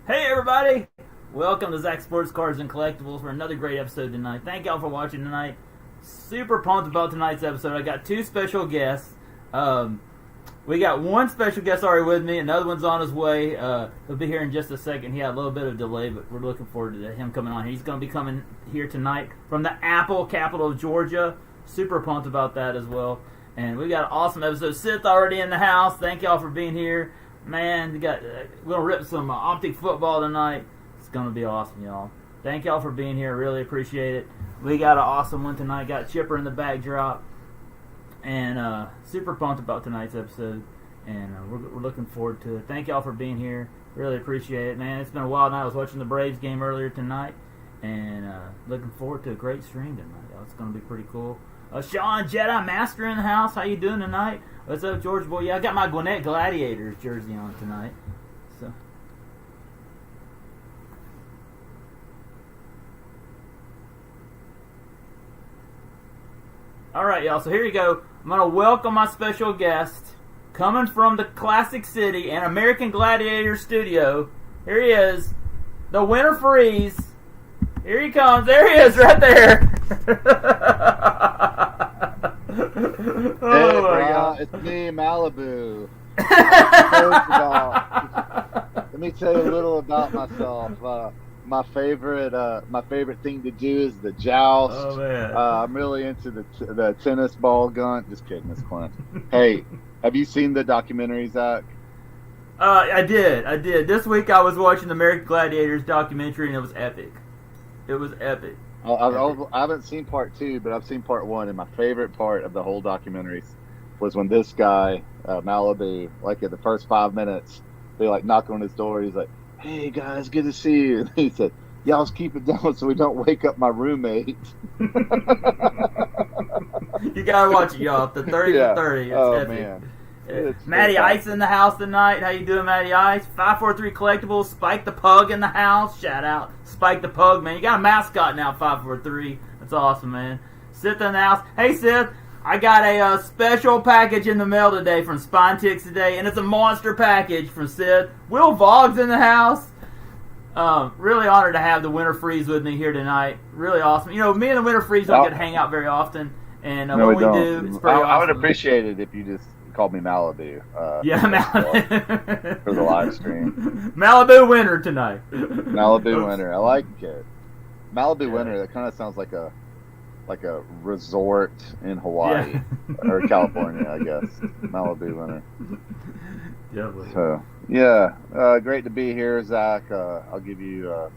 Hey everybody! Welcome to Zach Sports Cards and Collectibles for another great episode tonight. Thank y'all for watching tonight. Super pumped about tonight's episode. I got two special guests. We got one special guest already with me. Another one's on his way. He'll be here in just a second. He had a little bit of delay, but we're looking forward to him coming on. He's going to be coming here tonight from the Apple capital of Georgia. Super pumped about that as well. And we got an awesome episode. Sith already in the house. Thank y'all for being here. Man, we're going to rip some Optic football tonight. It's going to be awesome, y'all. Thank y'all for being here. Really appreciate it. We got an awesome one tonight. Got Chipper in the backdrop. And super pumped about tonight's episode. And we're looking forward to it. Thank y'all for being here. Really appreciate it, man. It's been a while now. I was watching the Braves game earlier tonight. And looking forward to a great stream tonight, y'all. It's going to be pretty cool. Sean Jedi Master in the house. How you doing tonight? What's up, George boy? Yeah, I got my Gwinnett Gladiators jersey on tonight. So, all right, y'all. So here you go. I'm gonna welcome my special guest, coming from the Classic City and American Gladiator Studio. Here he is, the Winter Freeze. Here he comes. There he is, right there. Hey, bro, it's me, Malibu. Let me tell you a little about myself. My favorite thing to do is the joust. Oh man, I'm really into the tennis ball gun. Just kidding, it's Clint. Hey, have you seen the documentary, Zach? I did. This week I was watching the American Gladiators documentary, and it was epic. It was epic. I haven't seen part 2, but I've seen part 1, and my favorite part of the whole documentary was when this guy, Malibu, like at the first 5 minutes, they like knock on his door. He's like, "Hey guys, good to see you." And he said, "Y'all keep it down so we don't wake up my roommate." You gotta watch it, y'all. The 30 for 30. It's epic. Man. Matty Ice in the house tonight. How you doing, Matty Ice? 543 Collectibles. Spike the Pug in the house. Shout out, Spike the Pug, man. You got a mascot now, 543. That's awesome, man. Sith in the house. Hey, Sith. I got a special package in the mail today from Spine Ticks today, and it's a monster package from Sith. Will Vogg's in the house. Really honored to have the Winter Freeze with me here tonight. Really awesome. You know, me and the Winter Freeze don't get to hang out very often, and No, when we we don't. do, it's pretty awesome. I would appreciate it if you just called me Malibu. Yeah, Malibu. For the live stream. Malibu Winter tonight. Malibu Winter. I like it. Malibu Winter. That kind of sounds like a resort in Hawaii or California, I guess. Malibu Winter. Definitely. So yeah, great to be here, Zach. I'll give you a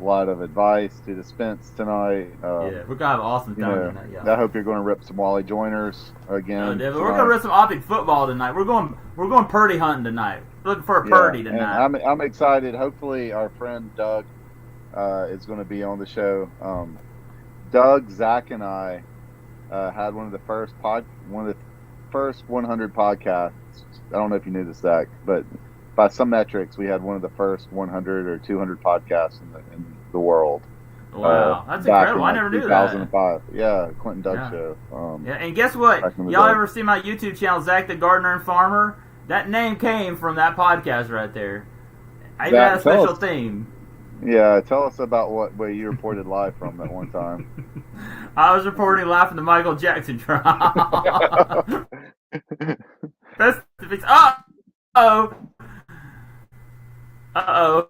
lot of advice to dispense tonight. We're gonna have an awesome time tonight. Yeah. I hope you're going to rip some Wally Joiners again. We're gonna rip some Optic football tonight. We're going Purdy hunting tonight. Looking for a Purdy tonight. And I'm excited. Hopefully, our friend Doug is going to be on the show. Doug, Zach, and I had one of the first 100 podcasts. I don't know if you knew this, Zach, but by some metrics, we had one of the first 100 or 200 podcasts in the world. Wow, that's incredible! I never knew 2005. Yeah, Clint and Doug show. And guess what? Y'all ever see my YouTube channel, Zach the Gardener and Farmer? That name came from that podcast right there. I even had a special theme. Yeah, tell us about where you reported live from that one time. I was reporting live from the Michael Jackson trial. Uh-oh.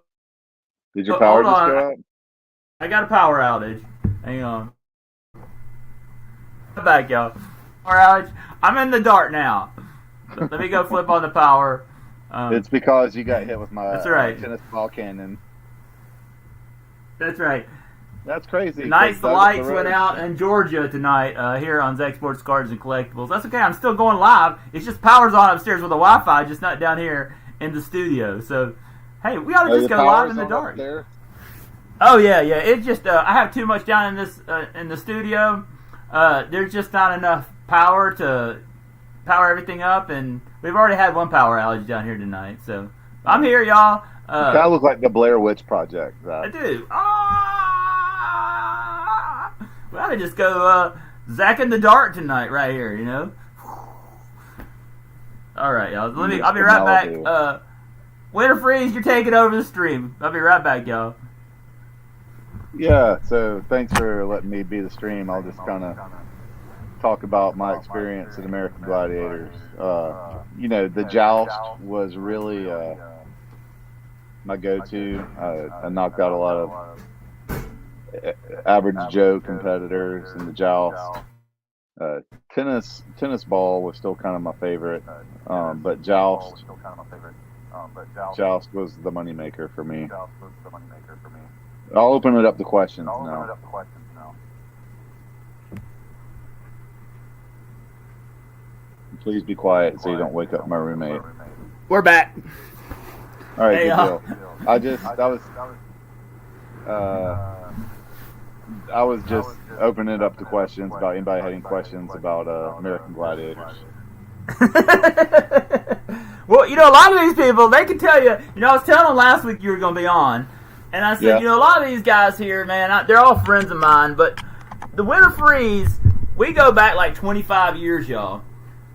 Did your power just go out? I got a power outage. Hang on. I'm back, y'all. Power outage. I'm in the dark now. Let me go flip on the power. It's because you got hit with my that's right. Tennis ball cannon. That's right. That's crazy. Nice. The lights went out in Georgia tonight here on Zach Sports Cards and Collectibles. That's okay. I'm still going live. It's just power's on upstairs with the Wi-Fi, just not down here in the studio. So, hey, we ought to just go live in the dark. Oh yeah. It's just I have too much down in this in the studio. There's just not enough power to power everything up, and we've already had one power outage down here tonight. So I'm here, y'all. You kind of look like the Blair Witch Project. I do. We ought to just go Zach in the dark tonight, right here. You know. All right, y'all. I'll be right back. Winter Freeze, you're taking over the stream. I'll be right back, y'all. Yeah, so thanks for letting me be the stream. I'll just kind of talk about my experience in American Gladiators. The joust was really my go-to. I knocked out a lot of average Joe competitors in the joust. Tennis ball was still kind of my favorite, but joust was the moneymaker for me. I'll open it up to questions now. Please be quiet so you don't wake up my roommate. We're back. All right, Hey, good deal. I was just opening it up to questions about anybody having questions about American Gladiators. Well, a lot of these people, they can tell you. I was telling them last week you were going to be on, and I said, a lot of these guys here, man, they're all friends of mine, but the Winter Freeze, we go back like 25 years, y'all.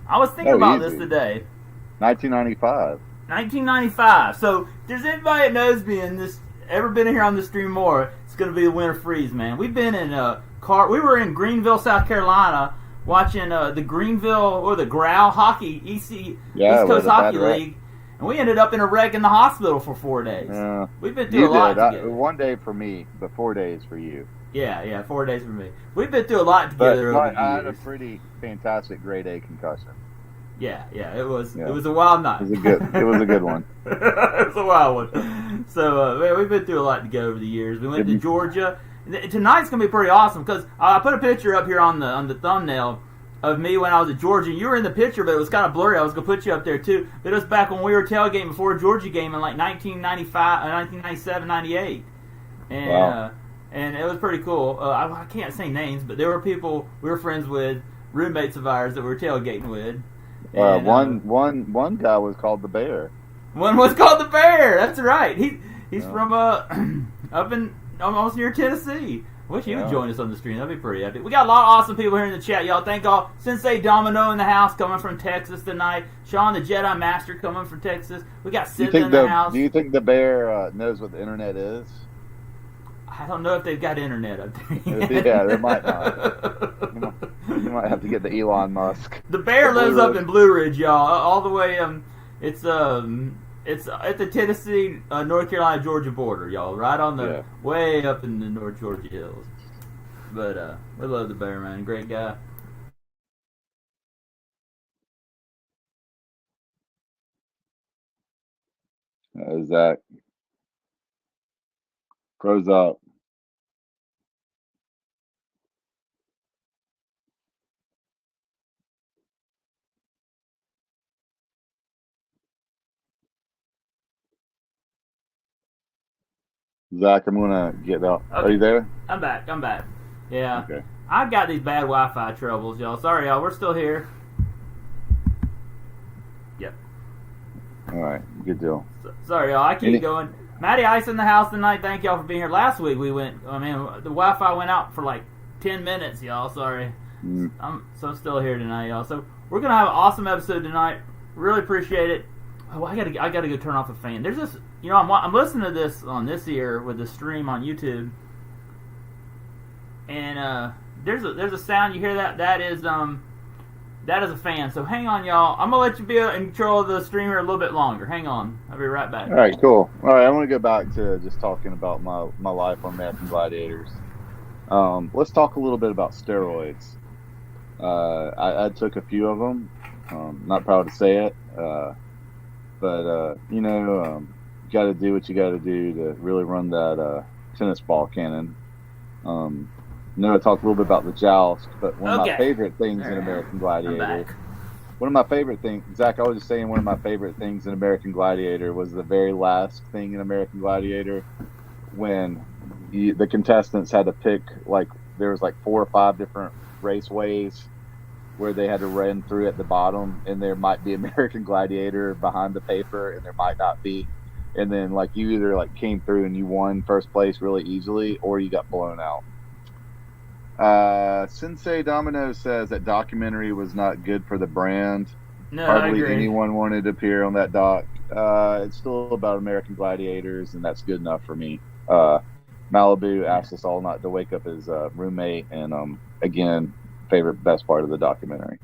I was thinking about this today. 1995. 1995. So, if there's anybody that knows me and ever been here on the stream more, it's going to be the Winter Freeze, man. We've been in we were in Greenville, South Carolina, watching the Greenville or the Growl Hockey East Coast Hockey League, and we ended up in a wreck in the hospital for 4 days. Yeah. We've been through a lot together. 1 day for me, but 4 days for you. Yeah, 4 days for me. We've been through a lot together over the years. I had a pretty fantastic grade A concussion. Yeah, it was a wild night. It was a good one. It was a wild one. So, man, we've been through a lot together over the years. We went to Georgia. Tonight's gonna be pretty awesome because I put a picture up here on the thumbnail of me when I was at Georgia. You were in the picture, but it was kind of blurry. I was gonna put you up there too. But it was back when we were tailgating before a Georgia game in like 1997, 98, and wow. And it was pretty cool. I can't say names, but there were people we were friends with, roommates of ours that we were tailgating with. And, one guy was called the Bear. One was called the Bear. That's right. He's from up in almost near Tennessee. Wish he would join us on the stream. That'd be pretty epic. We got a lot of awesome people here in the chat, y'all. Thank y'all. Sensei Domino in the house coming from Texas tonight. Sean the Jedi Master coming from Texas. We got Sid in the house. Do you think the Bear knows what the internet is? I don't know if they've got internet up there. Yeah, they might not. You might have to get the Elon Musk. The Bear lives up in Blue Ridge, y'all. All the way. It's at the Tennessee, North Carolina, Georgia border, y'all. Right on the way up in the North Georgia hills. But we love the Bear, man. Great guy. Zach. Pros up. Zach, I'm gonna get out. Okay. Are you there? I'm back. Yeah. Okay. I've got these bad Wi-Fi troubles, y'all. Sorry, y'all. We're still here. Yep. All right. Good deal. Sorry, y'all. I keep going. Matty Ice in the house tonight. Thank y'all for being here. Last week the Wi-Fi went out for like 10 minutes, y'all. Sorry. I'm still here tonight, y'all. So we're gonna have an awesome episode tonight. Really appreciate it. Oh, I gotta go turn off a fan. There's this, I'm listening to this on this ear with the stream on YouTube, and there's a sound you hear that is a fan. So hang on, y'all. I'm gonna let you be in control of the stream here a little bit longer. Hang on, I'll be right back. All right, cool. All right, I want to go back to just talking about my life on American Gladiators. Let's talk a little bit about steroids. I took a few of them. Not proud to say it. But you got to do what you got to do to really run that tennis ball cannon. I talked a little bit about the joust, but one of my favorite things in American Gladiator. One of my favorite things, Zach, I was just saying one of my favorite things in American Gladiator was the very last thing in American Gladiator when the contestants had to pick, there was 4 or 5 different raceways where they had to run through at the bottom, and there might be American Gladiator behind the paper, and there might not be. And then, you either, came through and you won first place really easily, or you got blown out. Sensei Domino says that documentary was not good for the brand. No, Hardly I agree. anyone wanted to appear on that doc. It's still about American gladiators, and that's good enough for me. Malibu Yeah. asked us all not to wake up his roommate, and again, favorite best part of the documentary.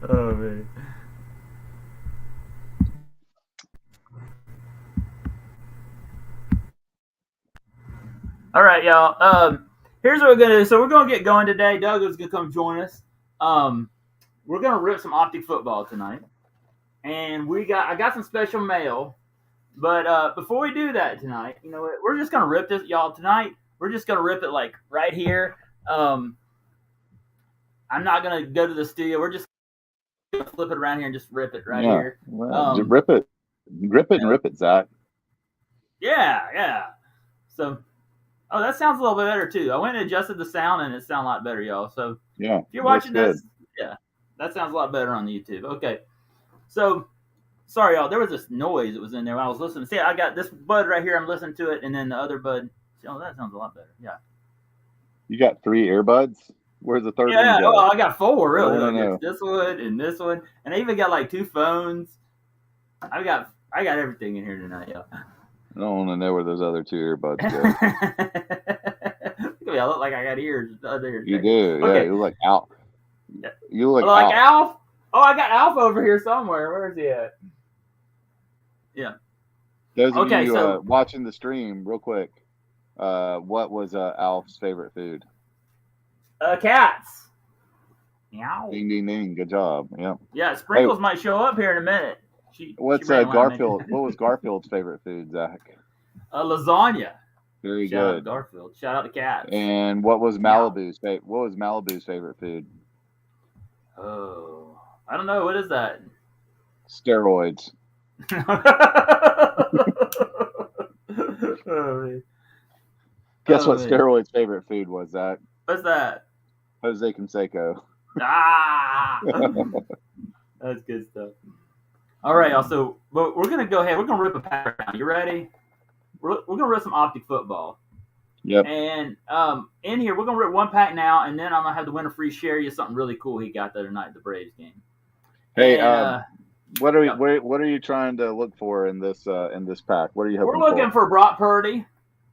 Oh man. All right, y'all. Here's what we're gonna do. So we're gonna get going today. Doug is gonna come join us. Um, we're gonna rip some Optic football tonight, and I got some special mail. But before we do that tonight, you know what? We're just gonna rip this, y'all. Tonight, we're just gonna rip it like right here. I'm not gonna go to the studio. We're just gonna flip it around here and just rip it right Yeah, here. well, rip it, You and know, rip it, Zach. yeah. So, oh, that sounds a little bit better too. I went and adjusted the sound, and it sounds a lot better, y'all. So, Yeah, if you're looks watching good. this, yeah, that sounds a lot better on YouTube. Okay, so sorry, y'all. There was this noise that was in there when I was listening. See, I got this bud right here. I'm listening to it, and then the other bud. Oh, that sounds a lot better. Yeah. You got 3 earbuds. Where's the third one Yeah. go? Oh, I got 4 I really. want to Look, know. it's this one, and I even got like 2 phones. I got everything in here tonight, y'all. I don't want to know where those other 2 earbuds go. Look at me, I look like I got ears. You do, yeah. Okay. You look like Alf. Yeah. You look Like Alf. Alf. Oh, I got Alf over here somewhere. Where is he at? Yeah. Those of Okay, you so watching the stream, real quick, what was Alf's favorite food? cats. Meow. Ding, ding, ding. Good job. Yeah. Yeah, Hey, Sprinkles might show up here in a minute. She what's ran line Garfield? What was Garfield's favorite food, Zach? lasagna. Very Shout out to good. Garfield. Shout out to cats. And what was Meow. Malibu's favorite food? Oh, I don't know. What is that? Steroids. Oh, Guess what man. Steroids' favorite food was, Zach? What's that? Jose Canseco. Ah, that's good stuff. All right, y'all. So we're gonna go ahead. We're gonna rip a pack around. You ready? We're gonna rip some Optic football. Yep. And in here, we're gonna rip 1 pack now, and then I'm gonna have the winner free share you something really cool he got the other night at the Braves game. Hey, And, what are you trying to look for in this pack? What are you hoping we're looking for Brock Purdy.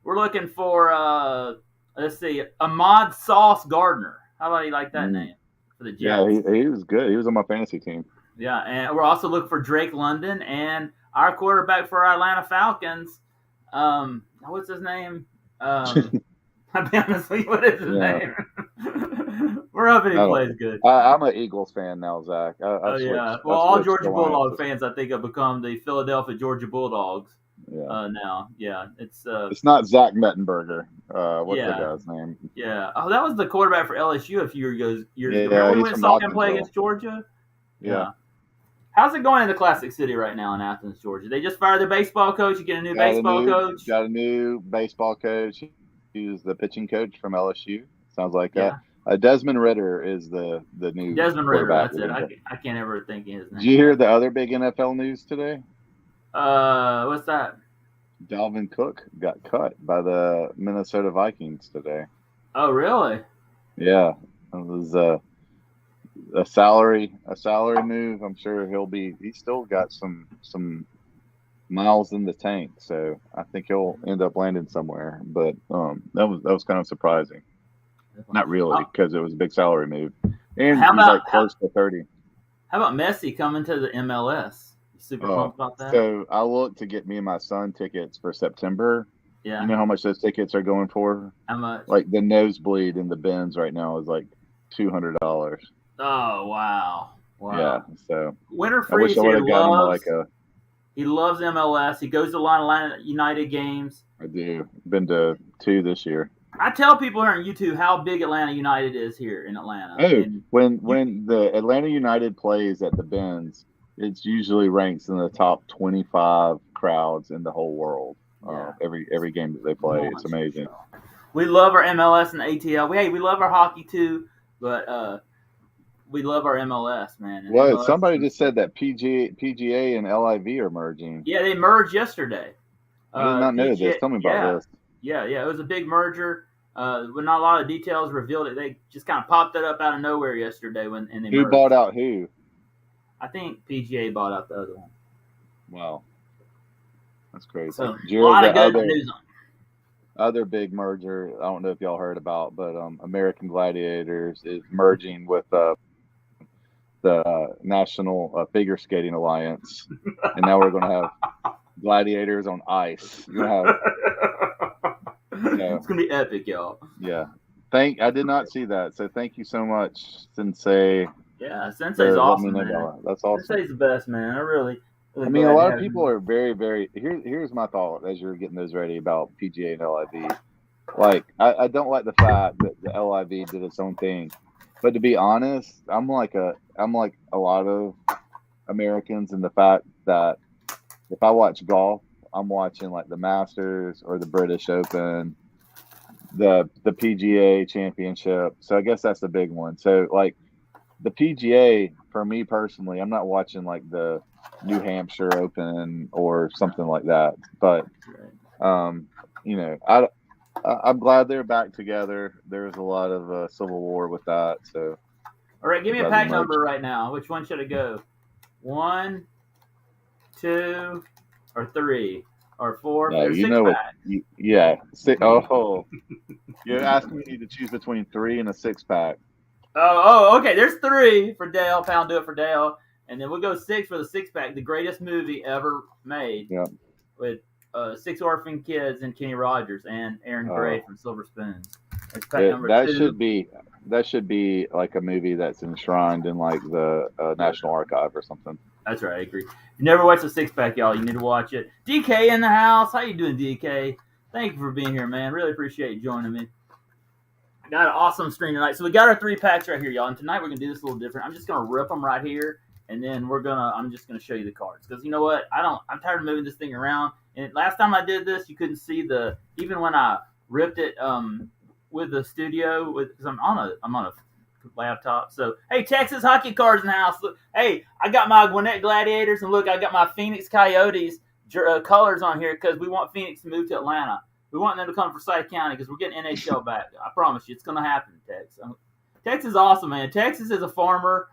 We're looking for let's see, Ahmad Sauce Gardner. How about you like that name for the Jets? Yeah, he was good. He was on my fantasy team. Yeah, and we're also looking for Drake London and our quarterback for our Atlanta Falcons. What's his name? I'll be honest with you, what is his name? We're hoping he plays good. I'm an Eagles fan now, Zach. Yeah. Well, all Georgia Bulldog fans, I think, have become the Philadelphia Georgia Bulldogs. Yeah. Now, yeah, it's not Zach Mettenberger. What's yeah. the guy's name? Yeah. Oh, that was the quarterback for LSU a few years ago. Yeah, Remember we went and saw him play against Georgia? Yeah. How's it going in the Classic City right now in Athens, Georgia? They just fired their baseball coach. You get a new baseball coach. Got a new baseball coach. He's the pitching coach from LSU. Sounds like that. Desmond Ritter is the new Desmond Ritter. That's it. I can't ever think of his name. Did you hear the other big NFL news today? What's that? Dalvin Cook got cut by the Minnesota Vikings today. Oh, really? Yeah, it was a salary move. I'm sure he's still got some miles in the tank, so I think he'll end up landing somewhere. But that was kind of surprising. Not really, because it was a big salary move, and he's like close to 30. How about Messi coming to the MLS? You super pumped about that? So I looked to get me and my son tickets for September. Yeah. You know how much those tickets are going for? How much? Like the nosebleed in the bins right now is like $200. Oh wow! Yeah. So Winter Freeze here he loves MLS. He goes to Atlanta United games. I do. Been to 2 this year. I tell people here on YouTube how big Atlanta United is here in Atlanta. Oh, when the Atlanta United plays at the Benz, it's usually ranks in the top 25 crowds in the whole world. Yeah. Every game that they play, it's amazing. We love our MLS and ATL. We love our hockey too, but we love our MLS, man. Well, somebody just said that PGA and LIV are merging. Yeah, they merged yesterday. I did not know this. Tell me about this. Yeah. It was a big merger. With not a lot of details revealed, they just kind of popped it up out of nowhere yesterday and they Who merged. bought out who? I think PGA bought out the other one. Wow, that's crazy. So a lot of good news on. Other big merger, I don't know if y'all heard about, but American Gladiators is merging with the National Figure Skating Alliance, and now we're going to have gladiators on ice. You're gonna have, it's going to be epic, y'all. Yeah. I did not see that, so thank you so much, Sensei. Yeah, Sensei's awesome, man. That's awesome. Sensei's the best, man. I mean, a lot of people are very, very. Here's my thought as you're getting those ready about PGA and LIV. Like, I don't like the fact that the LIV did its own thing, but to be honest, I'm like a lot of Americans in the fact that if I watch golf, I'm watching like the Masters or the British Open, the PGA Championship. So I guess that's the big one. So like the PGA, for me personally, I'm not watching like the New Hampshire Open or something like that. But I'm glad they're back together. There's a lot of civil war with that. So, all right, give me a pack number right now. Which one should it go? 1, 2, or 3, or 4? No, you know what? Yeah. Oh, you're asking me to choose between 3 and a 6-pack. Oh, okay. There's 3 for Dale. Pound do it for Dale, and then we'll go 6 for the 6-pack. The greatest movie ever made. Yeah. With 6 orphan kids and Kenny Rogers and Aaron Gray from Silver Spoons. That should be like a movie that's enshrined in like the National Archive or something. That's right, I agree. If you never watched the 6-pack, y'all, you need to watch it. DK in the house. How you doing, DK? Thank you for being here, man. Really appreciate you joining me. I got an awesome stream tonight. So we got our 3-packs right here, y'all. And tonight we're gonna do this a little different. I'm just gonna rip them right here, and then I'm just gonna show you the cards because you know what? I'm tired of moving this thing around. And last time I did this, you couldn't see even when I ripped it with the studio because I'm on a laptop. So hey, Texas hockey cards in the house. Look, hey, I got my Gwinnett Gladiators, and look, I got my Phoenix Coyotes colors on here because we want Phoenix to move to Atlanta. We want them to come for Forsyth County because we're getting NHL back. I promise you, it's gonna happen, Tex. Tex is awesome, man. Texas is a farmer.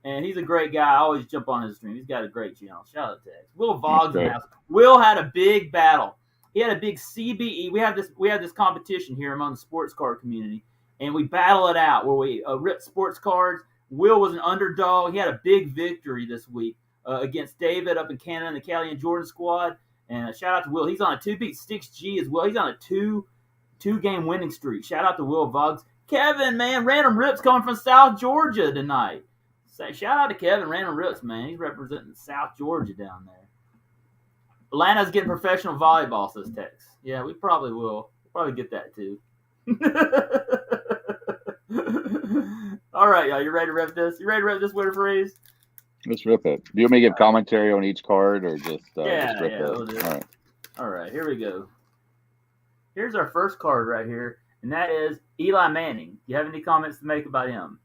And he's a great guy. I always jump on his stream. He's got a great channel. Shout out to Tex. Will Vogg's in the house. Will had a big battle. He had a big CBE. We have this competition here among the sports card community, and we battle it out where we rip sports cards. Will was an underdog. He had a big victory this week against David up in Canada in the Callie and Jordan squad. And shout out to Will. He's on a 2-beat 6G as well. He's on a two-game winning streak. Shout out to Will Vogg's. Kevin, man, random rips coming from South Georgia tonight. Shout out to Kevin, random rips, man. He's representing South Georgia down there. Atlanta's getting professional volleyball, says Tex. Yeah, we probably will. We'll probably get that too. All right, y'all. You ready to rip this? You ready to rip this winter freeze? Let's rip it. Do you want me to give commentary on each card or just rip it? We'll do it. All right, here we go. Here's our first card right here, and that is Eli Manning. Do you have any comments to make about him?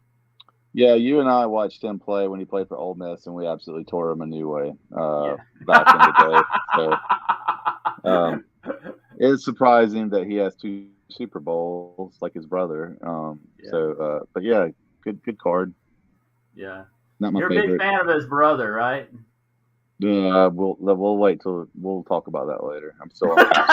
Yeah, you and I watched him play when he played for Ole Miss, and we absolutely tore him a new way back in the day. So, it's surprising that he has 2 Super Bowls like his brother. But yeah, good card. Yeah, not my You're favorite. a big fan of his brother, right? We'll wait till we'll talk about that later. I'm still on that.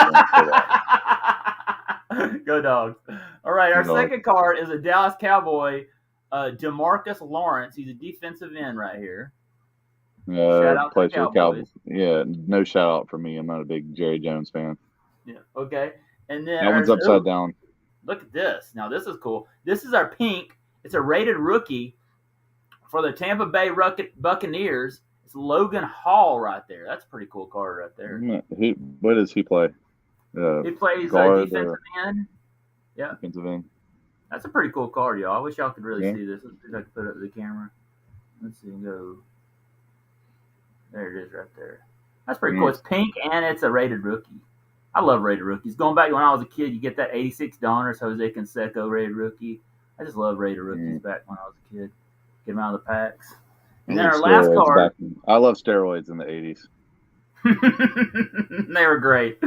Go Dogs! All right, our second card is a Dallas Cowboy. DeMarcus Lawrence, he's a defensive end right here. Shout out to the Cowboys. Yeah, no shout out for me. I'm not a big Jerry Jones fan. Yeah, okay. And then that one's upside down. Look at this. Now this is cool. This is our pink. It's a rated rookie for the Tampa Bay Buccaneers. It's Logan Hall right there. That's a pretty cool card right there. What does he play? He plays defensive end. Yeah. Defensive end. That's a pretty cool card, y'all. I wish y'all could really see this. Let's see if I can put it up to the camera. Let's see. Go. There it is right there. That's pretty cool. It's pink, and it's a rated rookie. I love rated rookies. Going back to when I was a kid, you get that 86 Donners, Jose Canseco rated rookie. I just love rated rookies back when I was a kid. Get them out of the packs. And then our last card. I love steroids in the 80s. They were great.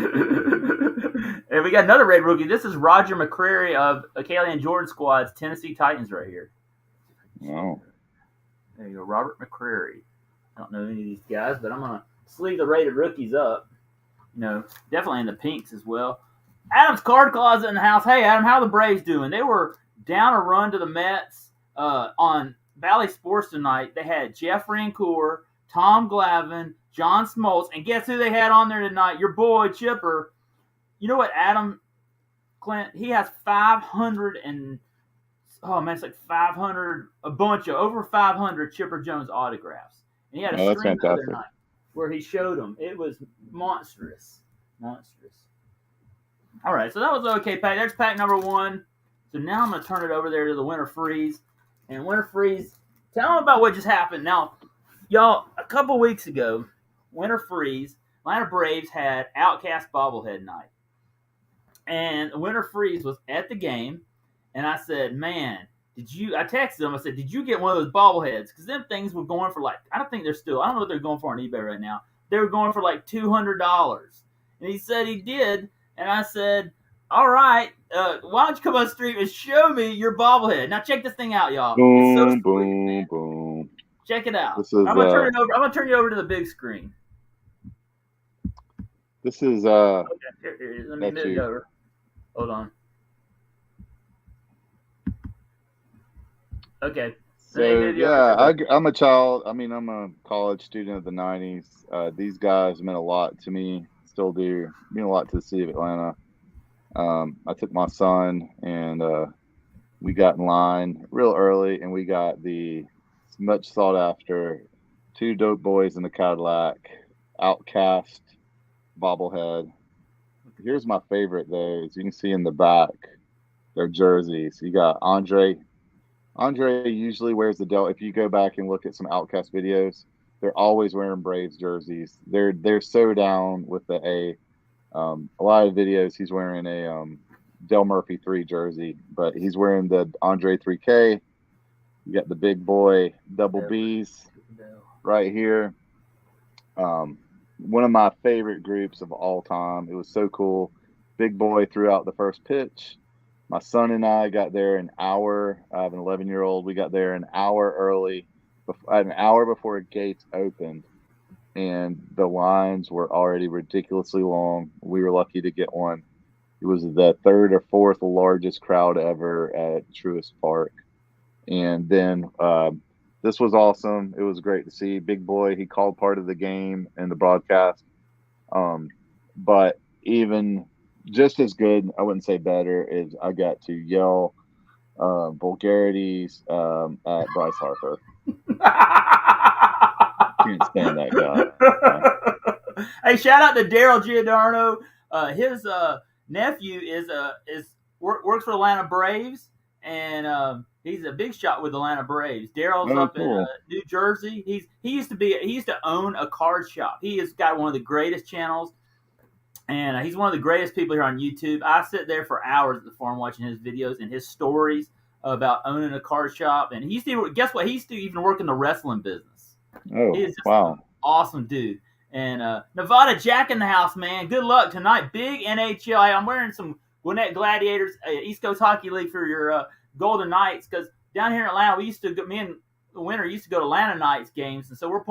And we got another red rookie. This is Roger McCreary of Kaylee and Jordan squad's Tennessee Titans right here. Wow. There you go, Robert McCreary. I don't know any of these guys, but I'm gonna sleeve the rated rookies up. Definitely in the pinks as well. Adam's card closet in the house. Hey, Adam, how are the Braves doing? They were down a run to the Mets on Valley Sports tonight. They had Jeff Rancour, Tom Glavine, John Smoltz, and guess who they had on there tonight? Your boy Chipper. You know what, Adam, Clint? He has 500 and it's like 500, over 500 Chipper Jones autographs, and he had a stream the other night where he showed them. It was monstrous. All right, so that was okay pack. There's pack number 1. So now I'm going to turn it over there to the Winter Freeze. And Winter Freeze, tell them about what just happened. Now, y'all, a couple weeks ago, Winter Freeze, Atlanta Braves had Outcast bobblehead night. And Winter Freeze was at the game, and I said, man, I texted him, I said, did you get one of those bobbleheads? Because them things were going for I don't know what they're going for on eBay right now. They were going for like $200. And he said he did. And I said, all right, why don't you come on the street and show me your bobblehead? Now check this thing out, y'all. Boom, it's so boom, man. Boom. Check it out. I'm gonna turn you over to the big screen. This is okay, here, let me move it over. Hold on. Okay. So yeah, I'm a child. I mean, I'm a college student of the '90s. These guys meant a lot to me. Still do mean a lot to the city of Atlanta. I took my son and we got in line real early, and we got the much sought after Two Dope Boys in the Cadillac Outcast bobblehead. Here's my favorite though. As you can see in the back, their jerseys. You got Andre. Andre usually wears the Delta. If you go back and look at some Outcast videos, they're always wearing Braves jerseys. They're so down with the A. A lot of videos he's wearing a Del Murphy 3 jersey, but he's wearing the Andre 3K. You got the big boy double B's right here. One of my favorite groups of all time. It was so cool. Big boy threw out the first pitch. My son and I got there an hour. I have an 11-year-old. We got there an hour early, an hour before gates opened, and the lines were already ridiculously long. We were lucky to get one. It was the 3rd or 4th largest crowd ever at Truist Park. And then this was awesome. It was great to see. Big boy, he called part of the game in the broadcast. But even just as good, I wouldn't say better, is I got to yell vulgarities at Bryce Harper. Can't stand that guy. Hey, shout out to Daryl Giordano. His nephew works for Atlanta Braves, and he's a big shot with Atlanta Braves. Daryl's up in New Jersey. He used to own a card shop. He has got one of the greatest channels, and he's one of the greatest people here on YouTube. I sit there for hours at the farm watching his videos and his stories about owning a card shop. And guess what? He used to even work in the wrestling business. Oh, he is just wow. An awesome dude. And Nevada Jack in the house, man. Good luck tonight. Big NHL. I'm wearing some Gwinnett Gladiators, East Coast Hockey League for your Golden Knights, because down here in Atlanta, me and the Winter used to go to Atlanta Knights games, and so I'm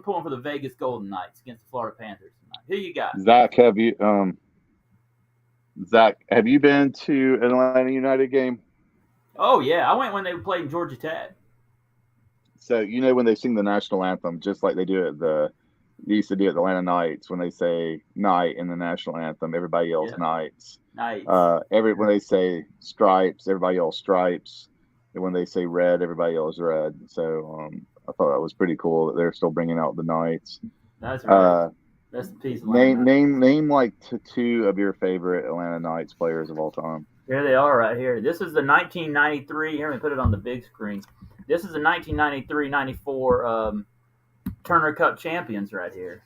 pulling for the Vegas Golden Knights against the Florida Panthers tonight. Who you got? Zach, have you been to an Atlanta United game? Oh yeah, I went when they played in Georgia Tech. So when they sing the national anthem, just like they do they used to do at the Atlanta Knights, when they say night in the national anthem, everybody yells Knights. Nice. When they say stripes, everybody yells stripes. And when they say red, everybody yells red. So I thought that was pretty cool that they're still bringing out the Knights. That's right. That's the piece of name like two of your favorite Atlanta Knights players of all time. Here they are right here. This is the 1993. Here, let me put it on the big screen. This is the 1993-94 Turner Cup champions right here.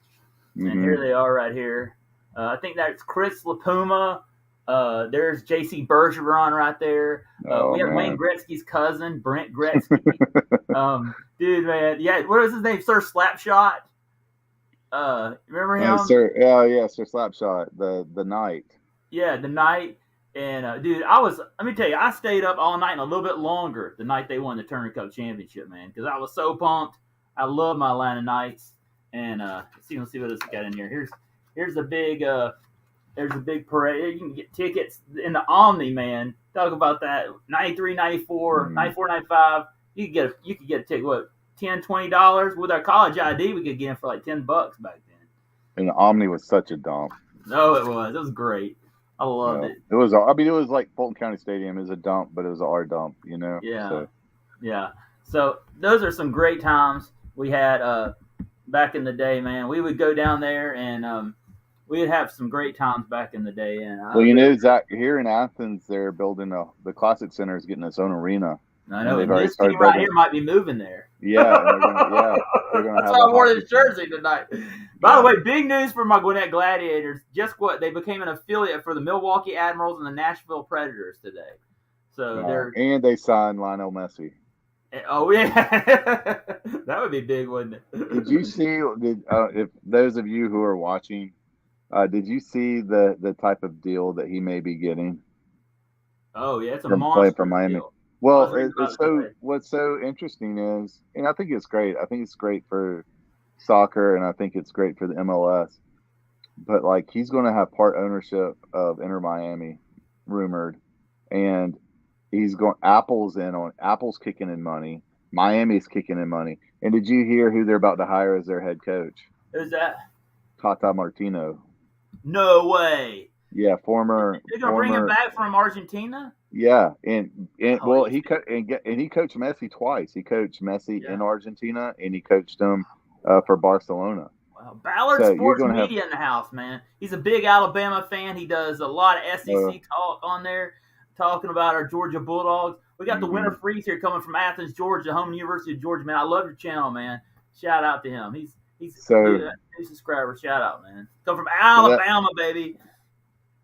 Mm-hmm. And here they are right here. I think that's Chris LaPuma. There's J.C. Bergeron right there. We have Wayne Gretzky's cousin, Brent Gretzky. Dude, man. Yeah, what was his name? Sir Slapshot? Remember him? Sir Slapshot, the Knight. Yeah, the night. And dude, let me tell you, I stayed up all night and a little bit longer the night they won the Turner Cup championship, man, because I was so pumped. I love my Atlanta Knights. And let's see what else we got in here. Here's the big there's a big parade. You can get tickets in the Omni, man. Talk about that. 93, 94, 94, 95. You could get a ticket, what, $10, $20? With our college ID, we could get in for like $10 back then. And the Omni was such a dump. No, it was. It was great. I loved it. It was. I mean, it was like Fulton County Stadium. It was a dump, but it was our dump. Yeah. Yeah. So those are some great times we had back in the day, man. We would go down there and we would have some great times back in the day. And Zach, here in Athens, they're building the Classic Center is getting its own arena. I know. And this team right here might be moving there. Yeah, they're gonna That's why I wore this jersey tonight. By the way, big news for my Gwinnett Gladiators. Just what they became an affiliate for the Milwaukee Admirals and the Nashville Predators today. So they signed Lionel Messi. Oh yeah, that would be big, wouldn't it? Did you see? If those of you who are watching, did you see the type of deal that he may be getting? Oh yeah, it's a monster from Miami. Deal. Well, what's so interesting is, and I think it's great. I think it's great for soccer, and I think it's great for the MLS. But like, he's going to have part ownership of Inter Miami, rumored, and Apple's kicking in money, Miami's kicking in money. And did you hear who they're about to hire as their head coach? Who's that? Tata Martino. No way. Yeah, former. They're gonna bring him back from Argentina. Yeah, he coached Messi twice. He coached Messi in Argentina, and he coached him for Barcelona. Wow, Ballard Sports Media in the house, man. He's a big Alabama fan. He does a lot of SEC talk on there, talking about our Georgia Bulldogs. We got the Winter Freeze here coming from Athens, Georgia, home University of Georgia, man. I love your channel, man. Shout out to him. He's a new subscriber. Shout out, man. Come from Alabama, baby.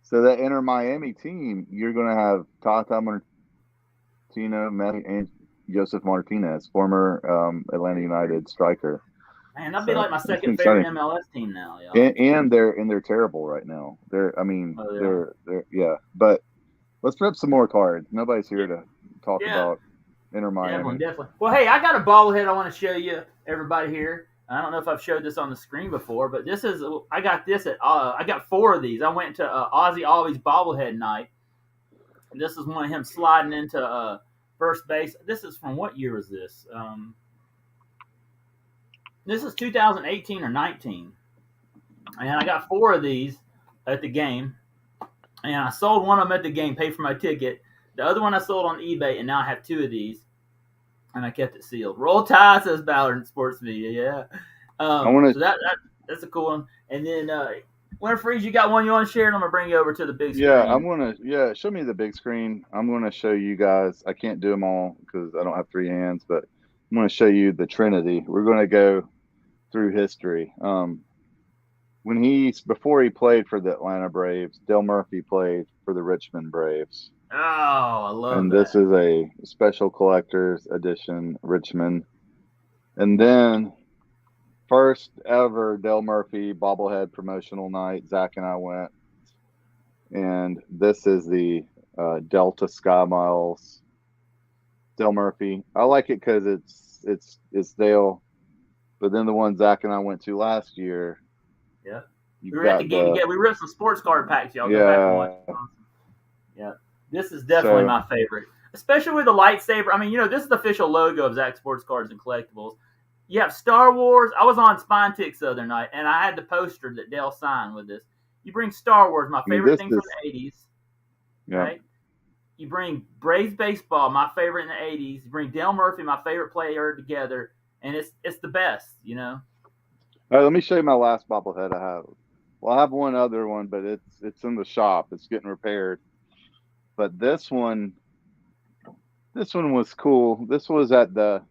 So that Inter Miami team, you're going to have Tata Martino, Messi, and Joseph Martinez, former Atlanta United striker. Man, that'd be like my second favorite MLS team now. And they're terrible right now. They're But let's rip some more cards. Nobody's here to talk about Inter Miami. Definitely. Well, hey, I got a bobblehead I want to show you, everybody here. I don't know if I've showed this on the screen before, but I got this I got 4 of these. I went to Ozzy Always bobblehead night. And this is one of him sliding into first base. This is from what year is this? This is 2018 or 19. And I got 4 of these at the game. And I sold one of them at the game, paid for my ticket. The other one I sold on eBay, and now I have 2 of these. And I kept it sealed. Roll Tide, says Ballard Sports Media. Yeah. So that's a cool one. And then Winter Freeze, you got one you want to share? And I'm gonna bring you over to the big screen. Yeah, show me the big screen. I'm gonna show you guys. I can't do them all because I don't have 3 hands, but I'm gonna show you the Trinity. We're gonna go through history. Before he played for the Atlanta Braves, Dale Murphy played for the Richmond Braves. Oh, I love and that. This is a special collector's edition Richmond. And then first ever Dale Murphy bobblehead promotional night. Zach and I went. And this is the Delta Sky Miles Dale Murphy. I like it because it's Dale. But then the one Zach and I went to last year. Yeah. We were at the game again. We ripped some sports card packs, y'all. Go back and watch. Yeah. This is definitely my favorite, especially with the lightsaber. I mean, this is the official logo of Zach Sports Cards and Collectibles. You have Star Wars. I was on Spine Tix the other night, and I had the poster that Dale signed with this. You bring Star Wars, my favorite thing from the 80s. Yeah. Right? You bring Braves baseball, my favorite in the 80s. You bring Dale Murphy, my favorite player, together, and it's the best, All right, let me show you my last bobblehead I have. Well, I have one other one, but it's in the shop. It's getting repaired. But this one was cool. This was at the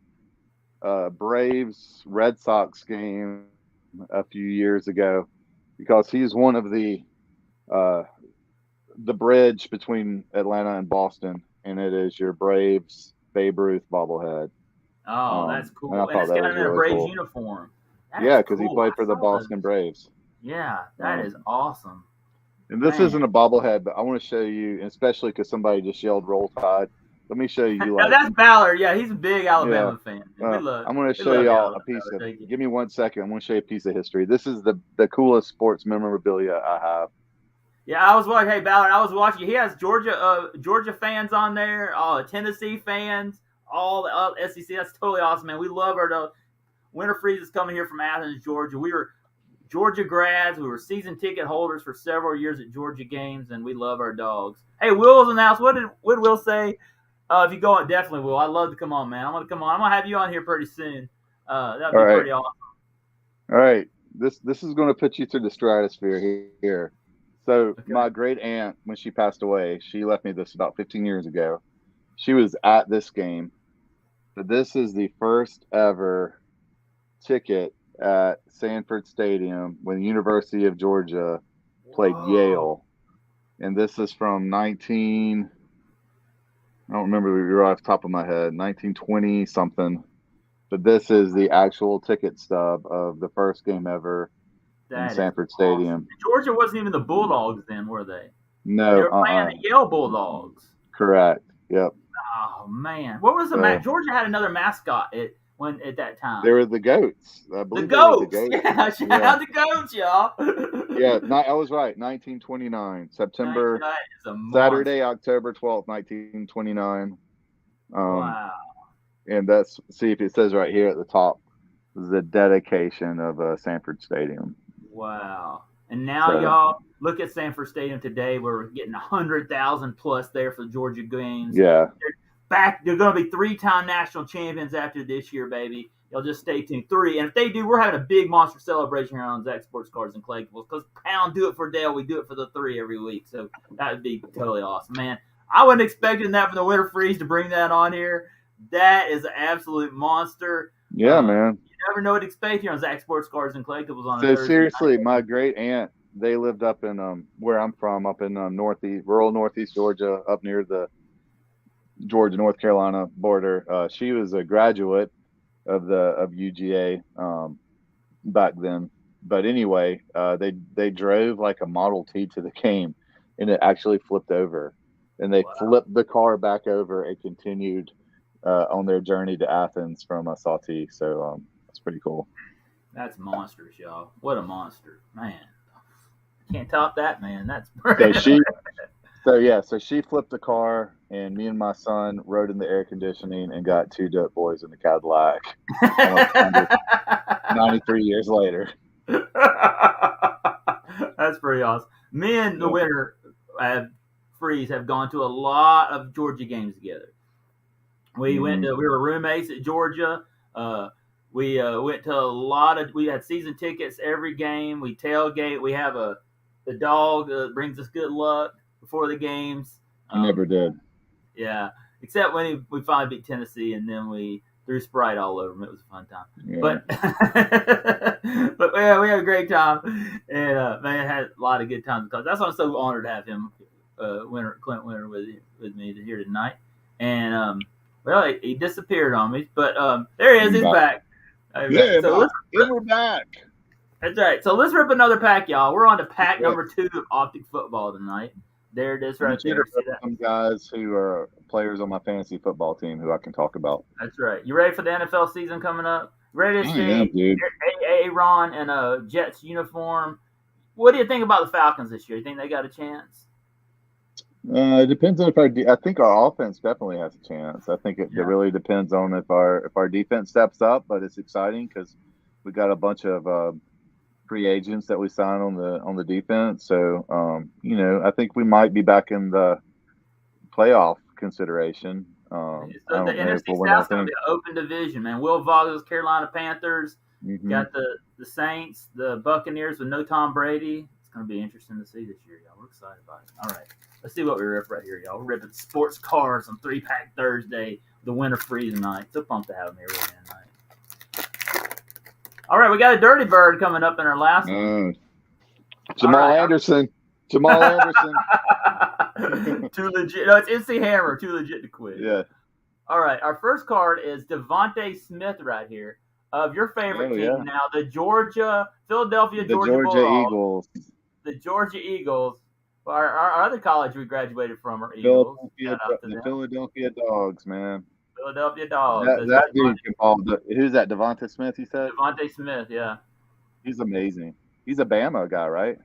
Braves Red Sox game a few years ago, because he's one of the bridge between Atlanta and Boston, and it is your Braves Babe Ruth bobblehead. Oh, that's cool. And it's got him in a Braves uniform. Yeah, because he played for the Boston Braves. Yeah, that is awesome. And this Man. isn't a bobblehead, but I want to show you, especially because somebody just yelled "Roll Tide." Let me show you, No, like, that's Ballard. Yeah, he's a big yeah. Alabama fan. We love I'm going to we show love you, y'all Alabama. a piece of. Thank you. Give me 1 second. I'm going to show you a piece of history. This is the coolest sports memorabilia I have. Yeah, I was watching. Hey, Ballard, I was watching. He has Georgia fans on there. All Tennessee fans. All the SEC. That's totally awesome, man. We love our Winter Freeze is coming here from Athens, Georgia. We were Georgia grads. We were season ticket holders for several years at Georgia games, and we love our dogs. Hey, Will's announced. What did Will say? If you go on, definitely Will. I'd love to come on, man. I'm gonna come on. I'm gonna have you on here pretty soon. That'd All be right. pretty awesome. All right. This is going to put you through the stratosphere here. So Okay. my great aunt, when she passed away, she left me this about 15 years ago. She was at this game. But this is the first ever ticket at Sanford Stadium when the University of Georgia played Yale. And this is from I don't remember off the top of my head, 1920 something. But this is the actual ticket stub of the first game ever in Sanford Stadium. Georgia wasn't even the Bulldogs then, were they? No, they were playing the Yale Bulldogs. Correct. Yep. Oh man, what was the Georgia had another mascot at that time. They were the Goats. I believe the Goats. Yeah, shout out the Goats, y'all. Yeah, I was right. 1929, September, Saturday, October 12th, 1929. Wow. And that's, see if it says right here at the top, the dedication of Sanford Stadium. Wow. And now, y'all, look at Sanford Stadium today. We're getting 100,000 plus there for the Georgia games. Yeah. They're going to be 3-time national champions after this year, baby. Y'all just stay tuned. 3. And if they do, we're having a big monster celebration here on Zach Sports Cards and Collectibles. Because Pound do it for Dale. We do it for the 3 every week. So that would be totally awesome, man. I wasn't expecting that from the Winter Freeze to bring that on here. That is an absolute monster. Yeah, man. You never know what to expect here on Zach Sports Cards and Collectibles on So seriously, my great aunt, they lived up in where I'm from, up in rural northeast Georgia, up near the Georgia-North Carolina border. She was a graduate of UGA back then. But anyway, they drove like a Model T to the game, and it actually flipped over. And they flipped the car back over and continued on their journey to Athens from Sawtee. So that's pretty cool. That's monstrous, y'all. What a monster, man! Can't top that, man. That's So she flipped the car, and me and my son rode in the air conditioning and got 2 dope boys in the Cadillac. 93 years later. That's pretty awesome. Me and the Winter Freeze have gone to a lot of Georgia games together. We were roommates at Georgia. We went to a lot of. We had season tickets every game. We tailgate. We have the dog brings us good luck before the games. Never did. Yeah, except when we finally beat Tennessee, and then we threw Sprite all over them. It was a fun time. Yeah. But yeah, we had a great time, and man, had a lot of good times because that's why I'm so honored to have him, Clint Winter, with me here tonight. And well, he disappeared on me, but there he is. He's back. Yeah, so we're back. That's right. So let's rip another pack, y'all. We're on to pack number 2 of Optic football tonight. There it is right there. Some guys who are players on my fantasy football team who I can talk about. That's right. You ready for the NFL season coming up? Ready to see Aaron in a Jets uniform? What do you think about the Falcons this year? You think they got a chance? It depends on I think our offense definitely has a chance. I think it really depends on if our defense steps up, but it's exciting because we got a bunch of free agents that we signed on the defense. So I think we might be back in the playoff consideration. So the NFC South's going to be an open division, man. Will Vogels, Carolina Panthers, got the Saints, the Buccaneers with no Tom Brady. It's going to be interesting to see this year, y'all. We're excited about it. All right. Let's see what we rip right here, y'all. We're ripping sports cars on 3-Pack Thursday, the Winter Freeze night. It's a pumped to have them here tonight. All right, we got a Dirty Bird coming up in our last one. Jamal Anderson. Too legit. No, it's NC Hammer. Too legit to quit. Yeah. All right, our first card is Devontae Smith right here of your favorite team now, the Philadelphia Georgia Eagles. The Georgia Eagles. Well, our other college we graduated from are Eagles. Shout out to The them. Philadelphia Dogs, man. Philadelphia Dogs. That That's that right. dude can ball. Who's that? Devonta Smith. You said Devontae Smith, yeah. he's amazing. He's a Bama guy, right?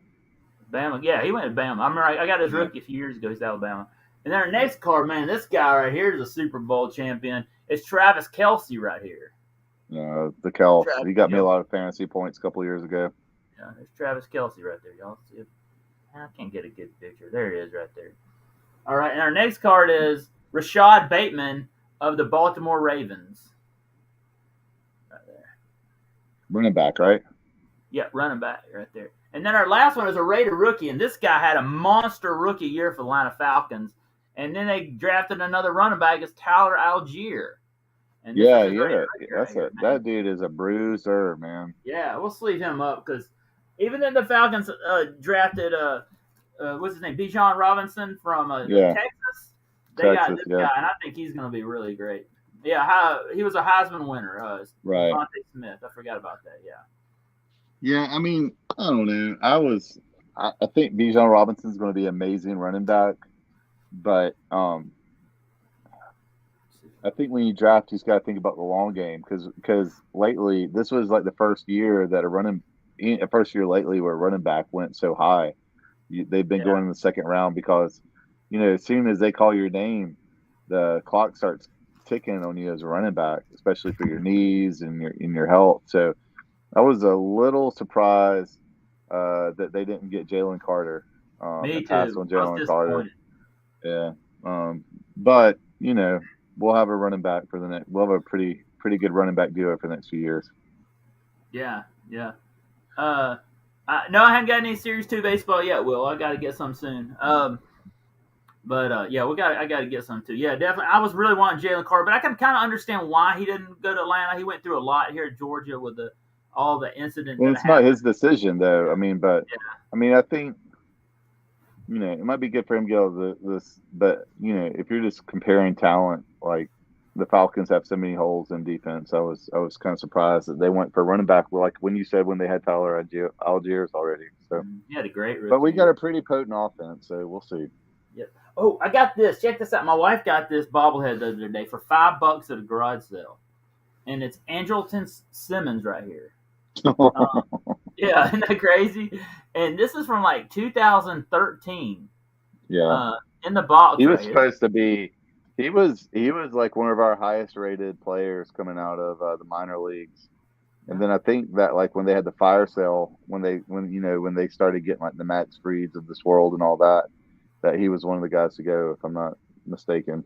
Bama. Yeah, he went to Bama. I'm right. I got his Yeah. rookie a few years ago. He's Alabama. And then our next card, man, this guy right here is a Super Bowl champion. It's Travis Kelce right here. The Kels. Travis He got me a Kelce. lot of fantasy points a couple years ago. Yeah, there's Travis Kelce right there, y'all. See if, I can't get a good picture. There he is right there. All right, and our next card is Rashad Bateman of the Baltimore Ravens. Right there. Running back, right? Yeah, running back right there. And then our last one is a Raider rookie, and this guy had a monster rookie year for the Atlanta Falcons. And then they drafted another running back, it's Tyler Algier. And Yeah, that dude is a bruiser, man. Yeah, we'll sleeve him up because even then the Falcons drafted what's his name, Bijan Robinson from Texas. They got this guy, and I think he's going to be really great. Yeah, he was a Heisman winner. Right. Devontae Smith. I forgot about that. Yeah. Yeah, I mean, I don't know. I think Bijan Robinson's going to be an amazing running back, but I think when you draft, you just got to think about the long game because lately this was like the first year that lately where running back went so high. They've been going in the second round because, as soon as they call your name, the clock starts ticking on you as a running back, especially for your knees and your health. So I was a little surprised that they didn't get Jalen Carter. Me too. Pass on Jalen Carter. Yeah. But we'll have a running back for the next. We'll have a pretty good running back duo for the next few years. Yeah. No, I haven't got any Series 2 baseball yet, Will. I got to get some soon. I got to get some too. Yeah, definitely. I was really wanting Jalen Carter, but I can kind of understand why he didn't go to Atlanta. He went through a lot here at Georgia with all the incidents. Well, it's not his decision, though. I mean, I think it might be good for him to get all this, but if you're just comparing talent, like the Falcons have so many holes in defense, I was kind of surprised that they went for running back. Like when you said when they had Tyler Algiers already, so he had a great. But we got a pretty potent offense, so we'll see. Yep. Oh, I got this. Check this out. My wife got this bobblehead the other day for $5 at a garage sale, and it's Andrelton Simmons right here. Yeah, isn't that crazy? And this is from like 2013. Yeah. In the box. He was supposed to be. He was like one of our highest rated players coming out of the minor leagues. And then I think that like when they had the fire sale, when they started getting like the Max Frieds of this world and all that he was one of the guys to go, if I'm not mistaken.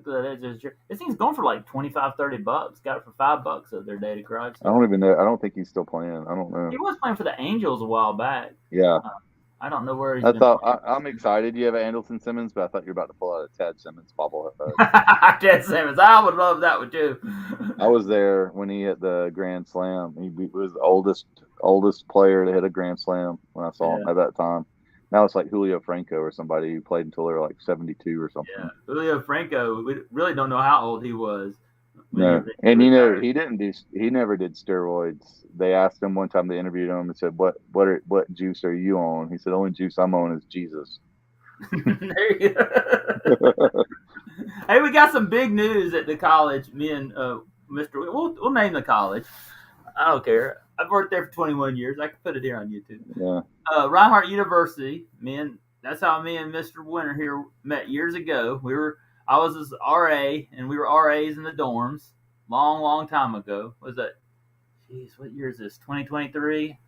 This thing's going for like $25-$30. Got it for $5 the other day to garage sale. I don't even know. I don't think he's still playing. I don't know. He was playing for the Angels a while back. Yeah. I don't know where he's I'm excited you have Andrelton Simmons, but I thought you were about to pull out a Ted Simmons bobblehead. Ted Simmons. I would love that one too. I was there when he hit the Grand Slam. He was the oldest player to hit a Grand Slam when I saw him at that time. Now it's like Julio Franco or somebody who played until they were like 72 or something. Yeah, Julio Franco. We really don't know how old he was. No, and he never did steroids. They asked him one time, they interviewed him and said, what juice are you on? He said, only juice I'm on is Jesus. There you go. Hey, we got some big news at the college. Me and Mr. We'll name the college. I don't care. I've worked there for 21 years. I can put it here on YouTube. Yeah. Reinhardt University. That's how me and Mr. Winter here met years ago. I was his RA, and we were RAs in the dorms long time ago. What was that? Jeez, what year is this? 2023?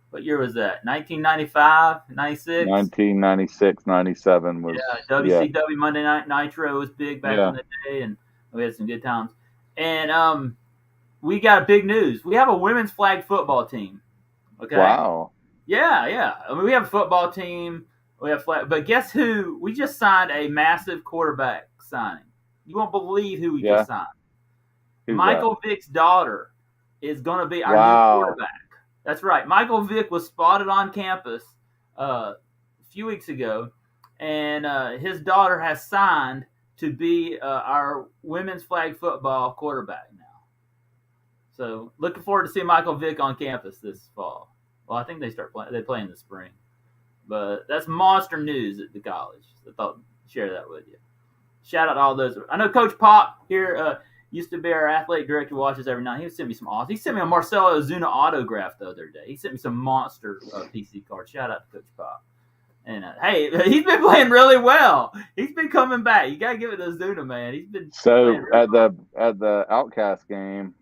What year was that? 1995? 96? 1996, 97 was. Yeah, WCW Monday Night Nitro was big back in the day, and we had some good times. And we got big news. We have a women's flag football team. Okay. Wow. Yeah. I mean, we have a football team. We have flag, but guess who? We just signed a massive quarterback signing. You won't believe who we just signed. Michael Vick's daughter is going to be our new quarterback. That's right. Michael Vick was spotted on campus a few weeks ago, and his daughter has signed to be our women's flag football quarterback now. So looking forward to seeing Michael Vick on campus this fall. Well, I think they play in the spring. But that's monster news at the college. I thought I'd share that with you. Shout out to all those. I know Coach Pop here used to be our athletic director, watches every night. He would send me some awesome. He sent me a Marcelo Ozuna autograph the other day. He sent me some monster PC cards. Shout out to Coach Pop. And hey, he's been playing really well. He's been coming back. You gotta give it to Ozuna, man. He's been at the Outcast game.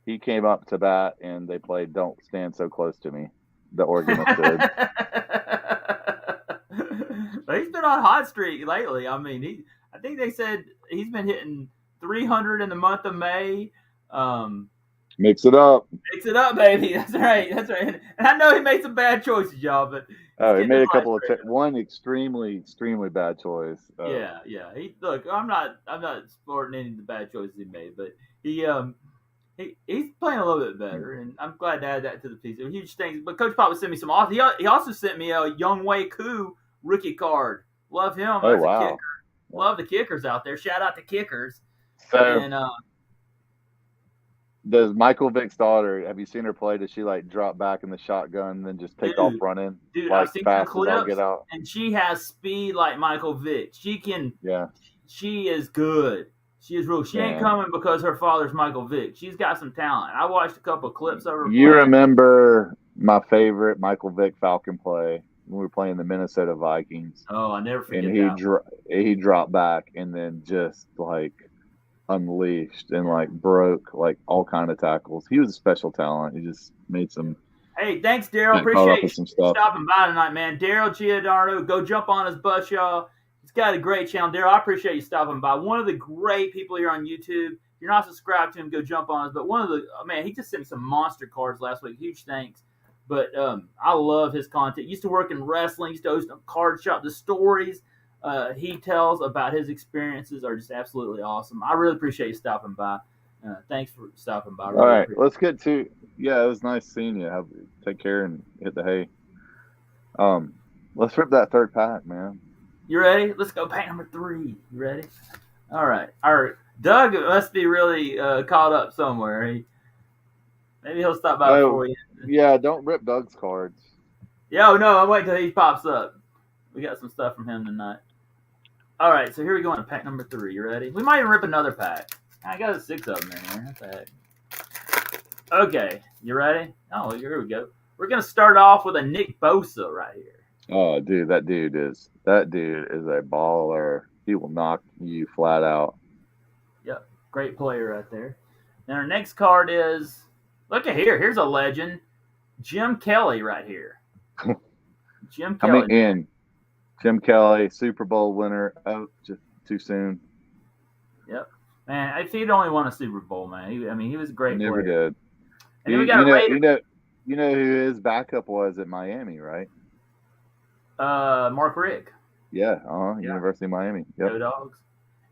He came up to bat and they played "Don't Stand So Close to Me." The Organist did. But he's been on hot streak lately. I mean, I think they said he's been hitting 300 in the month of May. Mix it up. Mix it up, baby. That's right. That's right. And I know he made some bad choices, y'all, but he made a couple of one extremely bad choice. Yeah. Look, I'm not supporting any of the bad choices he made, but he's playing a little bit better, and I'm glad to add that to the piece. Huge things. But Coach Pop sent me some awesome. He also sent me a Young Wei Koo rookie card. Love him. Oh, wow. A kicker. Love the kickers out there. Shout out to kickers. So, and does Michael Vick's daughter, have you seen her play? Does she like drop back in the shotgun and then just take off running? Dude, like I've seen fast some as all clips, get out? and she has speed like Michael Vick. She can. Yeah. She is good. She is real. She ain't coming because her father's Michael Vick. She's got some talent. I watched a couple of clips of her. You remember my favorite Michael Vick Falcon play when we were playing the Minnesota Vikings? Oh, I never forget that. And he dropped back and then just like unleashed and like broke like all kind of tackles. He was a special talent. He just made some. Hey, thanks, Daryl. Appreciate you stopping by tonight, man. Daryl Giordano, go jump on his bus, y'all. He's got a great channel. Daryl, I appreciate you stopping by. One of the great people here on YouTube. If you're not subscribed to him, go jump on us. But one of the he just sent me some monster cards last week. Huge thanks. But I love his content. Used to work in wrestling. Used to host a card shop. The stories he tells about his experiences are just absolutely awesome. I really appreciate you stopping by. Thanks for stopping by. All right, let's get to. Yeah, it was nice seeing you. Take care and hit the hay. Let's rip that third pack, man. You ready? Let's go pack number 3. You ready? All right. Doug must be really caught up somewhere. Maybe he'll stop by before you. Yeah, don't rip Doug's cards. No, I'll wait till he pops up. We got some stuff from him tonight. All right, so here we go on pack number 3. You ready? We might even rip another pack. I got 6 of them in here. What the heck? Okay, you ready? Oh, here we go. We're going to start off with a Nick Bosa right here. Oh, dude, that dude is a baller. He will knock you flat out. Yep, great player right there. And our next card is, look at here. Here's a legend, Jim Kelly right here. Jim Kelly. Jim Kelly, Super Bowl winner. Oh, just too soon. Yep, man. If he'd only won a Super Bowl, man. He was a great player. Never did. And then we got you know who his backup was at Miami, right? Mark Rick. Yeah, University of Miami. Yep. Go Dogs.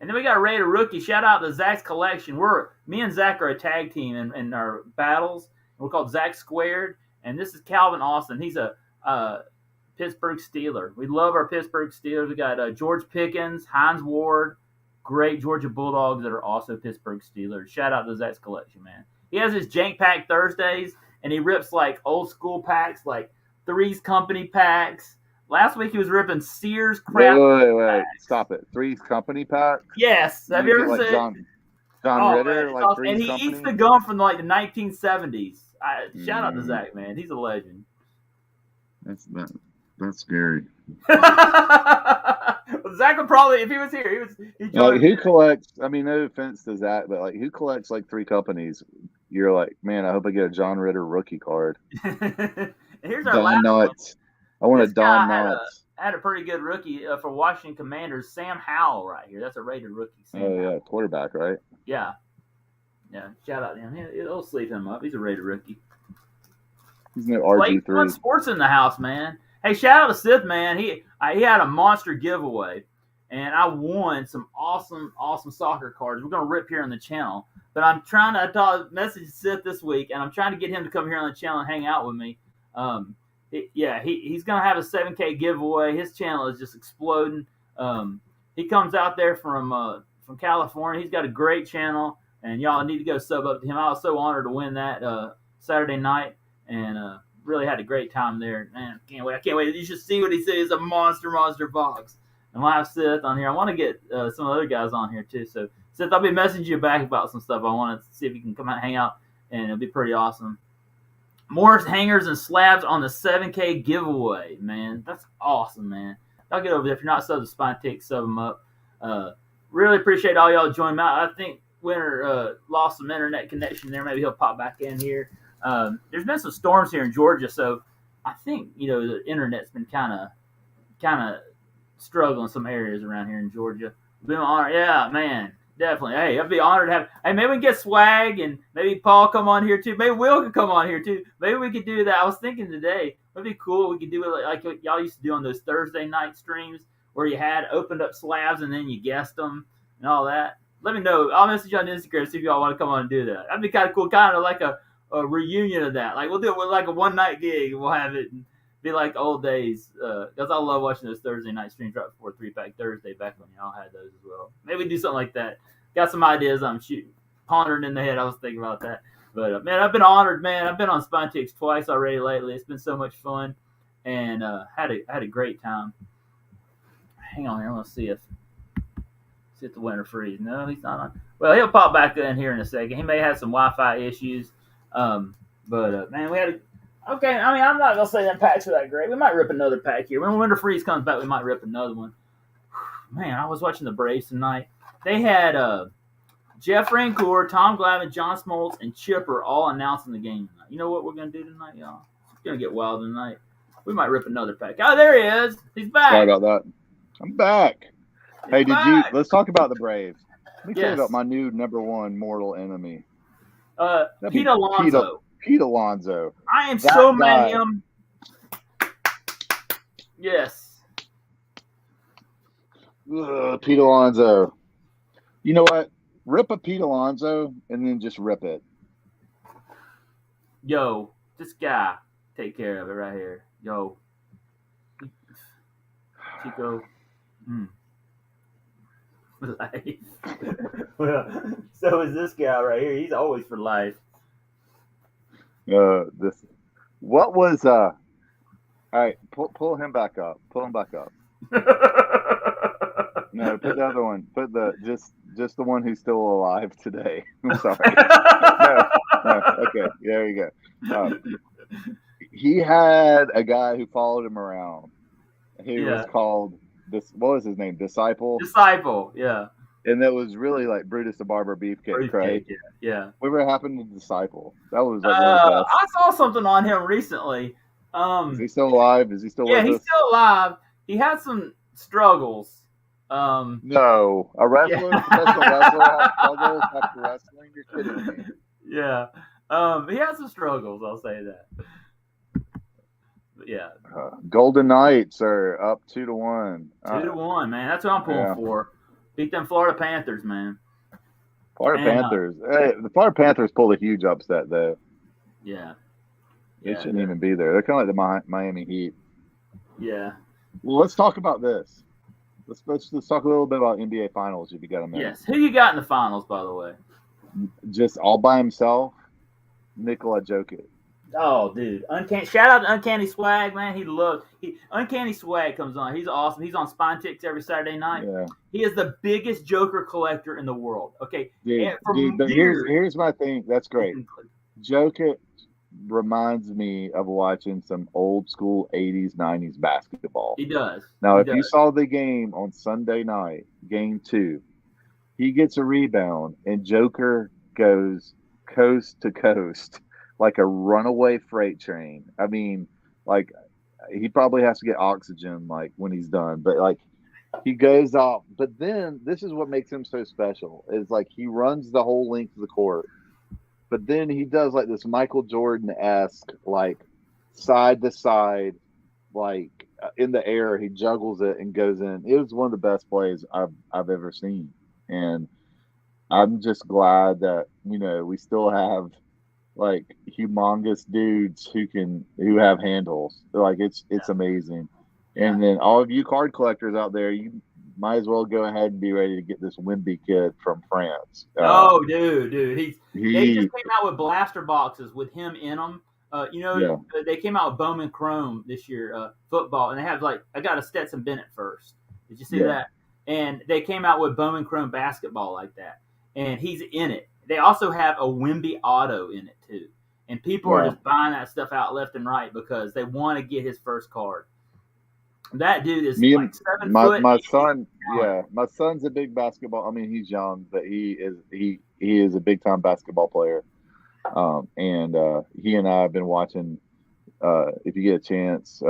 And then we got a rated rookie. Shout out to Zach's collection. Me and Zach are a tag team in our battles. We're called Zach Squared. And this is Calvin Austin. He's a Pittsburgh Steeler. We love our Pittsburgh Steelers. We got George Pickens, Hines Ward, great Georgia Bulldogs that are also Pittsburgh Steelers. Shout out to Zach's collection, man. He has his Jank Pack Thursdays, and he rips like old school packs, like Three's Company packs. Last week he was ripping Sears crap. Wait. Stop it. Three's Company pack? Yes. Have you ever seen John Ritter? Man, Three's Company? He eats the gum from like the 1970s. Shout out to Zach, man. He's a legend. That's scary. Zach would probably, if he was here, who collects, no offense to Zach, but like who collects like Three Companies? You're like, man, I hope I get a John Ritter rookie card. Here's our last Nuts. I want a Don Knotts. Had a pretty good rookie for Washington Commanders, Sam Howell right here. That's a rated rookie. Yeah, quarterback, right? Yeah. Shout out to him. He'll sleeve him up. He's a rated rookie. He's no RG3. Sports in the house, man. Hey, shout out to Sith, man. He had a monster giveaway, and I won some awesome soccer cards. We're gonna rip here on the channel, but I messaged Sith this week, and I'm trying to get him to come here on the channel and hang out with me. He's gonna have a 7K giveaway. His channel is just exploding. He comes out there from California. He's got a great channel, and y'all need to go sub up to him. I was so honored to win that Saturday night, and really had a great time there. Man, I can't wait. You should see what he says. It's a monster box. And we'll have Seth on here. I want to get some other guys on here too. So Seth, I'll be messaging you back about some stuff. I want to see if you can come out and hang out, and it'll be pretty awesome. More hangers and slabs on the 7K giveaway, man. That's awesome, man. Y'all get over there. If you're not subbed to Spine Tick, sub them up. Really appreciate all y'all joining me out. I think Winter lost some internet connection there. Maybe he'll pop back in here. There's been some storms here in Georgia, so I think the internet's been kind of struggling in some areas around here in Georgia. Been honored, yeah, man, definitely. Hey, I'd be honored to have. Hey, maybe we can get Swag and maybe Paul come on here too. Maybe Will could come on here too. Maybe we could do that. I was thinking today, it'd be cool. We could do it like y'all used to do on those Thursday night streams where you had opened up slabs and then you guessed them and all that. Let me know. I'll message you on Instagram see if y'all want to come on and do that. That'd be kind of cool, kind of like a reunion of that. Like we'll do it with like a one night gig. We'll have it and be like old days. Because I love watching those Thursday night streams right before 3-Pack Thursday back when y'all had those as well. Maybe do something like that. Got some ideas I'm pondering in the head. I was thinking about that. But man, I've been honored, man. I've been on Spine Ticks twice already lately. It's been so much fun, and had a great time. Hang on here. I want to see if the Winter freeze. No, he's not on. Well, he'll pop back in here in a second. He may have some Wi-Fi issues. But man, we had okay. I mean, I'm not gonna say that packs are that great. We might rip another pack here. When Winter freeze comes back, we might rip another one. Man, I was watching the Braves tonight. They had Jeff Rancourt, Tom Glavine, John Smoltz, and Chipper all announcing the game tonight. You know what we're gonna do tonight, y'all? It's gonna get wild tonight. We might rip another pack. Oh, there he is. He's back. Sorry about that. I'm back. Hey, let's talk about the Braves. Let me tell you about my new number one mortal enemy. Pete Alonso. Pete Alonso. I am so mad at him. Yes. Pete Alonso. You know what? Rip a Pete Alonso and then just rip it. Yo, this guy, take care of it right here. Yo. Chico. Life. Well, so is this guy right here. He's always for life. What was all right, pull him back up. Pull him back up. No, put the other one. Put just the one who's still alive today. I'm sorry. No, okay, there you go. He had a guy who followed him around. He was called what was his name? Disciple, yeah. And that was really like Brutus the Barber Beefcake, right? Yeah. Whatever happened to Disciple? That was like I saw something on him recently. Is he still alive? Is he still with us? He's still alive. He had some struggles. No. A wrestler, professional wrestler has struggles after wrestling? You're kidding me. Yeah. He had some struggles, I'll say that. But yeah. Golden Knights are up 2-1. 2-1, man. That's what I'm pulling for. Beat them Florida Panthers, man. Panthers. Hey, the Florida Panthers pulled a huge upset, though. Yeah. They shouldn't even be there. They're kind of like the Miami Heat. Yeah. Well, let's talk about this. Let's talk a little bit about NBA Finals, if you got a minute. Yes. Who you got in the finals, by the way? Just all by himself, Nikola Jokic. Oh, dude! Shout out to Uncanny Swag, man. Uncanny Swag comes on. He's awesome. He's on Spine Ticks every Saturday night. Yeah. He is the biggest Joker collector in the world. Okay, here's my thing. That's great. Jokic reminds me of watching some old school 80s, 90s basketball. He does. Now, you saw the game on Sunday night, game 2, he gets a rebound and Joker goes coast to coast like a runaway freight train. I mean, like, he probably has to get oxygen like when he's done, but like he goes off. But then this is what makes him so special is like he runs the whole length of the court. But then he does like this Michael Jordan-esque, like side to side, like in the air. He juggles it and goes in. It was one of the best plays I've ever seen, and I'm just glad that we still have like humongous dudes who have handles. Like it's amazing. And then all of you card collectors out there, you might as well go ahead and be ready to get this Wimby kid from France. Dude, they just came out with blaster boxes with him in them. Yeah. They came out with Bowman Chrome this year, football, and they have I got a Stetson Bennett first. Did you see Yeah. that? And they came out with Bowman Chrome basketball like that, and he's in it. They also have a Wemby auto in it too, and people are Wow. just buying that stuff out left and right because they want to get his first card. That dude is Me like and 7 foot. my son, Talent. yeah, my son's a big basketball. I mean, he's young, but he is a big time basketball player. And he and I have been watching. If you get a chance,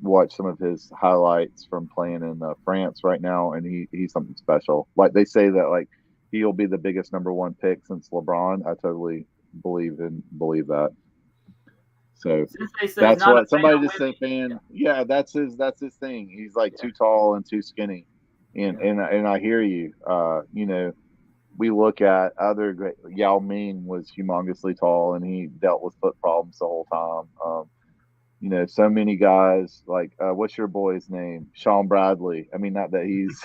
watch some of his highlights from playing in France right now, and he's something special. Like they say that he'll be the biggest number one pick since LeBron. I totally believe that. So Since they say he's that's not a what fan somebody of just said, Wemby, fan. Yeah, that's his thing. He's like yeah, too tall and too skinny, and yeah. and I hear you. We look at other great. Yao Ming was humongously tall, and he dealt with foot problems the whole time. So many guys like what's your boy's name? Sean Bradley. I mean, not that he's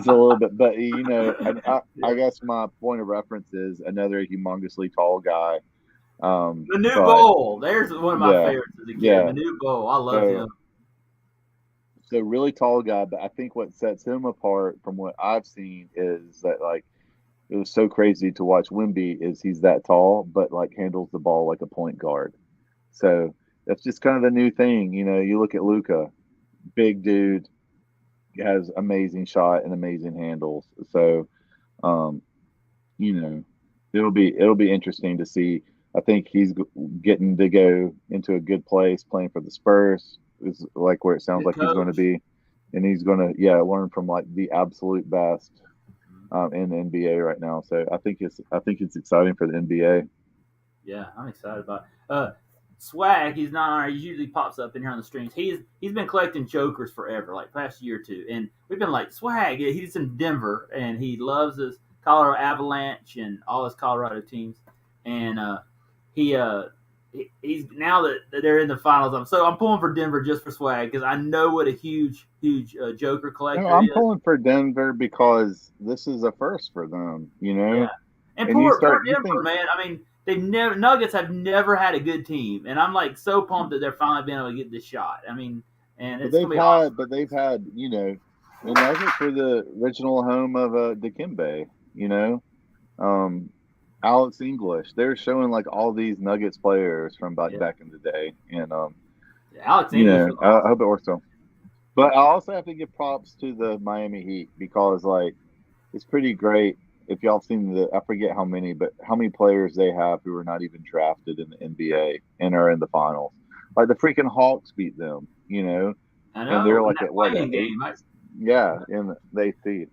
a little bit, but I Yeah. guess my point of reference is another humongously tall guy. Manu But Bowl. There's one of my yeah, favorites as a kid. yeah. Manu Bowl. I love So him. so really tall guy, but I think what sets him apart from what I've seen is that it was so crazy to watch Wimby is he's that tall, but handles the ball like a point guard. So that's just kind of the new thing. You look at Luca, big dude, has amazing shot and amazing handles. So, um, you know, it'll be interesting to see. I think he's getting to go into a good place playing for the Spurs. Is like where it sounds Good like he's going to coach. be, and he's going to learn from the absolute best in the NBA right now. So I think it's exciting for the NBA. Yeah, I'm excited about it. Swag, he's not on. He usually pops up in here on the streams. He's been collecting jokers forever, like past year or two, and we've been like Swag. Yeah, he's in Denver, and he loves his Colorado Avalanche and all his Colorado teams. And he he's now that they're in the finals. I'm pulling for Denver just for Swag because I know what a huge joker No, collector he I'm is. pulling for Denver because this is a first for them. Yeah, and And you poor start you Denver, think man. I mean, Nuggets have never had a good team, and I'm like so pumped that they're finally being able to get this shot. I mean, and But it's gonna be awesome. they've had, the Nuggets were the original home of Dikembe, um, Alex English. They're showing all these Nuggets players from Yeah, back in the day, and yeah, Alex English was I awesome. hope it works out. But I also have to give props to the Miami Heat because it's pretty great. If y'all seen I forget how many, but how many players they have who are not even drafted in the NBA and are in the finals. Like the freaking Hawks beat them, I and they're know in that what, an playing eight? game. Yeah, in the eighth seed.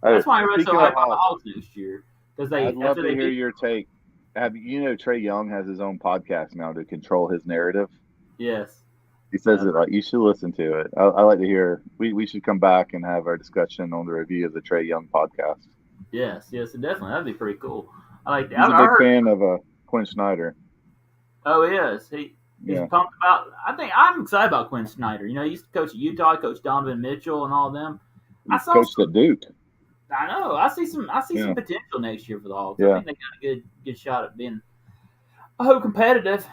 Oh, That's why everybody's so speaking of hyped on the Hawks, Hawks next year because I'd they love after to they hear beat. your take. Trey Young has his own podcast now to control his narrative. Yes, He says it you should listen to it. I like to hear. We should come back and have our discussion on the review of the Trey Young podcast. yes, definitely. That'd be pretty cool. I like that. He's a I big heard. fan of Quinn Snyder. Oh, he is. He's Yeah, pumped about. I think I'm excited about Quinn Snyder. He used to coach at Utah, coach Donovan Mitchell, and all them. I he saw coached some. at Duke. I know. I see some Yeah, potential next year for the Hawks. I yeah, think they got a good shot at being. I hope competitive.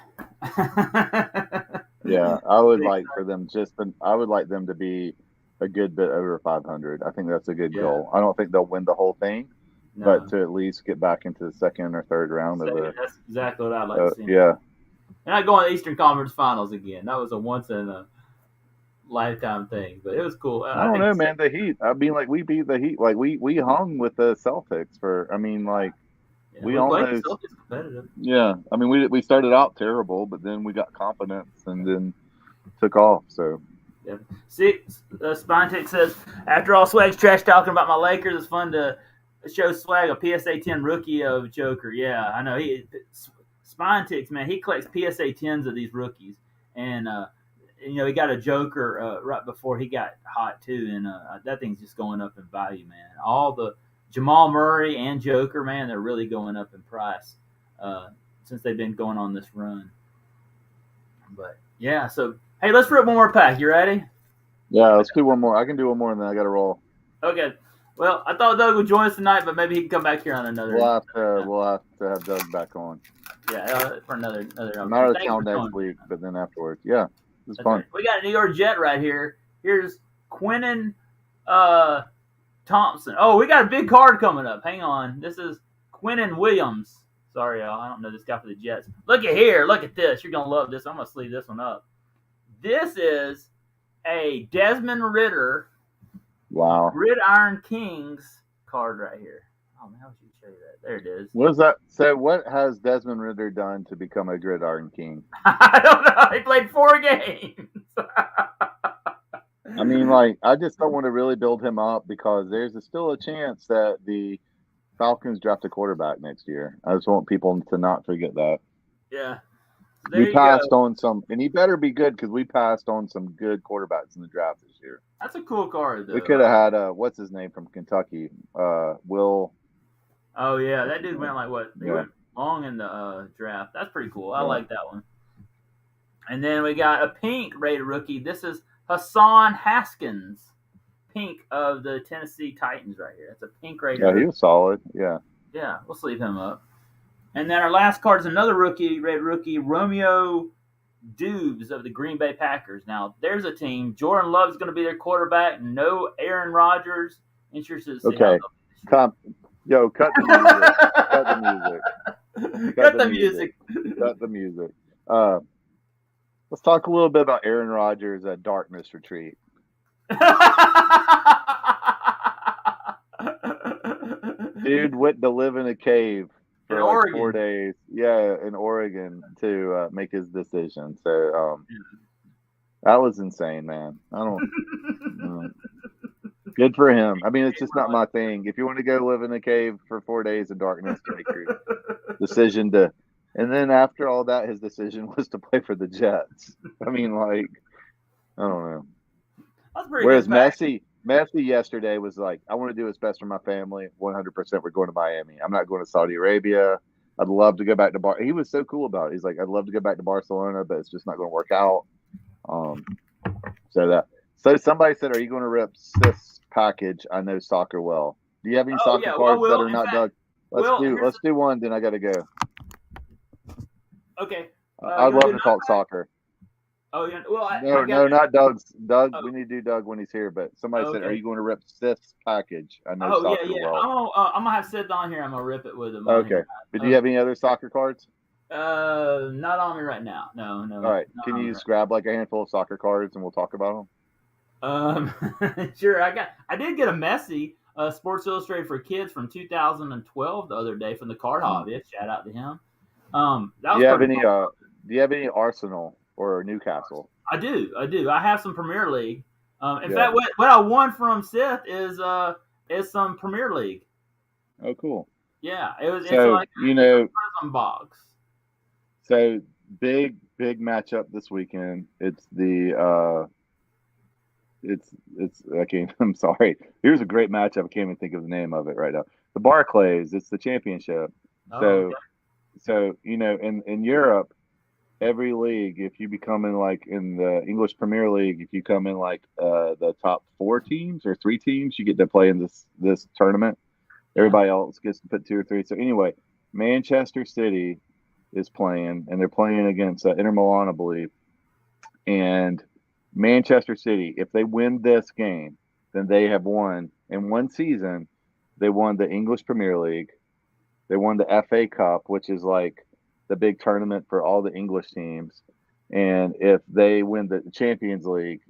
yeah. I would like them to be a good bit over 500. I think that's a good Yeah. goal. I don't think they'll win the whole thing, but No. to at least get back into the second or third round of Second, the that's exactly what I'd like to see. yeah. And I go on the Eastern Conference Finals again. That was a once in a lifetime thing, but it was cool. I I don't think. know, man. The Heat. I mean, we beat the Heat. We hung with the Celtics for. I mean, Yeah, we we played the almost. Celtics competitive. Yeah. I mean, we started out terrible, but then we got confidence and then took off. So Yeah. Six Spinetick says, after all Swag's trash talking about my Lakers, it's fun to show Swag a PSA 10 rookie of Joker. Yeah, I know. Spinetick, man, he collects PSA 10s of these rookies, and he got a Joker right before he got hot too, and that thing's just going up in value, man. All the Jamal Murray and Joker, man, they're really going up in price since they've been going on this run. But yeah, so hey, let's rip one more pack. You ready? yeah, let's do one more. I can do one more, and then I got to roll. Okay. Well, I thought Doug would join us tonight, but maybe he can come back here on another. We'll have to have Doug back on. Yeah, for another I'm opportunity. out of Thanks town for next showing me. week, but then afterwards, yeah, it's That's fun. right. We got a New York Jet right here. Here's Quentin Thompson. Oh, we got a big card coming up. Hang on. This is Quentin Williams. Sorry, y'all. I don't know this guy for the Jets. Look at here. Look at this. You're going to love this. I'm going to sleeve this one up. This is a Desmond Ritter Wow. Gridiron Kings card right here. Oh, man, how should you show you that? There it is. What is that? So, what has Desmond Ritter done to become a gridiron king? I don't know. He played 4 games. I mean, like, I just don't want to really build him up because there's still a chance that the Falcons draft a quarterback next year. I just want people to not forget that. Yeah. There We you passed go. on some, and he better be good because we passed on some good quarterbacks in the draft this year. That's a cool card, though. We could have had, what's his name from Kentucky? Will. Oh, yeah. That dude went like what? He Yeah. went long in the draft. That's pretty cool. I Yeah. like that one. And then we got a pink rated rookie. This is Hassan Haskins, pink of the Tennessee Titans right here. That's a pink rated Yeah, he rookie. was solid. Yeah. Yeah, we'll sleeve him up. And then our last card is another rookie, rated rookie, Romeo Dubes of the Green Bay Packers. Now, there's a team. Jordan Love's going to be their quarterback. No Aaron Rodgers. Interested to see Okay. Cut the music. Cut the music. Cut the music. Cut the music. Let's talk a little bit about Aaron Rodgers at Darkness Retreat. Dude went to live in a cave for In like Oregon. 4 days. Yeah, in Oregon to make his decision. So that was insane, man. I don't. Good for him. I mean, it's just not my thing. If you want to go live in a cave for 4 days in darkness to make your decision to, and then after all that, his decision was to play for the Jets. I mean, like, I don't know. That's pretty Whereas good. Messi yesterday was like, I want to do what's best for my family. 100%, we're going to Miami. I'm not going to Saudi Arabia. I'd love to go back to He was so cool about it. He's like, I'd love to go back to Barcelona, but it's just not going to work out. So somebody said, are you going to rip Sith's package? I know soccer well. Do you have any soccer cards that are not dug? Let's do one. Then I got to go. Okay. I'd love to talk soccer. Oh yeah. Well, no, not Doug's. Doug, we need to do Doug when he's here. But somebody said, "Are you going to rip Sith's package?" I know soccer well. I'm gonna have Sith on here. I'm gonna rip it with him. Okay. But do you have any other soccer cards? Not on me right now. No. All right. Can you just grab like a handful of soccer cards and we'll talk about them? Sure. I did get a Messi Sports Illustrated for Kids from 2012 the other day from the Card Hobbyist. Shout out to him. Do you have any? Do you have any Arsenal or Newcastle? I do. I have some Premier League. In fact, what I won from Sith is some Premier League. Oh, cool. Yeah, it's like a prison box. So big matchup this weekend. It's the I'm sorry. Here's a great matchup. I can't even think of the name of it right now. The Barclays. It's the championship. So in Europe, every league, if you become in like in the English Premier League, if you come in like the top 4 teams or 3 teams, you get to play in this tournament. Everybody else gets to put 2 or 3. So anyway, Manchester City is playing, and they're playing against Inter Milan, I believe. And Manchester City, if they win this game, then they have won in one season. They won the English Premier League. They won the FA Cup, which is like the big tournament for all the English teams. And if they win the Champions League,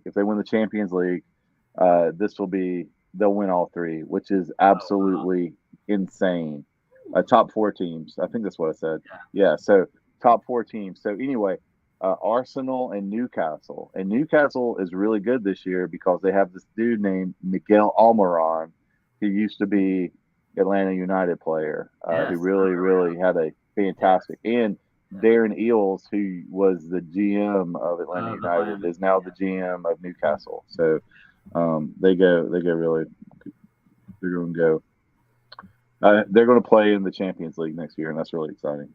they'll win all 3, which is absolutely insane. Top 4 teams. I think that's what I said. Yeah. So top 4 teams. So anyway, Arsenal and Newcastle. And Newcastle is really good this year because they have this dude named Miguel Almiron, who used to be Atlanta United player, who really had a fantastic. And Darren Eales, who was the GM of Atlanta United, is now the GM of Newcastle. So they go really. They're going to go. They're going to play in the Champions League next year, and that's really exciting.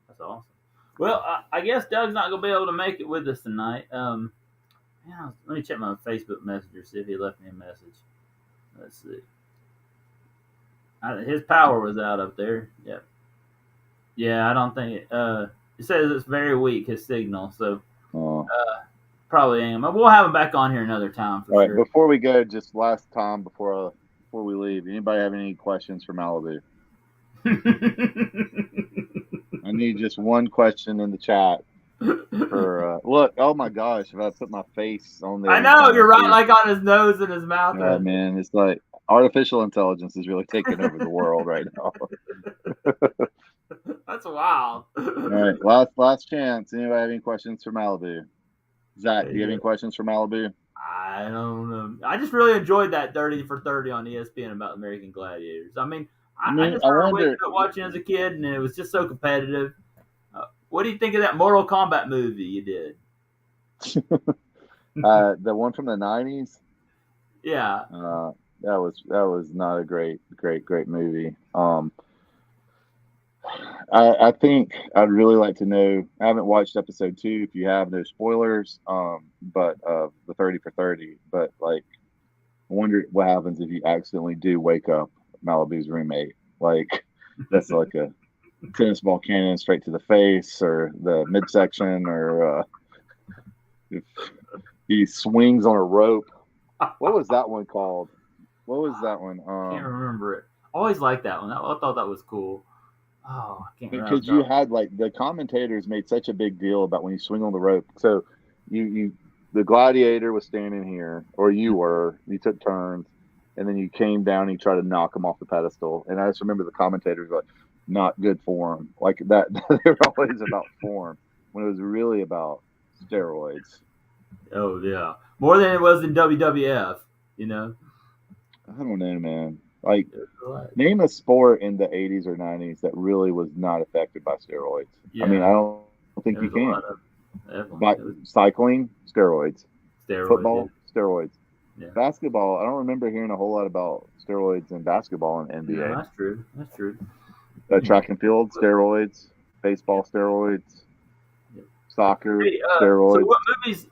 That's awesome. Well, I guess Doug's not going to be able to make it with us tonight. Let me check my Facebook Messenger, see if he left me a message. Let's see. His power was out up there. Yep. Yeah, I don't think it says it's very weak, his signal, so Uh, probably ain't. We'll have him back on here another time for all right, sure. before we go, just last time before we leave, anybody have any questions for Malibu? I need just one question in the chat for look. Oh my gosh, if I put my face on there, I you know, kind you're of right, see. like on his nose and his mouth. Man, it's like artificial intelligence is really taking over the world right now. That's wild. All right, last chance. Anybody have any questions for Malibu? Zach, do you have any questions for Malibu? I don't know. I just really enjoyed that 30 for 30 on ESPN about American Gladiators. I mean, I I mean, just I remember waking wonder. up watching as a kid, and it was just so competitive. What do you think of that Mortal Kombat movie you did? The one from the '90s. Yeah. That was not a great movie. I think I'd really like to know. I haven't watched episode 2. If you have, no spoilers. But the 30 for 30. But like, I wonder what happens if you accidentally do wake up Malibu's roommate. Like, that's like a tennis ball cannon straight to the face or the midsection, or if he swings on a rope. What was that one called? What was that one? Can't remember it. Always liked that one. I thought that was cool. Oh, I can't Because remember. you had like the commentators made such a big deal about when you swing on the rope. So you the gladiator was standing here, or you took turns, and then you came down and you tried to knock him off the pedestal. And I just remember the commentators like, not good form, like that. They were always about form when it was really about steroids. Oh yeah, more than it was in WWF. You know. I don't know, man. Like, Right. name a sport in the '80s or '90s that really was not affected by steroids. I mean, I Yeah, don't think there you was a lot can. of definitely. But It was cycling, steroids. steroids. Football, steroids. Yeah. Basketball, I don't remember hearing a whole lot about steroids in basketball and No, NBA. that's true. That's true. Track and field, steroids. Baseball, steroids. Yep. Soccer, Hey, so steroids.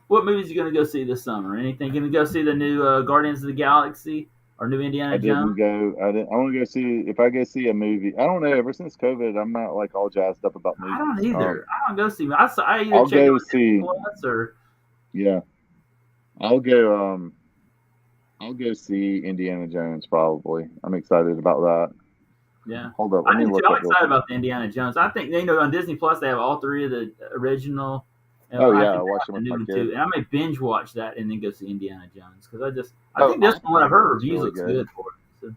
what movies are you gonna go see this summer? Anything? Gonna go see the new Guardians of the Galaxy or new Indiana Jones? I didn't. I want to go see. If I go see a movie, I don't know. Ever since COVID, I'm not like all jazzed up about I don't movies. either. I don't go see. I either I'll check it go on Disney see. Plus or Yeah, I'll go. I'll go see Indiana Jones probably. I'm excited about that. yeah. Hold up, let I me do too. look I'm up real excited quick. about the Indiana Jones. I think on Disney Plus they have all three of the original. Oh I yeah, I think they watched have them the with new my one kid. too, and I may binge watch that and then go see Indiana Jones because I Oh, think this one I've heard Oppenheimer was reviews really looks good. good for it.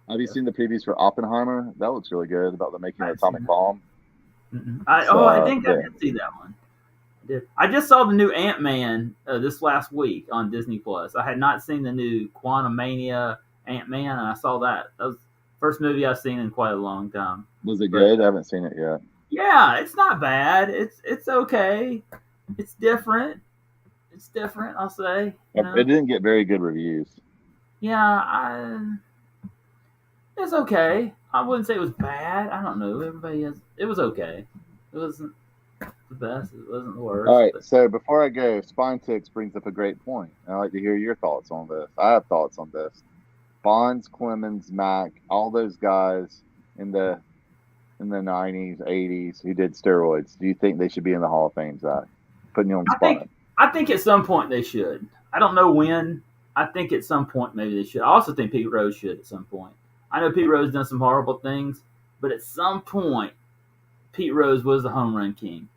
So, Have you seen the previews for Oppenheimer? That looks really good about the making I of the haven't seen atomic bomb. I think I Yeah. did see that one. I just saw the new Ant Man this last week on Disney Plus. I had not seen the new Quantum Mania Ant Man, and I saw that. That was the first movie I've seen in quite a long time. Was it But good? I haven't seen it yet. yeah, it's not bad. It's okay. It's different. It's different. I'll say. You know? It didn't get very good reviews. Yeah, it's okay. I wouldn't say it was bad. I don't know. Everybody has. It was okay. It wasn't the best. It wasn't the worst. All right, But so before I go, Spine Ticks brings up a great point. I'd like to hear your thoughts on this. I have thoughts on this. Bonds, Clemens, Mack, all those guys in the '90s, '80s who did steroids. Do you think they should be in the Hall of Fame, Zach? Putting you on the spot. I think at some point they should. I don't know when. I think at some point maybe they should. I also think Pete Rose should at some point. I know Pete Rose done some horrible things, but at some point Pete Rose was the home run king.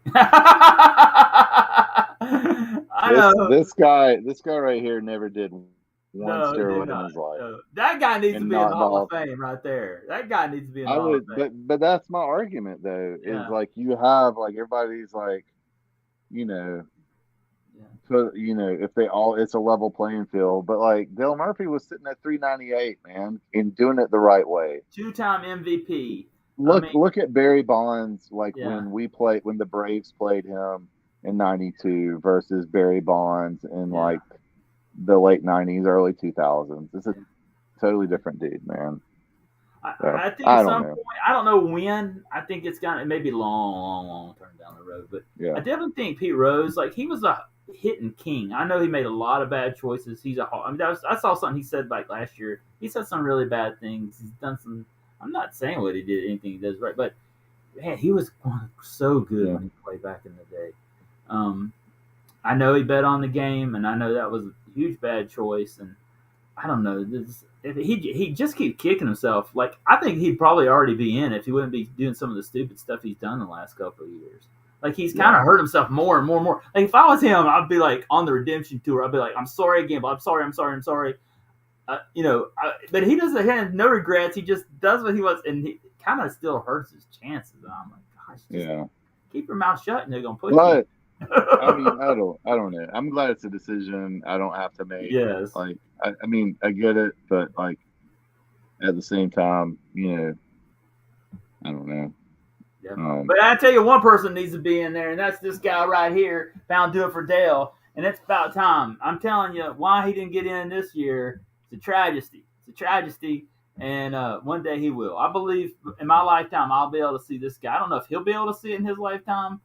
I know. This guy right here never did one No, he did steroid in not. his life. No. That guy needs to And be in not the in the Hall Hall of Fame right there. That guy needs to be in the I Hall of would, Fame. but that's my argument though. Is Yeah. like you have like everybody's like, you know, so if they all, it's a level playing field. But like Dale Murphy was sitting at 398, man, and doing it the right way. 2-time MVP. Look at Barry Bonds, like Yeah. when the Braves played him in '92 versus Barry Bonds in like the late '90s, early 2000s. It's a totally different dude, man. I think at some point, I don't know when. I think it's gonna, it may be long turn down the road, but Yeah. I definitely think Pete Rose, like he was a hitting king. I know he made a lot of bad choices. I saw something he said like last year. He said some really bad things. He's done some I'm not saying what he did, anything he does right, but man, he was so good Yeah. when he played back in the day. Um, I know he bet on the game, and I know that was a huge bad choice. And I don't know, if he just keeps kicking himself. Like I think he'd probably already be in if he wouldn't be doing some of the stupid stuff he's done the last couple of years. Like he's kind of hurt himself more and more and more. Like if I was him, I'd be like on the redemption tour. I'd be like, I'm sorry again, but I'm sorry, I'm sorry, I'm sorry. But he doesn't have no regrets. He just does what he wants, and he kind of still hurts his chances. And I'm like, gosh, just keep your mouth shut, and they're gonna push you. I mean, I don't know. I'm glad it's a decision I don't have to make. Yes. Like, I mean, I get it, but like at the same time, I don't know. Yeah. But I tell you, one person needs to be in there, and that's this guy right here, Found Do It for Dale, and it's about time. I'm telling you, why he didn't get in this year, it's a tragedy. It's a tragedy, and one day he will. I believe in my lifetime I'll be able to see this guy. I don't know if he'll be able to see it in his lifetime,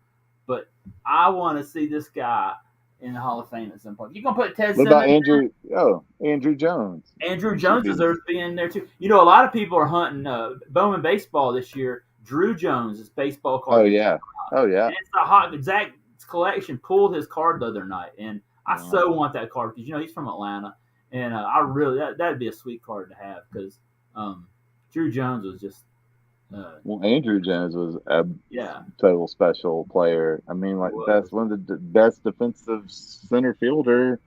but I want to see this guy in the Hall of Fame at some point. You're gonna put Ted What Simmons about Andrew? Oh, Andrew Jones. Andrew Jones deserves to be in there too. You know, a lot of people are hunting Bowman baseball this year. Drew Jones' baseball card. Oh yeah. Oh yeah. And it's the hot Zach's collection pulled his card the other night, and I so want that card because he's from Atlanta, and I really that'd be a sweet card to have because Drew Jones was just. Well, Andrew Jones was a total special player. I mean, like one of the best defensive center fielder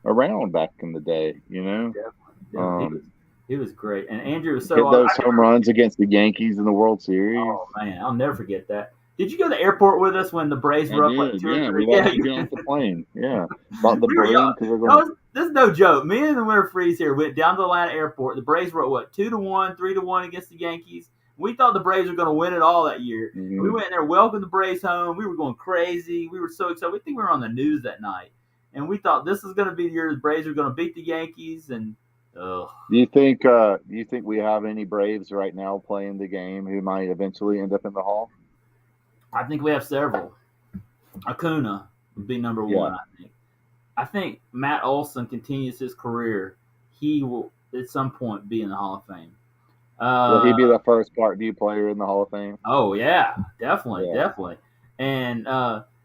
around back in the day. Definitely. He was great, and Andrew was so. Hit those home runs against the Yankees in the World Series. Oh man, I'll never forget that. Did you go to the airport with us when the Braves were up like 2 or 3? We had to get off the plane. Yeah, bought the balloon because we're going. This is no joke. Me and the Winter Freeze here went down to the Atlanta airport. The Braves were at what 2-1, 3-1 against the Yankees. We thought the Braves were going to win it all that year. Mm-hmm. We went in there, welcomed the Braves home. We were going crazy. We were so excited. We think we were on the news that night, and we thought this is going to be the year the Braves are going to beat the Yankees. And do you think we have any Braves right now playing the game who might eventually end up in the Hall? I think we have several. Acuna would be number one. I think Matt Olson continues his career. He will at some point be in the Hall of Fame. Will he be the first Parkview player in the Hall of Fame? Oh yeah, definitely. And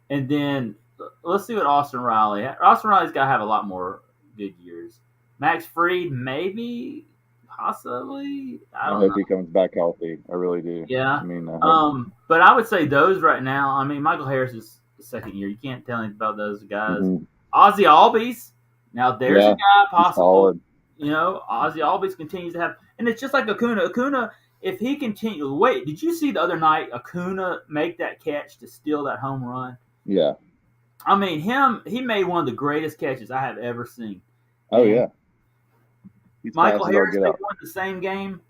then let's see what Austin Riley. Austin Riley's got to have a lot more good years. Max Fried, maybe, possibly. I hope he comes back healthy. I really do. Yeah. I mean, but I would say those right now. I mean, Michael Harris is the second year. You can't tell anything about those guys. Mm-hmm. Ozzie Albies. Now there's a guy possible. Ozzie Albies continues to have, and it's just like Acuna. Acuna, if he continues. Wait, did you see the other night Acuna make that catch to steal that home run? Yeah. I mean, he made one of the greatest catches I have ever seen. Oh yeah. Michael Harris, they won the same game.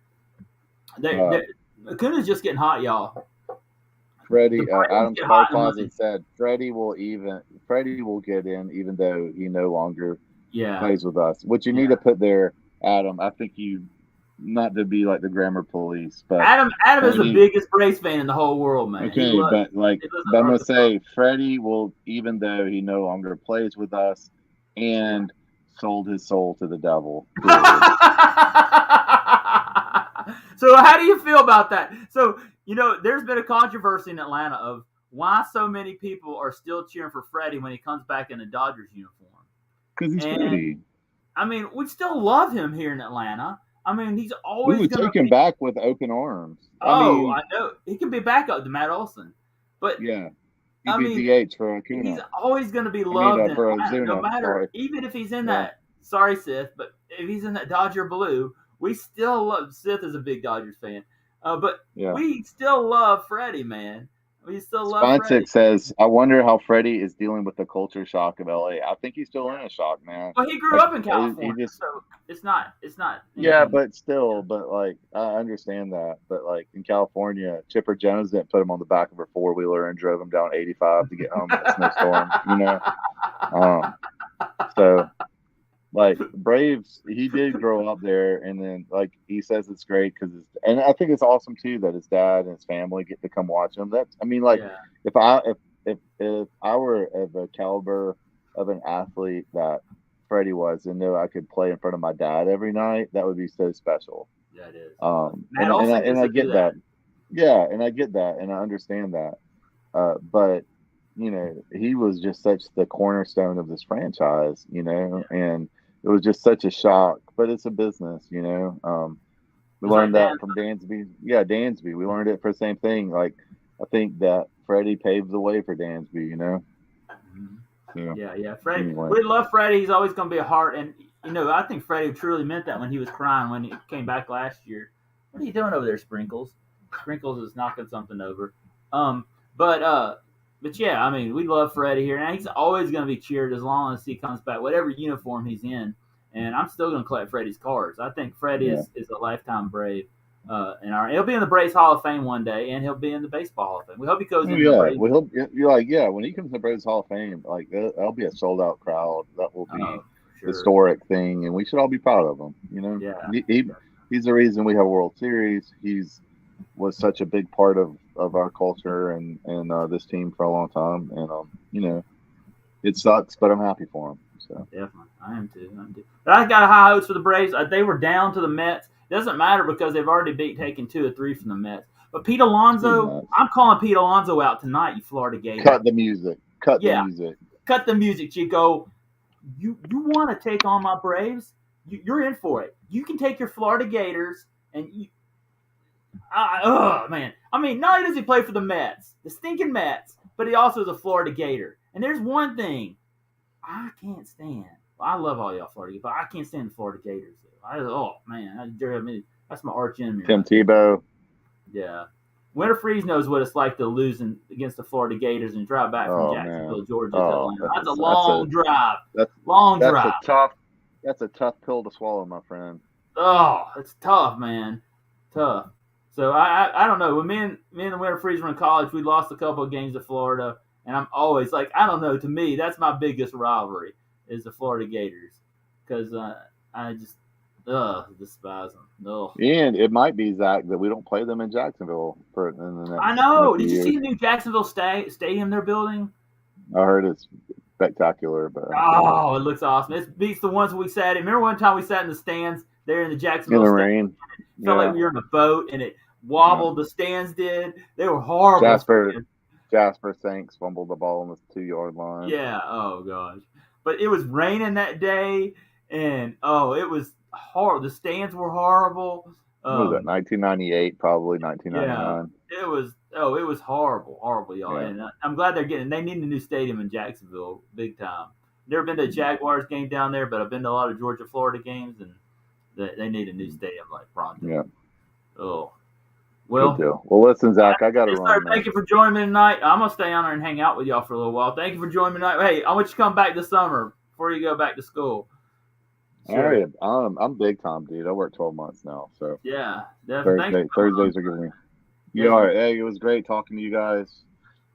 Acuna's just getting hot, y'all. Freddie, Adam Starcloset said Freddie will get in even though he no longer plays with us. What you need to put there, Adam, I think you, not to be like the grammar police, but Adam is the biggest Braves fan in the whole world, man. Okay, but I'm going to say Freddie will, even though he no longer plays with us and sold his soul to the devil. So how do you feel about that? So, there's been a controversy in Atlanta of why so many people are still cheering for Freddie when he comes back in a Dodgers uniform. Because he's Freddie. I mean, we still love him here in Atlanta. I mean, he's always we would take him back with open arms. I know. He can be back up to Matt Olson. But yeah. He'd be DH for Acuna. He's always going to be loved in Atlanta, no matter, even if he's in that, sorry, Sith, but if he's in that Dodger blue, we still love, Sith is a big Dodgers fan, but we still love Freddie, man. We still love Freddie. Says, I wonder how Freddie is dealing with the culture shock of LA. I think he's still in a shock, man. Well, he grew up in California, so it's not. Yeah, but still, I understand that. But in California, Chipper Jones didn't put him on the back of her 4-wheeler and drove him down 85 to get home in a snowstorm, So, Braves, he did grow up there, and then he says it's great and I think it's awesome too that his dad and his family get to come watch him. If I were of the caliber of an athlete that Freddie was and knew I could play in front of my dad every night, that would be so special. Yeah, it is. Matt And and I, Olson and used I to do get that. that. Yeah, and I get that, and I understand that. But he was just such the cornerstone of this franchise, and it was just such a shock. But it's a business. We It's like learned Dan. that from Dansby. Yeah, Dansby. We learned it for the same thing. Like I think that Freddie paved the way for Dansby. Mhm. Yeah. Yeah. Freddie, Anyway, we love Freddie. He's always going to be a heart, and I think Freddie truly meant that when he was crying when he came back last year. What are you doing over there, Sprinkles? Sprinkles is knocking something over. Um, but yeah, I mean, we love Freddie here, and he's always going to be cheered as long as he comes back, whatever uniform he's in. And I'm still going to collect Freddie's cards. I think Freddie yeah. is a lifetime Brave. He'll be in the Braves Hall of Fame one day, and he'll be in the Baseball Hall of Fame. We hope he goes Oh in the yeah. Braves. Well, you're like, yeah. When he comes to Braves Hall of Fame, like that'll be a sold out crowd. That will be For sure. historic thing, and we should all be proud of him. Yeah. He's the reason we have a World Series. He's was such a big part of our culture and this team for a long time. And it sucks, but I'm happy for him. So Definitely. I am too. But I got high hopes for the Braves. They were down to the Mets. It doesn't matter because they've already taken 2 or 3 from the Mets. But Pete it's pretty Alonso, nuts. I'm calling Pete Alonso out tonight, you Florida Gator. Cut the music. Cut the Yeah, music. cut the music, Chico. You want to take on my Braves? You're in for it. You can take your Florida Gators and man. I mean, not only does he play for the Mets, the stinking Mets, but he also is a Florida Gator. And there's one thing I can't stand. Well, I love all y'all Florida Gators, but I can't stand the Florida Gators. That's my arch enemy. Tim Right? Tebow. Yeah. Winter Freeze knows what it's like to lose against the Florida Gators and drive back from Oh Jacksonville, man. Georgia to Oh, Atlanta. That's a long drive. That's Long that's drive. a tough. That's a tough pill to swallow, my friend. Oh, it's tough, man. Tough. So I don't know. When me and the Winter Freeze were in college, we lost a couple of games to Florida, and I'm always like, I don't know. To me, that's my biggest rivalry is the Florida Gators because I just despise them. Ugh. And it might be Zach that we don't play them in Jacksonville in the I next know. few Did you see years. the new Jacksonville stadium they're building? I heard it's spectacular, but Oh, it looks awesome. It beats the ones we sat in. Remember one time we sat in the stands there in the in Jacksonville the stadium? rain, It felt like we were in a boat and it wobbled. The stands did. They were horrible. Jasper Thanks fumbled the ball on the 2-yard line. Yeah. Oh gosh. But it was raining that day, and it was horrible. The stands were horrible. What was that? 1998, probably 1999. Yeah. It was horrible, y'all. Yeah. And I'm glad they're getting. They need a new stadium in Jacksonville, big time. Never been to a Jaguars game down there, but I've been to a lot of Georgia, Florida games, and they need a new stadium like pronto. Yeah. Oh. Well, good deal. Well, listen, Zach, I got to run. Thank you for joining me tonight. I'm gonna stay on there and hang out with y'all for a little while. Thank you for joining me tonight. Hey, I want you to come back this summer before you go back to school. Sure. All right, I'm big time, dude. I work 12 months now, so yeah, definitely. Thursdays are giving me. Yeah, all right. Hey, it was great talking to you guys.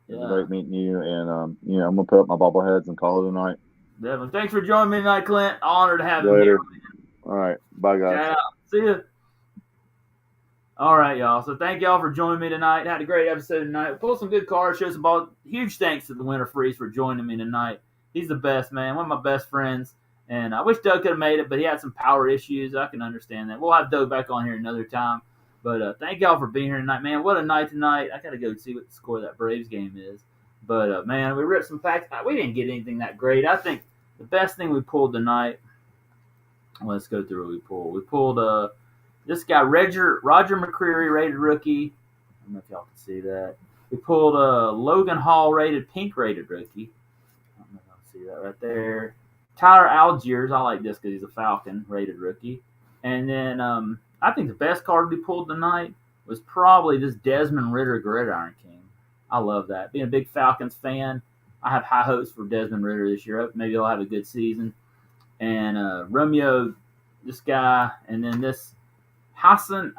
It was great meeting you, and I'm gonna put up my bobbleheads and call it a night. Definitely. Thanks for joining me tonight, Clint. Honored to have you Later. here. All right, bye guys. Shout out. See ya. All right, y'all. So thank y'all for joining me tonight. Had a great episode tonight. Pulled some good cards, showed some ball. Huge thanks to the Winter Freeze for joining me tonight. He's the best, man. One of my best friends. And I wish Doug could have made it, but he had some power issues. I can understand that. We'll have Doug back on here another time. But thank y'all for being here tonight, man. What a night tonight. I got to go see what the score of that Braves game is. But, man, we ripped some facts. We didn't get anything that great. I think the best thing we pulled tonight, let's go through what we pulled. We pulled this guy, Roger McCreary, rated rookie. I don't know if y'all can see that. We pulled Logan Hall, pink rated rookie. I don't know if y'all can see that right there. Tyler Algiers, I like this because he's a Falcon, rated rookie. And then I think the best card we pulled tonight was probably this Desmond Ritter Gridiron King. I love that. Being a big Falcons fan, I have high hopes for Desmond Ritter this year. Maybe he'll have a good season. And Romeo, this guy, and then this Hassan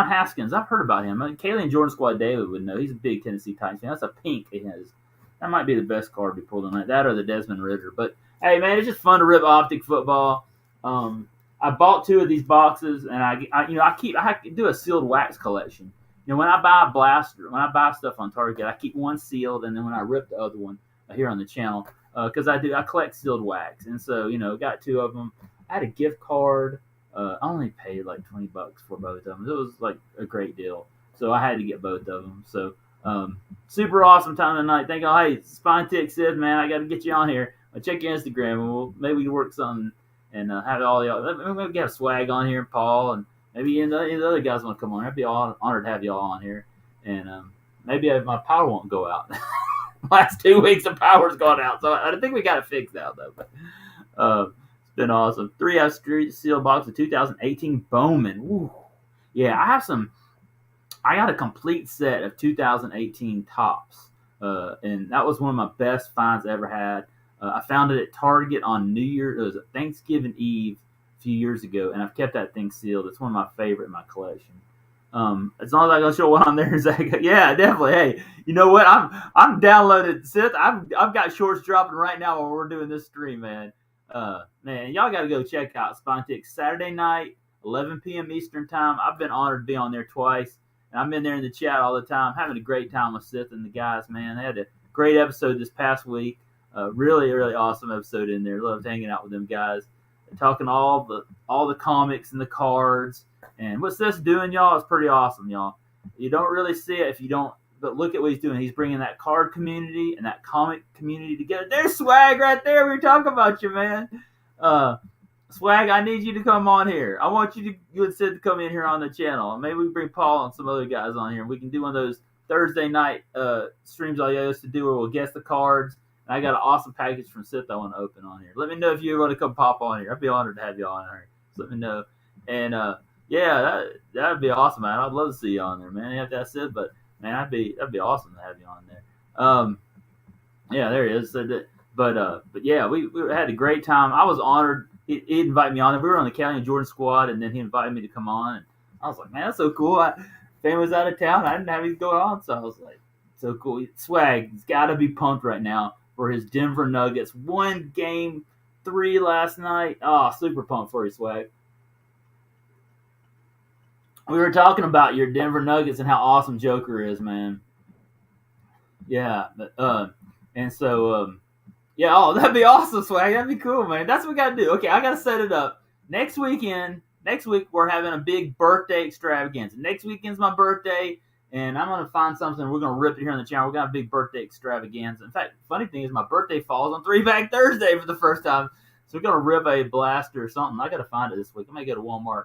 Haskins. I've heard about him. Kaylee and Jordan Squad David would know. He's a big Tennessee Titans fan. That's a pink he has. That might be the best card we pulled tonight. That or the Desmond Ritter. But hey, man, it's just fun to rip Optic football. I bought 2 of these boxes, and I do a sealed wax collection. When I buy a blaster, when I buy stuff on Target, I keep one sealed, and then when I rip the other one here on the channel, because I collect sealed wax, and so got 2 of them. I had a gift card I only paid like $20 for both of them. It was like a great deal, so I had to get both of them. So super awesome time tonight. Thank y'all. Hey, Spine Tick says, man, I got to get you on here. I'll check your Instagram, and maybe we can work something and have all y'all. Maybe have Swag on here, and Paul, and maybe any of the other guys want to come on. I'd be honored to have y'all on here, and maybe my power won't go out. Last 2 weeks, the power's gone out, so I think we got it fixed out though. But it's been awesome. 3-out Street Seal box of 2018 Bowman. Woo. Yeah, I got a complete set of 2018 tops, and that was one of my best finds I ever had. I found it at Target on New Year. It was Thanksgiving Eve a few years ago, and I've kept that thing sealed. It's one of my favorite in my collection. As long as I can show one on there, Zach. Yeah, definitely. Hey, you know what? I'm downloaded. Sith, I've got shorts dropping right now while we're doing this stream, man. Man, y'all got to go check out Spontic Saturday night, 11 p.m. Eastern time. I've been honored to be on there twice. And I'm in there in the chat all the time, having a great time with Sith and the guys, man. They had a great episode this past week. Really, really awesome episode in there. Loved hanging out with them guys, and talking all the comics and the cards. And what's this doing, y'all? It's pretty awesome, y'all. You don't really see it if you don't, but look at what he's doing. He's bringing that card community and that comic community together. There's Swag right there. We were talking about you, man. Swag, I need you to come on here. I want you and Sid to come in here on the channel. Maybe we can bring Paul and some other guys on here. We can do one of those Thursday night streams I used to do where we'll guess the cards. And I got an awesome package from Sith I want to open on here. Let me know if you want to come pop on here. I'd be honored to have you on here. So let me know. And yeah, that'd be awesome, man. I'd love to see you on there, man. You have that Sith, but man, that'd be awesome to have you on there. Yeah, there he is. But yeah, we had a great time. I was honored. He invited me on. We were on the Callie and Jordan squad, and then he invited me to come on. And I was like, man, that's so cool. Fame was out of town. I didn't have him go on, so I was like, so cool. Swag, he's got to be pumped right now for his Denver Nuggets. Won game 3 last night. Oh, super pumped for you, Swag. We were talking about your Denver Nuggets and how awesome Joker is, man. Yeah, and so yeah, oh, that'd be awesome, Swag. That'd be cool, man. That's what we gotta do. Okay, I gotta set it up. Next week we're having a big birthday extravaganza. Next weekend's my birthday, and I'm gonna find something. We're gonna rip it here on the channel. We're gonna have a big birthday extravaganza. In fact, funny thing is my birthday falls on 3-Back Thursday for the first time, so we're gonna rip a blaster or something. I gotta find it this week. I might go to Walmart.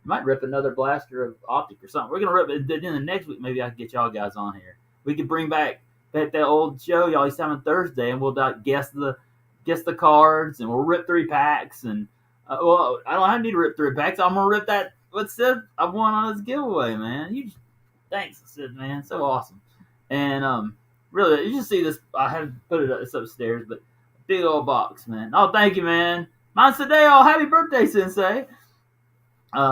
I might rip another blaster of Optic or something. We're gonna rip it. Then the next week, maybe I can get y'all guys on here. We could bring back that old show y'all used to have on Thursday, and we'll guess the cards, and we'll rip 3-packs. And well, I don't need to rip 3-packs. I'm gonna rip that. What Sid I won on this giveaway, man. Thanks, Sid, man. So awesome. And really, you just see this. I had to put it's upstairs, but big old box, man. Oh, thank you, man. Mine's today. Oh, happy birthday, Sensei.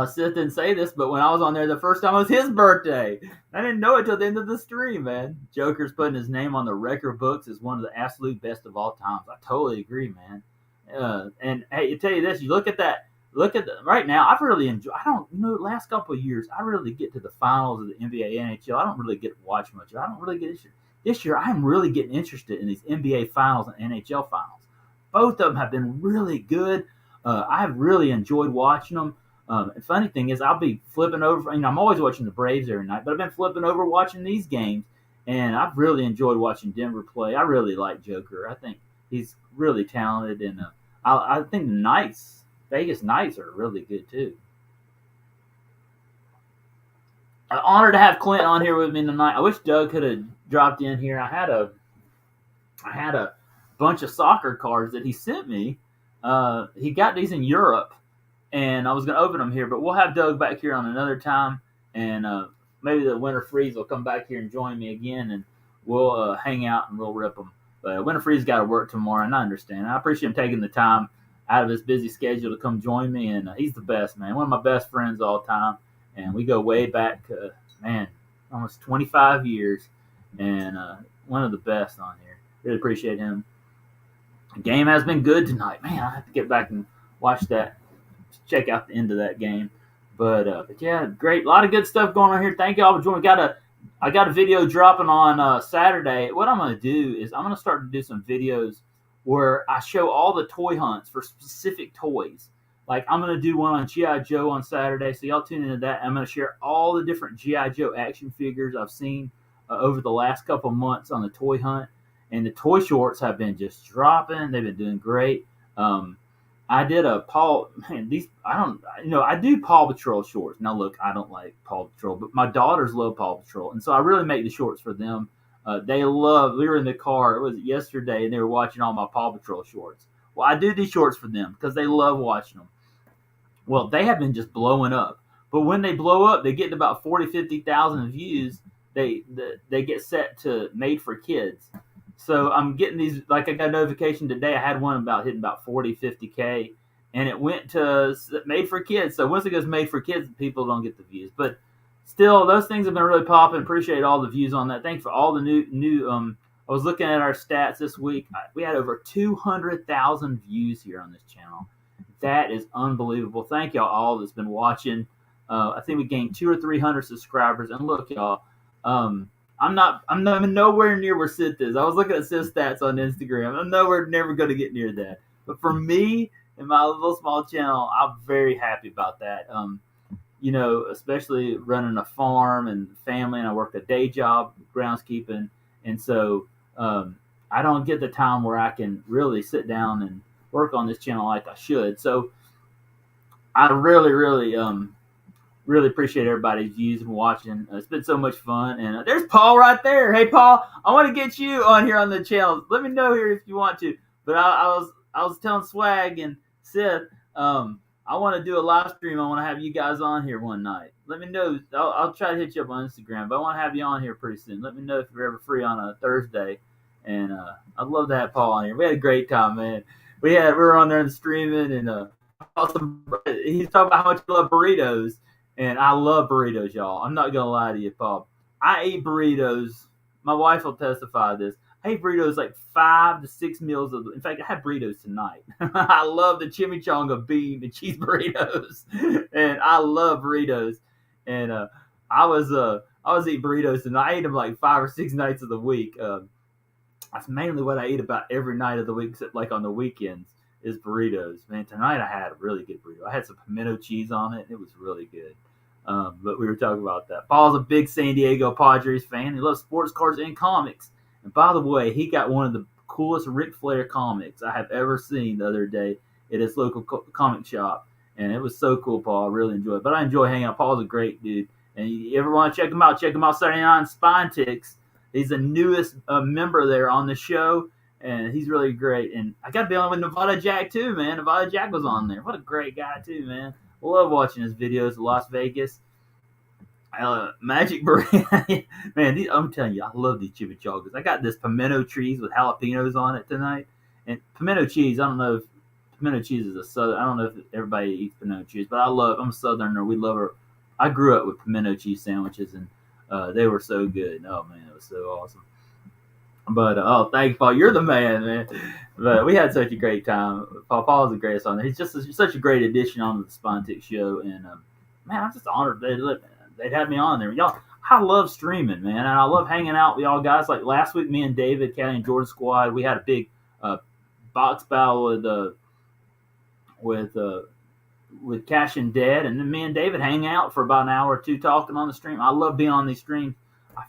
Sith didn't say this, but when I was on there the first time, it was his birthday. I didn't know it till the end of the stream, man. Joker's putting his name on the record books as one of the absolute best of all times. I totally agree, man. And hey, I tell you this, you look at right now. I've really enjoyed. Last couple of years, I really get to the finals of the NBA, NHL. I don't really get to watch much. I don't really get interested. This year, I'm really getting interested in these NBA finals and NHL finals. Both of them have been really good. I've really enjoyed watching them. The funny thing is, I'll be flipping over. I'm always watching the Braves every night, but I've been flipping over watching these games, and I've really enjoyed watching Denver play. I really like Joker. I think he's really talented, and I think the Vegas Knights are really good too. I'm honored to have Clint on here with me tonight. I wish Doug could have dropped in here. I had a bunch of soccer cards that he sent me. He got these in Europe. And I was going to open them here, but we'll have Doug back here on another time, and maybe the Winter Freeze will come back here and join me again, and we'll hang out and we'll rip them. But Winter Freeze got to work tomorrow, and I understand. I appreciate him taking the time out of his busy schedule to come join me, and he's the best, man. One of my best friends all time, and we go way back, almost 25 years, and one of the best on here. Really appreciate him. The game has been good tonight. Man, I have to get back and watch that. Check out the end of that game, but yeah, great, a lot of good stuff going on here. Thank y'all for joining. I got a video dropping on Saturday. What I'm going to do is I'm going to start to do some videos where I show all the toy hunts for specific toys. Like I'm gonna do one on GI Joe on Saturday, so y'all tune into that. I'm gonna share all the different GI Joe action figures I've seen over the last couple months on the toy hunt, and the toy shorts have been just dropping. They've been doing great. Um, I did a Paw. Man, these I don't. I do Paw Patrol shorts. Now look, I don't like Paw Patrol, but my daughters love Paw Patrol, and so I really make the shorts for them. They love. We were in the car. It was yesterday, and they were watching all my Paw Patrol shorts. Well, I do these shorts for them because they love watching them. Well, they have been just blowing up. But when they blow up, they get about 40, 50,000 views. They get set to made for kids. So I'm getting these, like I got a notification today. I had one about hitting about 40, 50K, and it went to made for kids. So once it goes made for kids, people don't get the views. But still, those things have been really popping. Appreciate all the views on that. Thanks for all the new. I was looking at our stats this week. We had over 200,000 views here on this channel. That is unbelievable. Thank y'all all that's been watching. I think we gained 200 or 300 subscribers. And look, y'all, I'm nowhere near where Sith is. I was looking at Sith stats on Instagram. I'm never going to get near that. But for me and my little small channel, I'm very happy about that. Especially running a farm and family, and I work a day job, groundskeeping, and so I don't get the time where I can really sit down and work on this channel like I should. So I really appreciate everybody's views and watching. It's been so much fun. And there's Paul right there. Hey, Paul, I want to get you on here on the channel. Let me know here if you want to. But I was telling Swag and Sith, I want to do a live stream. I want to have you guys on here one night. Let me know. I'll try to hit you up on Instagram, but I want to have you on here pretty soon. Let me know if you're ever free on a Thursday. And I'd love to have Paul on here. We had a great time, man. We were on there and streaming, and he's talking about how much he loves burritos, and I love burritos, y'all. I'm not gonna lie to you, Paul. I eat burritos. My wife will testify to this. I eat burritos like 5 to 6 meals. In fact, I had burritos tonight. I love the chimichanga bean and cheese burritos, and I love burritos. And I was eating burritos, and I ate them like 5 or 6 nights of the week. That's mainly what I eat about every night of the week, except like on the weekends, is burritos. Man, tonight I had a really good burrito. I had some pimento cheese on it. It was really good. But we were talking about that. Paul's a big San Diego Padres fan. He loves sports cars and comics. And by the way, he got one of the coolest Ric Flair comics I have ever seen the other day at his local comic shop. And it was so cool, Paul. I really enjoyed it. But I enjoy hanging out. Paul's a great dude. And you ever want to check him out Saturday night on Spine Ticks. He's the newest member there on the show, and he's really great. And I got to be on with Nevada Jack, too, man. Nevada Jack was on there. What a great guy, too, man. I love watching his videos in Las Vegas. Magic Burrito. Man, I'm telling you, I love these chimichangas. I got this pimento cheese with jalapenos on it tonight. And pimento cheese, I don't know if pimento cheese is a southern. I don't know if everybody eats pimento cheese, but I'm a southerner. We love her. I grew up with pimento cheese sandwiches, and they were so good. Oh, man, it was so awesome. But, thanks, Paul. You're the man. But we had such a great time. Paul's the greatest on there. He's just such a great addition on the Spontic show. And, man, I'm just honored they'd have me on there. Y'all, I love streaming, man. And I love hanging out with y'all guys. Like last week, me and David, Callie and Jordan Squad, we had a big box battle with Cash and Dead, and then me and David hang out for about an hour or two talking on the stream. I love being on these streams.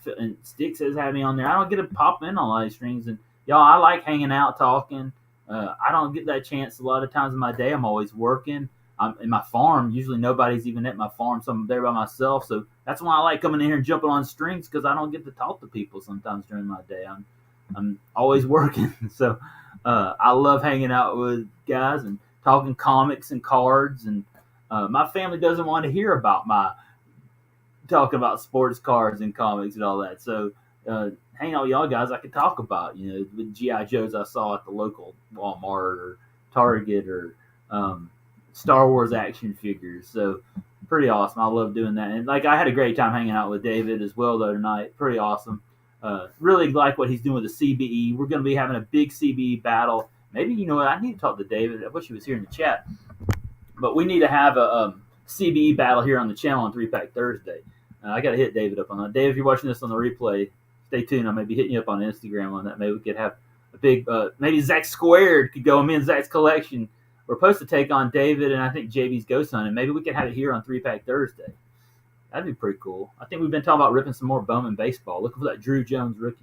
And Sticks has had me on there. I don't get to pop in on a lot of these streams, and y'all, I like hanging out, talking. I don't get that chance a lot of times in my day. I'm always working. I'm in my farm. Usually nobody's even at my farm, so I'm there by myself. So that's why I like coming in here and jumping on streams, because I don't get to talk to people sometimes during my day. I'm always working. So I love hanging out with guys and talking comics and cards, and my family doesn't want to hear about my talking about sports cards and comics and all that. So hang out with y'all guys, I could talk about, with G.I. Joes I saw at the local Walmart or Target, or Star Wars action figures. So pretty awesome. I love doing that. And like, I had a great time hanging out with David as well the other night. Pretty awesome. Really like what he's doing with the CBE. We're going to be having a big CBE battle. Maybe, I need to talk to David. I wish he was here in the chat. But we need to have a CBE battle here on the channel on 3-Pack Thursday. I got to hit David up on that. Dave, if you're watching this on the replay, stay tuned. I may be hitting you up on Instagram on that. Maybe we could have a big, maybe Zach Squared could go. Me and Zach's collection, we're supposed to take on David and I think JB's Ghost Hunt, and maybe we could have it here on 3-Pack Thursday. That'd be pretty cool. I think we've been talking about ripping some more Bowman baseball. Looking for that Drew Jones rookie.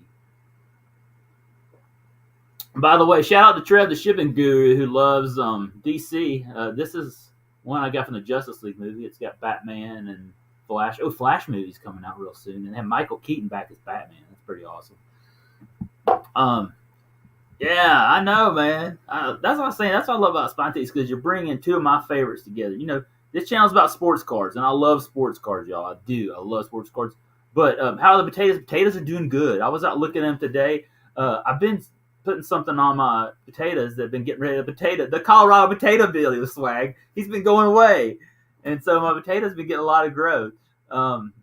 By the way, shout out to Trev, the shipping guru, who loves DC. This is one I got from the Justice League movie. It's got Batman and Flash. Oh, Flash movie's coming out real soon, and they have Michael Keaton back as Batman. That's pretty awesome. Yeah, I know, man. That's what I'm saying. That's what I love about Spontaneous, because you're bringing two of my favorites together. You know, this channel's about sports cards, and I love sports cards, y'all. I do. I love sports cards. But how are the potatoes? Potatoes are doing good. I was out looking at them today. I've been putting something on my potatoes that have been getting rid of the Colorado potato Billy with swag. He's been going away. And so my potatoes been getting a lot of growth.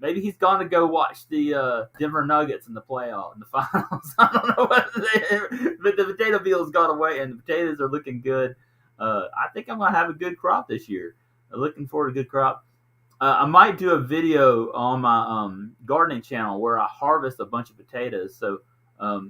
Maybe he's gone to go watch the Denver Nuggets in the playoff in the finals. I don't know what but the potato Bill's gone away and the potatoes are looking good. I think I'm gonna have a good crop this year. Looking forward to a good crop. I might do a video on my gardening channel where I harvest a bunch of potatoes. So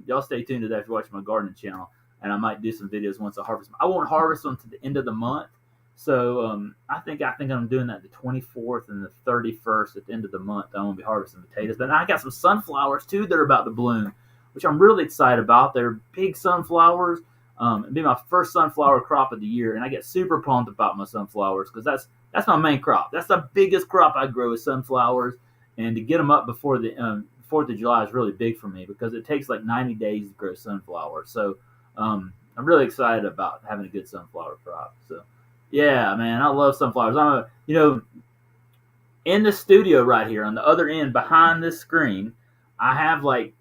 y'all stay tuned to that if you're watching my gardening channel. And I might do some videos once I harvest them. I won't harvest them to the end of the month. So I think I'm doing that the 24th and the 31st at the end of the month. I'm going to be harvesting potatoes. But I got some sunflowers, too, that are about to bloom, which I'm really excited about. They're big sunflowers. It'll be my first sunflower crop of the year. And I get super pumped about my sunflowers because that's my main crop. That's the biggest crop I grow is sunflowers. And to get them up before the 4th of July is really big for me because it takes like 90 days to grow sunflowers. So I'm really excited about having a good sunflower crop. So, yeah, man, I love sunflowers. In the studio right here on the other end behind this screen, I've had like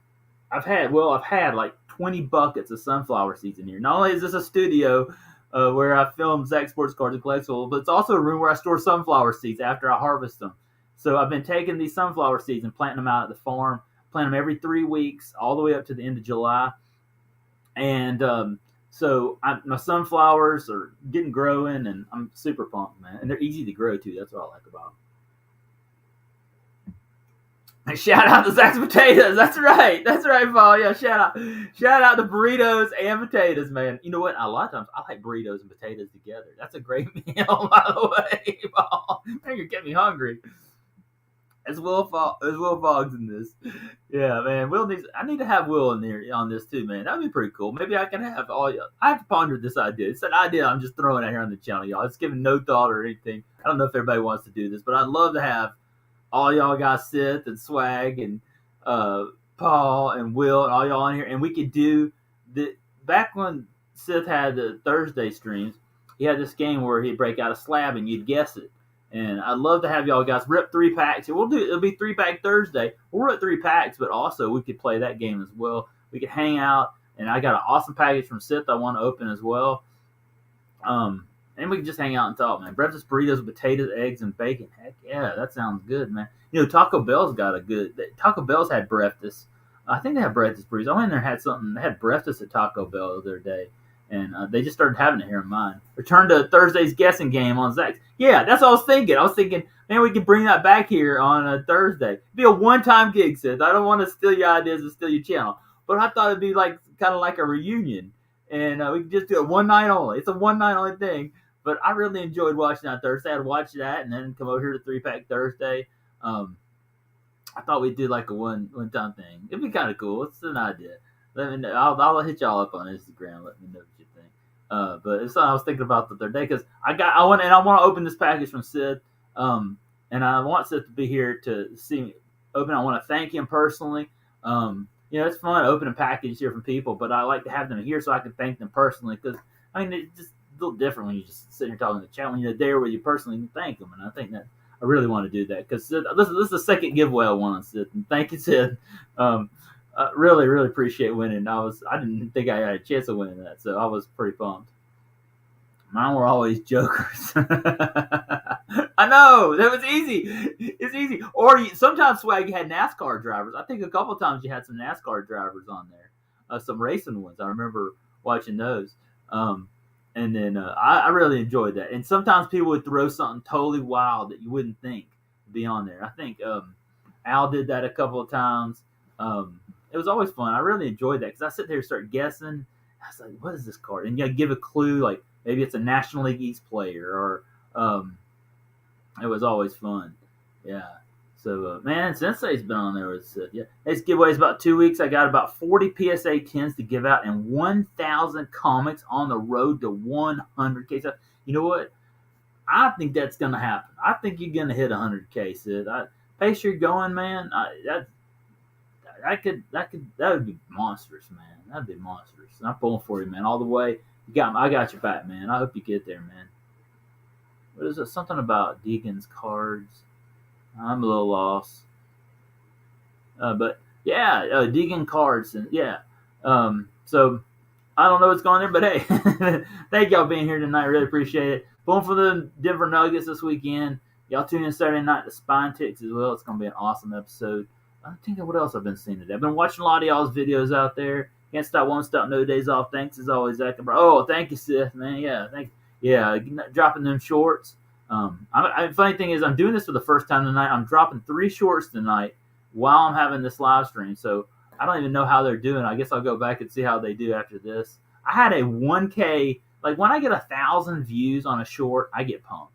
20 buckets of sunflower seeds in here. Not only is this a studio where I film Zach Sports Cards and Collectibles, but it's also a room where I store sunflower seeds after I harvest them. So I've been taking these sunflower seeds and planting them out at the farm, plant them every 3 weeks, all the way up to the end of July. And so my sunflowers are getting growing, and I'm super pumped, man. And they're easy to grow, too. That's what I like about them. And shout out to Zach's Potatoes. That's right, Paul. Yeah, shout out to burritos and potatoes, man. You know what? A lot of times I like burritos and potatoes together. That's a great meal, by the way, Paul. Man, you're getting me hungry. There's Will Foggs in this. Yeah, man. I need to have Will in there on this too, man. That'd be pretty cool. Maybe I can have all y'all. I have to ponder this idea. It's an idea I'm just throwing out here on the channel, y'all. It's giving no thought or anything. I don't know if everybody wants to do this, but I'd love to have all y'all guys, Sith and Swag and Paul and Will and all y'all in here, and we could do back when Sith had the Thursday streams. He had this game where he'd break out a slab and you'd guess it. And I'd love to have y'all guys rip 3 packs. It'll be 3-Pack Thursday. We'll rip 3 packs, but also we could play that game as well. We could hang out, and I got an awesome package from Sith I want to open as well. And we can just hang out and talk, man. Breakfast burritos with potatoes, eggs, and bacon. Heck yeah, that sounds good, man. You know, Taco Bell's had breakfast. I think they have breakfast burritos. I went in there and had something. They had breakfast at Taco Bell the other day. And they just started having it here in mine. Return to Thursday's guessing game on Zach's. Yeah, that's what I was thinking. I was thinking, man, we could bring that back here on a Thursday. It'd be a one-time gig, Seth. I don't want to steal your ideas and steal your channel. But I thought it'd be kind of like a reunion. And we could just do it one night only. It's a one-night only thing. But I really enjoyed watching that Thursday. I'd watch that and then come over here to 3-Pack Thursday. I thought we'd do like a one-time thing. It'd be kind of cool. It's an idea. Let me know. I'll hit y'all up on Instagram. Let me know what you think. But it's something I was thinking about the other day because I want to open this package from Sid. And I want Sid to be here to see me open. I want to thank him personally. It's fun opening packages here from people, but I like to have them here so I can thank them personally because it's just a little different when you just sit here talking to the chat when you're there where you personally can thank them. And I think that I really want to do that because this is the second giveaway I won on Sid. And thank you, Sid. I really, really appreciate winning. I didn't think I had a chance of winning that, so I was pretty pumped. Mine were always jokers. I know that was easy. It's easy. Or sometimes Swag had NASCAR drivers. I think a couple times you had some NASCAR drivers on there, some racing ones. I remember watching those. And then I really enjoyed that. And sometimes people would throw something totally wild that you wouldn't think would be on there. I think Al did that a couple of times. It was always fun. I really enjoyed that because I sit there and start guessing. I was like, what is this card? And you give a clue, like maybe it's a National League East player, or it was always fun. Yeah. So, man, Sensei's been on there. Yeah. This giveaway is about 2 weeks. I got about 40 PSA 10s to give out and 1,000 comics on the road to 100K. So, you know what? I think that's going to happen. I think you're going to hit 100K, Sid. Pace you're going, man. That would be monstrous, man. That'd be monstrous. I'm pulling for you, man, all the way. I got your back, man. I hope you get there, man. What is it? Something about Deegan's cards. I'm a little lost. But yeah, Deegan cards, and yeah. So I don't know what's going on there, but hey, thank y'all being here tonight. Really appreciate it. Pulling for the Denver Nuggets this weekend. Y'all tune in Saturday night to Spine Ticks as well. It's going to be an awesome episode. I'm thinking what else I've been seeing today. I've been watching a lot of y'all's videos out there. Can't stop, won't stop, no days off. Thanks as always, Zach. Oh, thank you, Sith, man. Yeah, dropping them shorts. Funny thing is, I'm doing this for the first time tonight. I'm dropping 3 shorts tonight while I'm having this live stream. So I don't even know how they're doing. I guess I'll go back and see how they do after this. I had a 1K, like when I get 1,000 views on a short, I get pumped.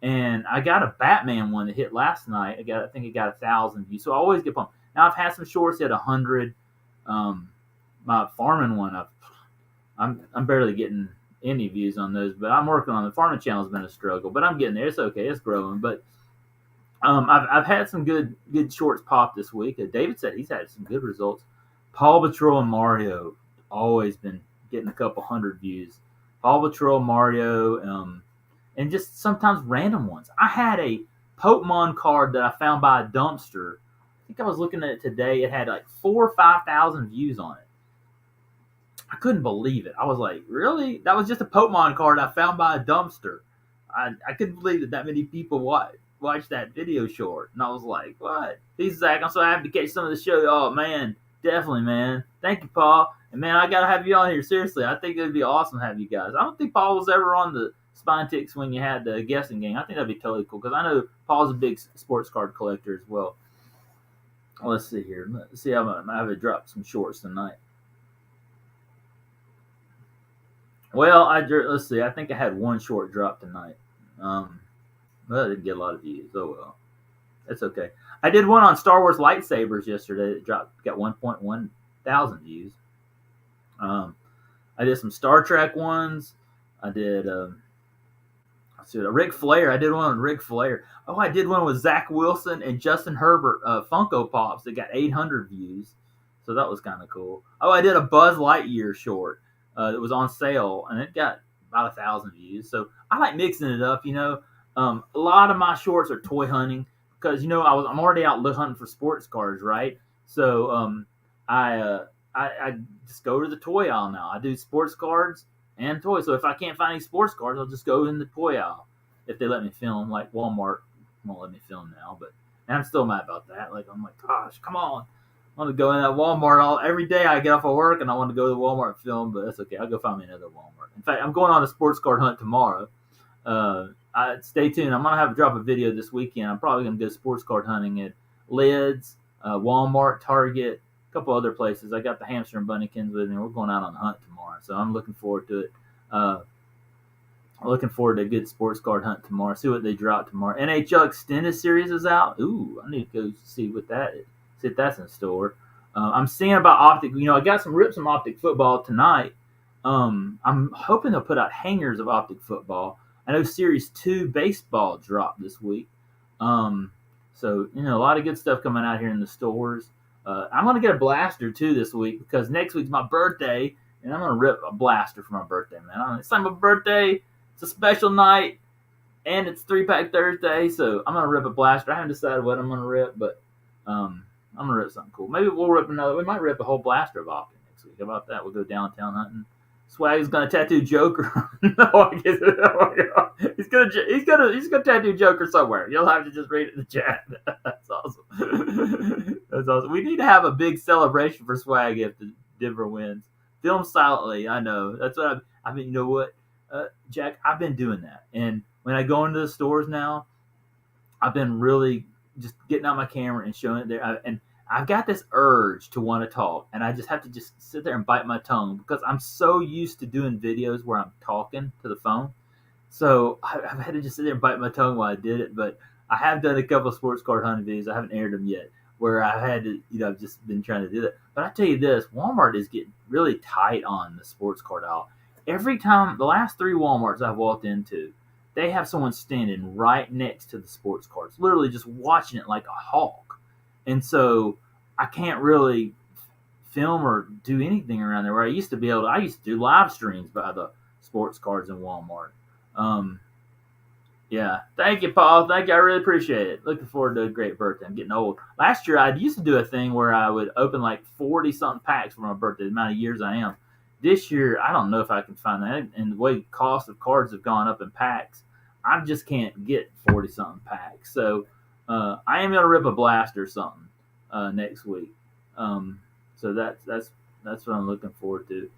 And I got a Batman one that hit last night. I think it got 1,000 views. So I always get pumped. Now I've had some shorts that 100. My farming one, I'm barely getting any views on those, but I'm working on the farming channel. Has been a struggle, but I'm getting there. It's okay. It's growing. But I've had some good shorts pop this week. David said he's had some good results. Paw Patrol and Mario always been getting a couple hundred views. Paw Patrol, Mario, and just sometimes random ones. I had a Pokemon card that I found by a dumpster. I think I was looking at it today. It had like 4,000 or 5,000 views on it. I couldn't believe it. I was like, really? That was just a Pokemon card I found by a dumpster. I couldn't believe that many people watched that video short. And I was like, what? He's Zach. I'm so happy to catch some of the show. Oh, man. Definitely, man. Thank you, Paul. And, man, I got to have you on here. Seriously, I think it would be awesome to have you guys. I don't think Paul was ever on the Spine Ticks when you had the guessing game. I think that'd be totally cool because I know Paul's a big sports card collector as well. Let's see here. Let's see how I have dropped some shorts tonight. Well, let's see. I think I had one short drop tonight. Well, I didn't get a lot of views. Oh, well. That's okay. I did one on Star Wars lightsabers yesterday. It got 1.1 thousand views. I did some Star Trek ones. I did a Ric Flair. I did one on Ric Flair. Oh, I did one with Zach Wilson and Justin Herbert Funko Pops that got 800 views. So that was kind of cool. Oh, I did a Buzz Lightyear short. It was on sale, and it got about 1,000 views. So I like mixing it up, A lot of my shorts are toy hunting because, I'm already out hunting for sports cards, right? So I just go to the toy aisle now. I do sports cards and toys. So if I can't find any sports cards, I'll just go in the toy aisle if they let me film. Like Walmart won't let me film now, and I'm still mad about that. Like I'm like, gosh, come on. I want to go in that Walmart every day. I get off of work and I want to go to the Walmart and film, but that's okay. I'll go find me another Walmart. In fact, I'm going on a sports card hunt tomorrow. Stay tuned. I'm gonna drop a video this weekend. I'm probably gonna go sports card hunting at Lids, Walmart, Target, a couple other places. I got the hamster and bunnykins with me. We're going out on the hunt tomorrow, so I'm looking forward to it. I'm looking forward to a good sports card hunt tomorrow. See what they drop tomorrow. NHL Extended Series is out. Ooh, I need to go see what that is. See if that's in store. I'm seeing about Optic. I got some Optic football tonight. I'm hoping they'll put out hangers of Optic football. I know Series 2 baseball dropped this week. So, a lot of good stuff coming out here in the stores. I'm going to get a blaster, too, this week because next week's my birthday, and I'm going to rip a blaster for my birthday, man. It's like my birthday. It's a special night, and it's 3-Pack Thursday, so I'm going to rip a blaster. I haven't decided what I'm going to rip, but I'm going to rip something cool. Maybe we'll rip another. We might rip a whole blaster of Optic next week. How about that? We'll go downtown hunting. Swag is going to tattoo Joker. No, I guess he's gonna tattoo Joker somewhere. You'll have to just read it in the chat. That's awesome. That's awesome. We need to have a big celebration for Swag if the Denver wins. Film silently. I know. That's what I mean. You know what, Jack? I've been doing that, and when I go into the stores now, I've been really just getting out my camera and showing it there. And I've got this urge to want to talk, and I just have to just sit there and bite my tongue because I'm so used to doing videos where I'm talking to the phone. So I've had to just sit there and bite my tongue while I did it. But I have done a couple of sports card hunting videos. I haven't aired them yet, where I had to, I've just been trying to do that. But I tell you this, Walmart is getting really tight on the sports card aisle. Every time, the last 3 Walmarts I've walked into, they have someone standing right next to the sports cards, literally just watching it like a hawk. And so I can't really film or do anything around there. Where I used to do live streams by the sports cards in Walmart. Um, yeah, thank you, Paul. Thank you. I really appreciate it. Looking forward to a great birthday. I'm getting old. Last year, I used to do a thing where I would open like 40 something packs for my birthday. The amount of years I am. This year, I don't know if I can find that. And the way cost of cards have gone up in packs, I just can't get 40 something packs. So I am gonna rip a blast or something next week. So that's what I'm looking forward to.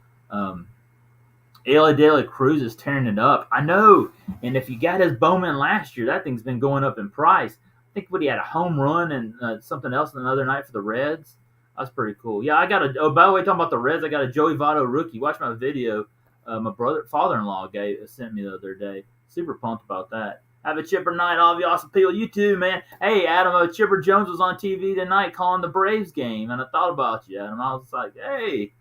Ailey Daily Cruz is tearing it up. I know. And if you got his Bowman last year, that thing's been going up in price. I think he had a home run and something else another night for the Reds. That's pretty cool. Yeah, I got a. Oh, by the way, talking about the Reds, I got a Joey Votto rookie. Watch my video. My father-in-law sent me the other day. Super pumped about that. Have a chipper night, all of you awesome people. You too, man. Hey, Adam, Chipper Jones was on TV tonight calling the Braves game, and I thought about you, Adam. I was like, hey,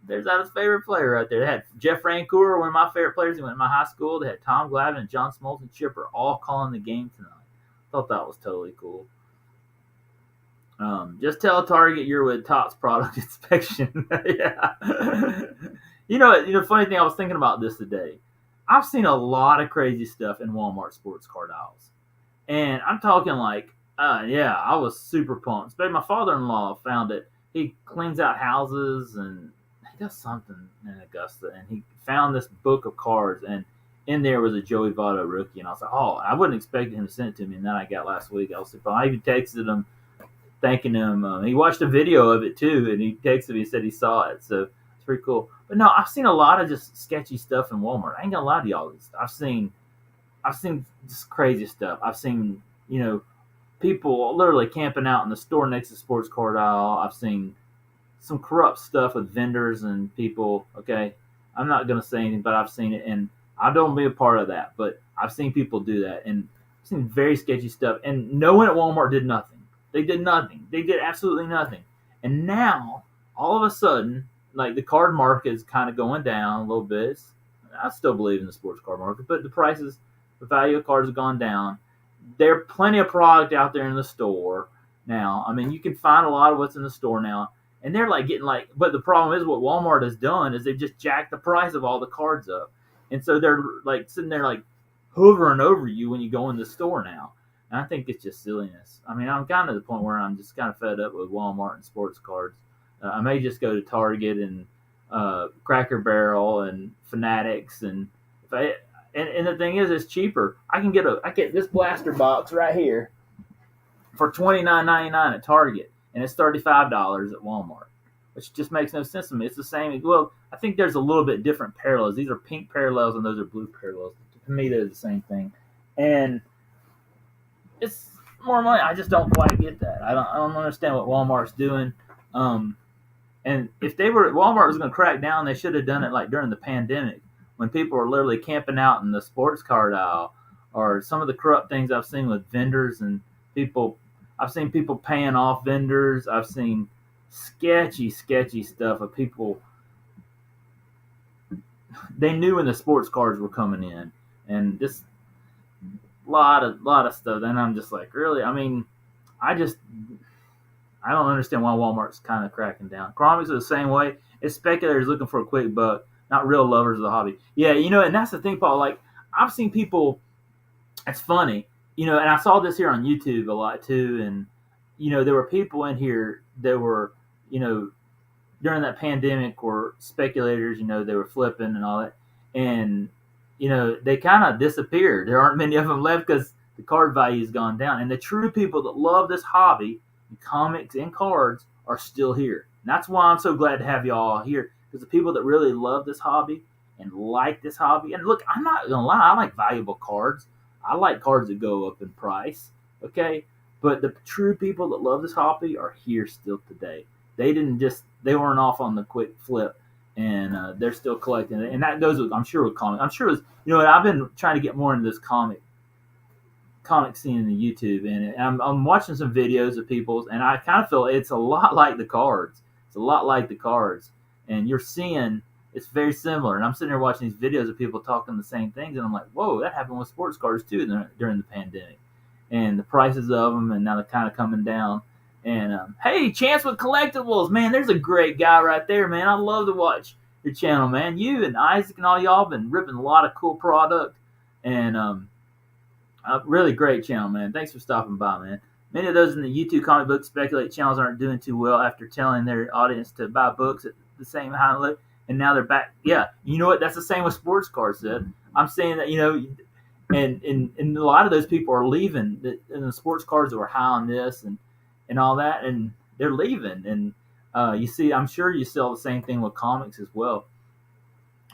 there's Adam's favorite player right there. They had Jeff Francoeur, one of my favorite players. He went to my high school. They had Tom Glavine and John Smoltz and Chipper all calling the game tonight. Thought that was totally cool. Just tell Target you're with Topps Product Inspection. Yeah. Funny thing, I was thinking about this today. I've seen a lot of crazy stuff in Walmart sports card aisles. And I'm talking like, yeah, I was super pumped. But my father-in-law found it. He cleans out houses and he does something in Augusta. And he found this book of cards. And in there was a Joey Votto rookie. And I was like, oh, I wouldn't expect him to send it to me. And then I got last week. I was super pumped. I even texted him, thanking him. He watched a video of it too. And he texted me and said he saw it. So it's pretty cool. But no, I've seen a lot of just sketchy stuff in Walmart. I ain't gonna lie to y'all. I've seen just crazy stuff. I've seen, people literally camping out in the store next to the sports card aisle. I've seen some corrupt stuff with vendors and people. Okay, I'm not gonna say anything, but I've seen it, and I don't be a part of that. But I've seen people do that, and I've seen very sketchy stuff. And no one at Walmart did nothing. They did nothing. They did absolutely nothing. And now, all of a sudden, like the card market is kind of going down a little bit. I still believe in the sports card market, but the prices, the value of cards have gone down. There are plenty of product out there in the store now. I mean, you can find a lot of what's in the store now, and they're like getting like. But the problem is, what Walmart has done is they've just jacked the price of all the cards up, and so they're like sitting there like hovering over you when you go in the store now. And I think it's just silliness. I mean, I'm kind of at the point where I'm just kind of fed up with Walmart and sports cards. I may just go to Target and Cracker Barrel and Fanatics, and and the thing is, it's cheaper. I get this blaster box right here for $29.99 at Target, and it's $35 at Walmart, which just makes no sense to me. It's the same. Well, I think there's a little bit different parallels. These are pink parallels, and those are blue parallels. To me, they're the same thing, and it's more money. I just don't quite get that. I don't understand what Walmart's doing. And if Walmart was going to crack down, they should have done it like during the pandemic when people were literally camping out in the sports card aisle, or some of the corrupt things I've seen with vendors and people. I've seen people paying off vendors. I've seen sketchy stuff of people. They knew when the sports cards were coming in, and just a lot of stuff. And I'm just like, really? I mean, I don't understand why Walmart's kind of cracking down. Comics are the same way. It's speculators looking for a quick buck, not real lovers of the hobby. Yeah, and that's the thing, Paul. Like, I've seen people. It's funny, and I saw this here on YouTube a lot too. And there were people in here that were, during that pandemic, were speculators. They were flipping and all that, and they kind of disappeared. There aren't many of them left because the card value has gone down. And the true people that love this hobby, comics and cards, are still here. And that's why I'm so glad to have y'all here, because the people that really love this hobby and like this hobby, and look, I'm not gonna lie, I like valuable cards. I like cards that go up in price. Okay, But the true people that love this hobby are here still today. They weren't off on the quick flip, and they're still collecting it. And that goes with, I'm sure, with comics. I'm sure it was, I've been trying to get more into this comic scene in the YouTube, and I'm watching some videos of people's, and I kind of feel it's a lot like the cards. It's a lot like the cards, and you're seeing it's very similar. And I'm sitting there watching these videos of people talking the same things, and I'm like, whoa, that happened with sports cards too during the pandemic, and the prices of them, and now they're kind of coming down. And hey, Chance with Collectibles, man, there's a great guy right there, man. I love to watch your channel, man. You and Isaac and all y'all been ripping a lot of cool product, and really great channel, man. Thanks for stopping by, man. Many of those in the YouTube comic book speculate channels aren't doing too well after telling their audience to buy books at the same high level, and now they're back. Yeah, you know what? That's the same with sports cards, Sid. I'm saying that, and a lot of those people are leaving, and the sports cards that were high on this and all that, and they're leaving. And you see, I'm sure you sell the same thing with comics as well.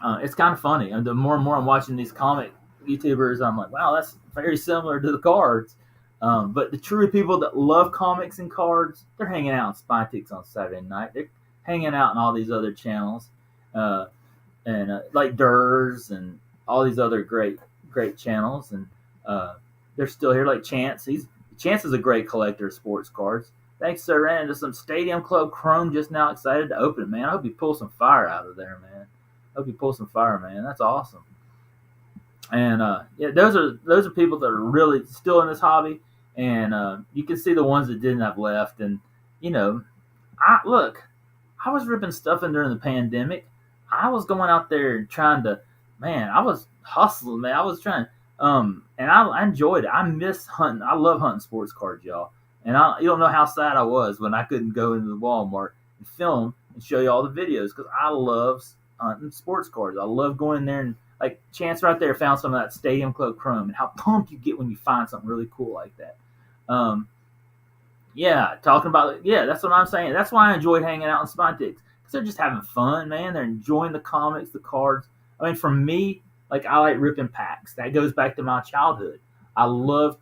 It's kind of funny. And the more and more I'm watching these comic YouTubers, I'm like, wow, that's very similar to the cards. But the true people that love comics and cards, they're hanging out on Spinetics on Saturday night. They're hanging out in all these other channels, and like Durs and all these other great channels, and they're still here. Like Chance, Chance is a great collector of sports cards. Thanks, sir. Ran into some Stadium Club Chrome just now. Excited to open it, man. I hope you pull some fire out of there, man. I hope you pull some fire, man. That's awesome. And yeah, those are people that are really still in this hobby, and you can see the ones that didn't have left. And I was ripping stuff in during the pandemic. I was going out there and trying to, man, I was hustling, man. I was trying, and I enjoyed it. I miss hunting. I love hunting sports cards, y'all. And you don't know how sad I was when I couldn't go into the Walmart and film and show you all the videos, because I love hunting sports cards. I love going in there, and like Chance right there found some of that Stadium Club Chrome, and how pumped you get when you find something really cool like that. Yeah, talking about, yeah, that's what I'm saying. That's why I enjoyed hanging out in Spinetics, because they're just having fun, man. They're enjoying the comics, the cards. I mean, for me, like, I like ripping packs. That goes back to my childhood. I love,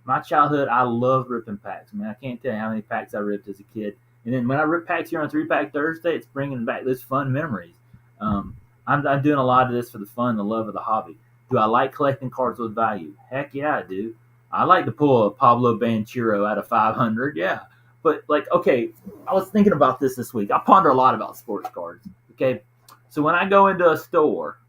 my childhood, I love ripping packs, man. I can't tell you how many packs I ripped as a kid. And then when I rip packs here on 3-Pack Thursday, it's bringing back those fun memories. I'm doing a lot of this for the fun, the love of the hobby. Do I like collecting cards with value? Heck yeah, I do. I like to pull a Pablo Banchero out of 500, yeah. But, like, okay, I was thinking about this week. I ponder a lot about sports cards, okay? So when I go into a store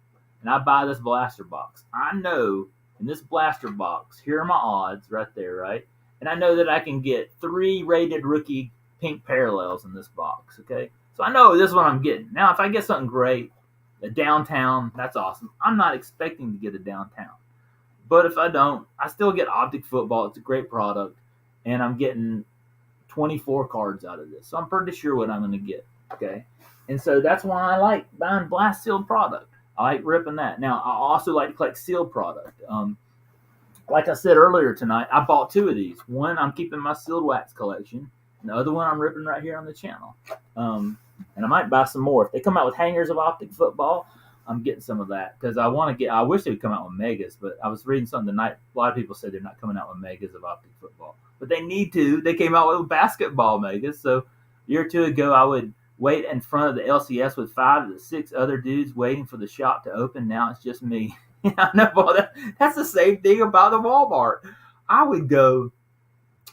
and I buy this blaster box, I know in this blaster box, here are my odds right there, right? And I know that I can get 3 rated rookie pink parallels in this box, okay? So I know this is what I'm getting. Now, if I get something great, a downtown, that's awesome. I'm not expecting to get a downtown. But if I don't, I still get Optic football. It's a great product. And I'm getting 24 cards out of this. So I'm pretty sure what I'm going to get, okay? And so that's why I like buying blast sealed product. I like ripping that. Now, I also like to collect sealed product. Like I said earlier tonight, I bought 2 of these. One, I'm keeping my sealed wax collection. And the other one I'm ripping right here on the channel. And I might buy some more. If they come out with hangers of Optic football, I'm getting some of that, because I wish they would come out with megas, but I was reading something tonight. A lot of people said they're not coming out with megas of Optic football, but they need to. They came out with basketball megas. So a year or 2 ago, I would wait in front of the LCS with 5 to 6 other dudes waiting for the shop to open. Now it's just me. I know, boy, that's the same thing about the Walmart. I would go,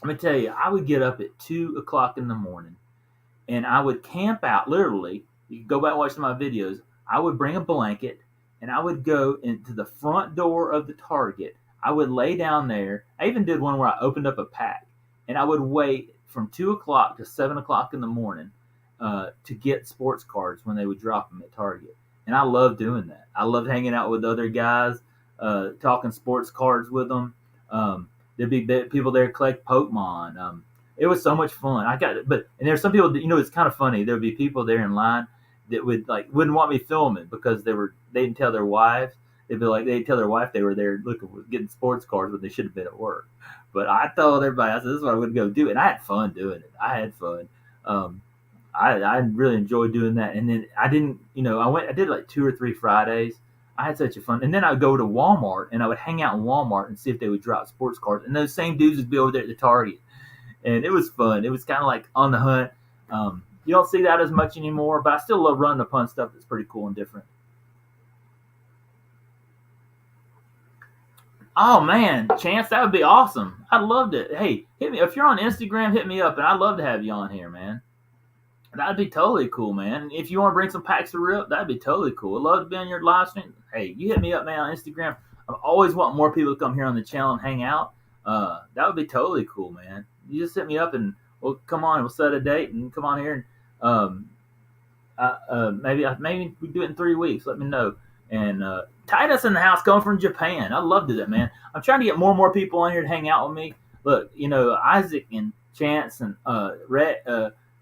let me tell you, I would get up at 2 o'clock in the morning, and I would camp out, literally. You can go back and watch some of my videos. I would bring a blanket, and I would go into the front door of the Target. I would lay down there. I even did one where I opened up a pack, and I would wait from 2 o'clock to 7 o'clock in the morning to get sports cards when they would drop them at Target. And I love doing that. I love hanging out with other guys, talking sports cards with them. There'd be people there collect Pokemon. It was so much fun. And there's some people that, it's kind of funny. There would be people there in line that wouldn't want me filming because they didn't tell their wives. They'd tell their wife they were there getting sports cards, but they should have been at work. But I told everybody, I said, this is what I'm going to go do. And I had fun doing it. I had fun. I really enjoyed doing that. And then I didn't, I did like 2 or 3 Fridays. I had such a fun. And then I would go to Walmart and I would hang out in Walmart and see if they would drop sports cards. And those same dudes would be over there at the Target, and it was fun. It was kind of like on the hunt. You don't see that as much anymore, but I still love running upon stuff that's pretty cool and different. Oh man, Chance, that would be awesome. I'd love to. Hey, hit me if you're on Instagram. Hit me up, and I'd love to have you on here, man. That'd be totally cool, man. If you want to bring some packs of rip, that'd be totally cool. I'd love to be on your live stream. Hey, you hit me up, man, on Instagram. I always want more people to come here on the channel and hang out. That would be totally cool, man. You just hit me up and we'll come on and we'll set a date and come on here and maybe we do it in 3 weeks. Let me know. And Titus in the house coming from Japan. I love to do that, man. I'm trying to get more and more people on here to hang out with me. Look, Isaac and Chance and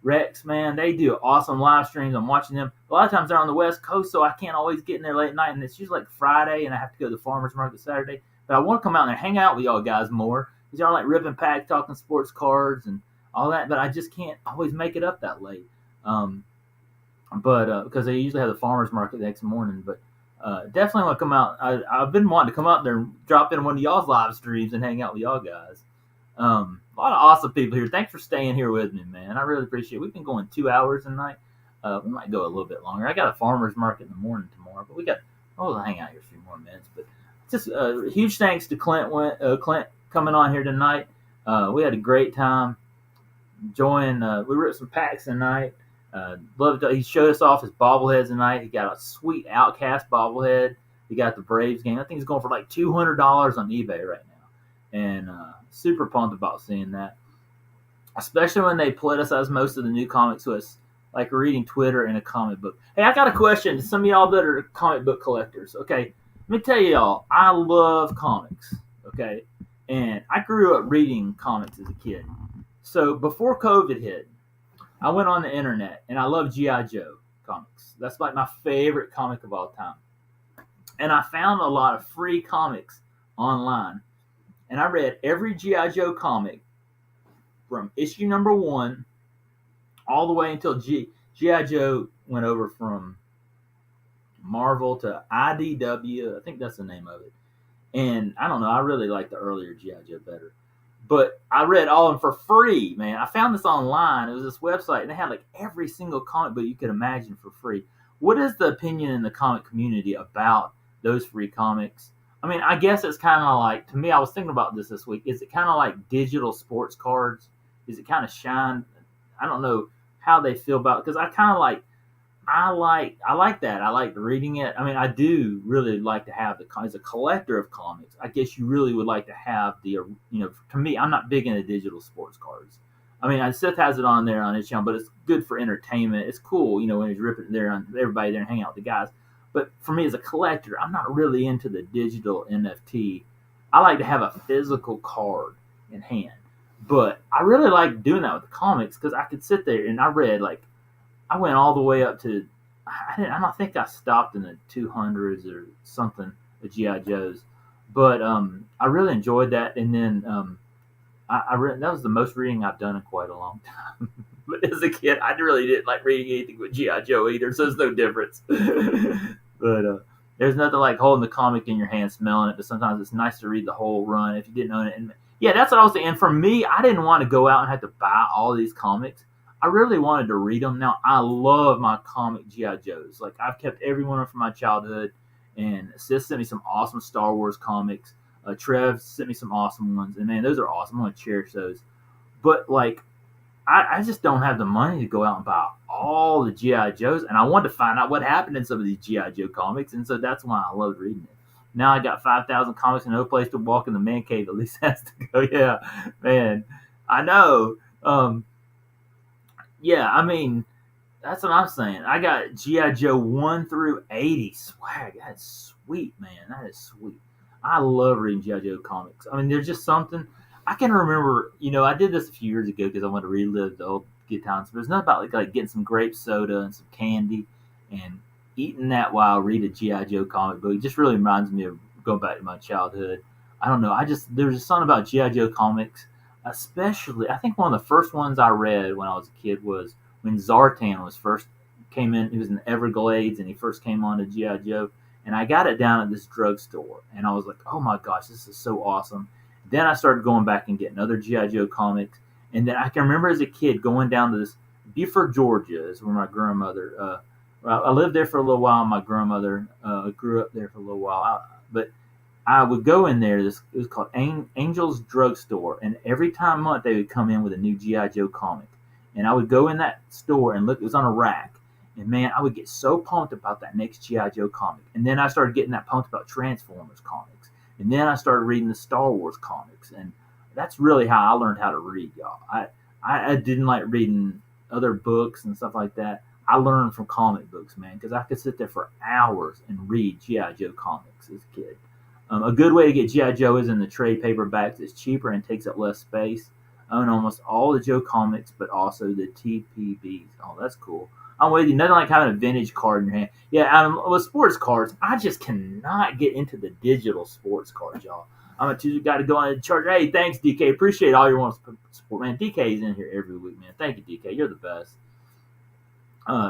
Rex, man, they do awesome live streams. I'm watching them. A lot of times they're on the West Coast, so I can't always get in there late at night, and it's usually like Friday, and I have to go to the farmer's market Saturday. But I want to come out and hang out with y'all guys more, because y'all like ripping packs, talking sports cards, and all that, but I just can't always make it up that late. But because they usually have the farmer's market the next morning. But definitely want to come out. I've been wanting to come out there and drop in one of y'all's live streams and hang out with y'all guys. A lot of awesome people here. Thanks for staying here with me, man. I really appreciate it. We've been going 2 hours a night. We might go a little bit longer. I got a farmer's market in the morning tomorrow, but we'll hang out here a few more minutes. But just huge thanks to Clint coming on here tonight. We had a great time. Enjoying. We ripped some packs tonight. Loved. He showed us off his bobbleheads tonight. He got a sweet Outcast bobblehead. He got the Braves game. I think he's going for like $200 on eBay right now, and super pumped about seeing that. Especially when they politicize most of the new comics, so it's like reading Twitter in a comic book. Hey, I got a question to some of y'all that are comic book collectors. Okay, let me tell y'all, I love comics. Okay, and I grew up reading comics as a kid. So before COVID hit, I went on the internet and I love G.I. Joe comics. That's like my favorite comic of all time. And I found a lot of free comics online. And I read every G.I. Joe comic from issue number 1 all the way until G.I. Joe went over from Marvel to IDW. I think that's the name of it. And I don't know. I really like the earlier G.I. Joe better. But I read all of them for free, man. I found this online. It was this website, and they had like every single comic book you could imagine for free. What is the opinion in the comic community about those free comics? I mean, I guess it's kind of like, to me, I was thinking about this week. Is it kind of like digital sports cards? Is it kind of shine? I don't know how they feel about it, because I kind of like, I like that. I like reading it. I mean, I do really like to have as a collector of comics, I guess you really would like to have to me, I'm not big into digital sports cards. I mean, Seth has it on there on his channel, but it's good for entertainment. It's cool, when he's ripping it there on everybody there and hanging out with the guys. But for me as a collector, I'm not really into the digital NFT. I like to have a physical card in hand. But I really like doing that with the comics, because I could sit there and I read I went all the way up to, I don't think I stopped in the 200s or something of G.I. Joes, but I really enjoyed that. And then I read, that was the most reading I've done in quite a long time. But as a kid, I really didn't like reading anything with G.I. Joe either, so there's no difference. But there's nothing like holding the comic in your hand, smelling it, but sometimes it's nice to read the whole run if you didn't own it. And yeah, that's what I was saying. And for me, I didn't want to go out and have to buy all these comics. I really wanted to read them. Now, I love my comic G.I. Joes. Like, I've kept every one of them from my childhood. And Sis sent me some awesome Star Wars comics. Trev sent me some awesome ones. And, man, those are awesome. I'm going to cherish those. But, I just don't have the money to go out and buy all the G.I. Joes. And I wanted to find out what happened in some of these G.I. Joe comics. And so that's why I loved reading it. Now I got 5,000 comics and no place to walk in the man cave. At least has to go. Yeah, man. I know. Yeah, I mean, that's what I'm saying. I got G.I. Joe 1 through 80 swag. That's sweet, man. That is sweet. I love reading G.I. Joe comics. I mean, there's just something. I can remember, I did this a few years ago because I wanted to relive the old good times. But there's nothing about like getting some grape soda and some candy and eating that while I read a G.I. Joe comic book. It just really reminds me of going back to my childhood. I don't know. There's just something about G.I. Joe comics. Especially, I think one of the first ones I read when I was a kid was when Zartan came in. He was in the Everglades, and he first came on to G.I. Joe. And I got it down at this drugstore, and I was like, "Oh my gosh, this is so awesome!" Then I started going back and getting other GI Joe comics, and then I can remember as a kid going down to this Beaufort, Georgia, is where my grandmother. I lived there for a little while. My grandmother grew up there for a little while, but I would go in there. It was called Angel's Drugstore, and every time month they would come in with a new GI Joe comic, and I would go in that store and look. It was on a rack, and man, I would get so pumped about that next GI Joe comic, and then I started getting that pumped about Transformers comics, and then I started reading the Star Wars comics, and that's really how I learned how to read, y'all. I didn't like reading other books and stuff like that. I learned from comic books, man, because I could sit there for hours and read GI Joe comics as a kid. A good way to get GI Joe is in the trade paperbacks. It's cheaper and takes up less space. I own almost all the Joe comics, but also the TPBs. Oh, that's cool. I'm with you. Nothing like having a vintage card in your hand. Yeah, with sports cards, I just cannot get into the digital sports cards, y'all. I'm a Tuesday guy to go on and charge. Hey, thanks, DK. Appreciate all your wonderful support, man. DK is in here every week, man. Thank you, DK. You're the best.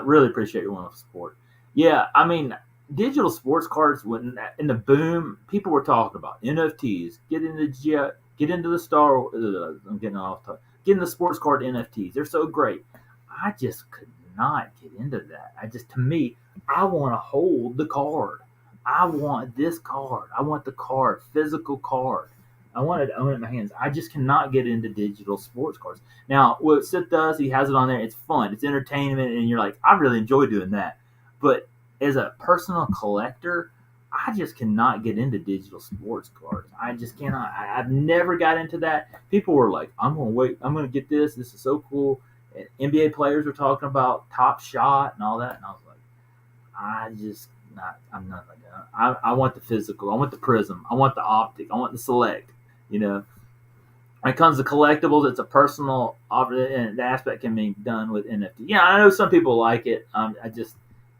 Really appreciate your wonderful support. Yeah, I mean, digital sports cards when in the boom, people were talking about NFTs. Get into the Star. I'm getting off topic. Get into the sports card NFTs. They're so great. I just could not get into that. To me, I want to hold the card. I want this card. I want the card, physical card. I wanted to own it in my hands. I just cannot get into digital sports cards. Now, what Sith does, he has it on there. It's fun. It's entertainment, and you're like, I really enjoy doing that. But as a personal collector, I just cannot get into digital sports cards. I just cannot. I've never got into that. People were like, I'm going to wait. I'm going to get this. This is so cool. And NBA players were talking about Top Shot and all that. And I was like, I'm not like that. I want the physical. I want the Prism. I want the Optic. I want the Select. When it comes to collectibles, it's a personal and the aspect can be done with NFT. Yeah, I know some people like it.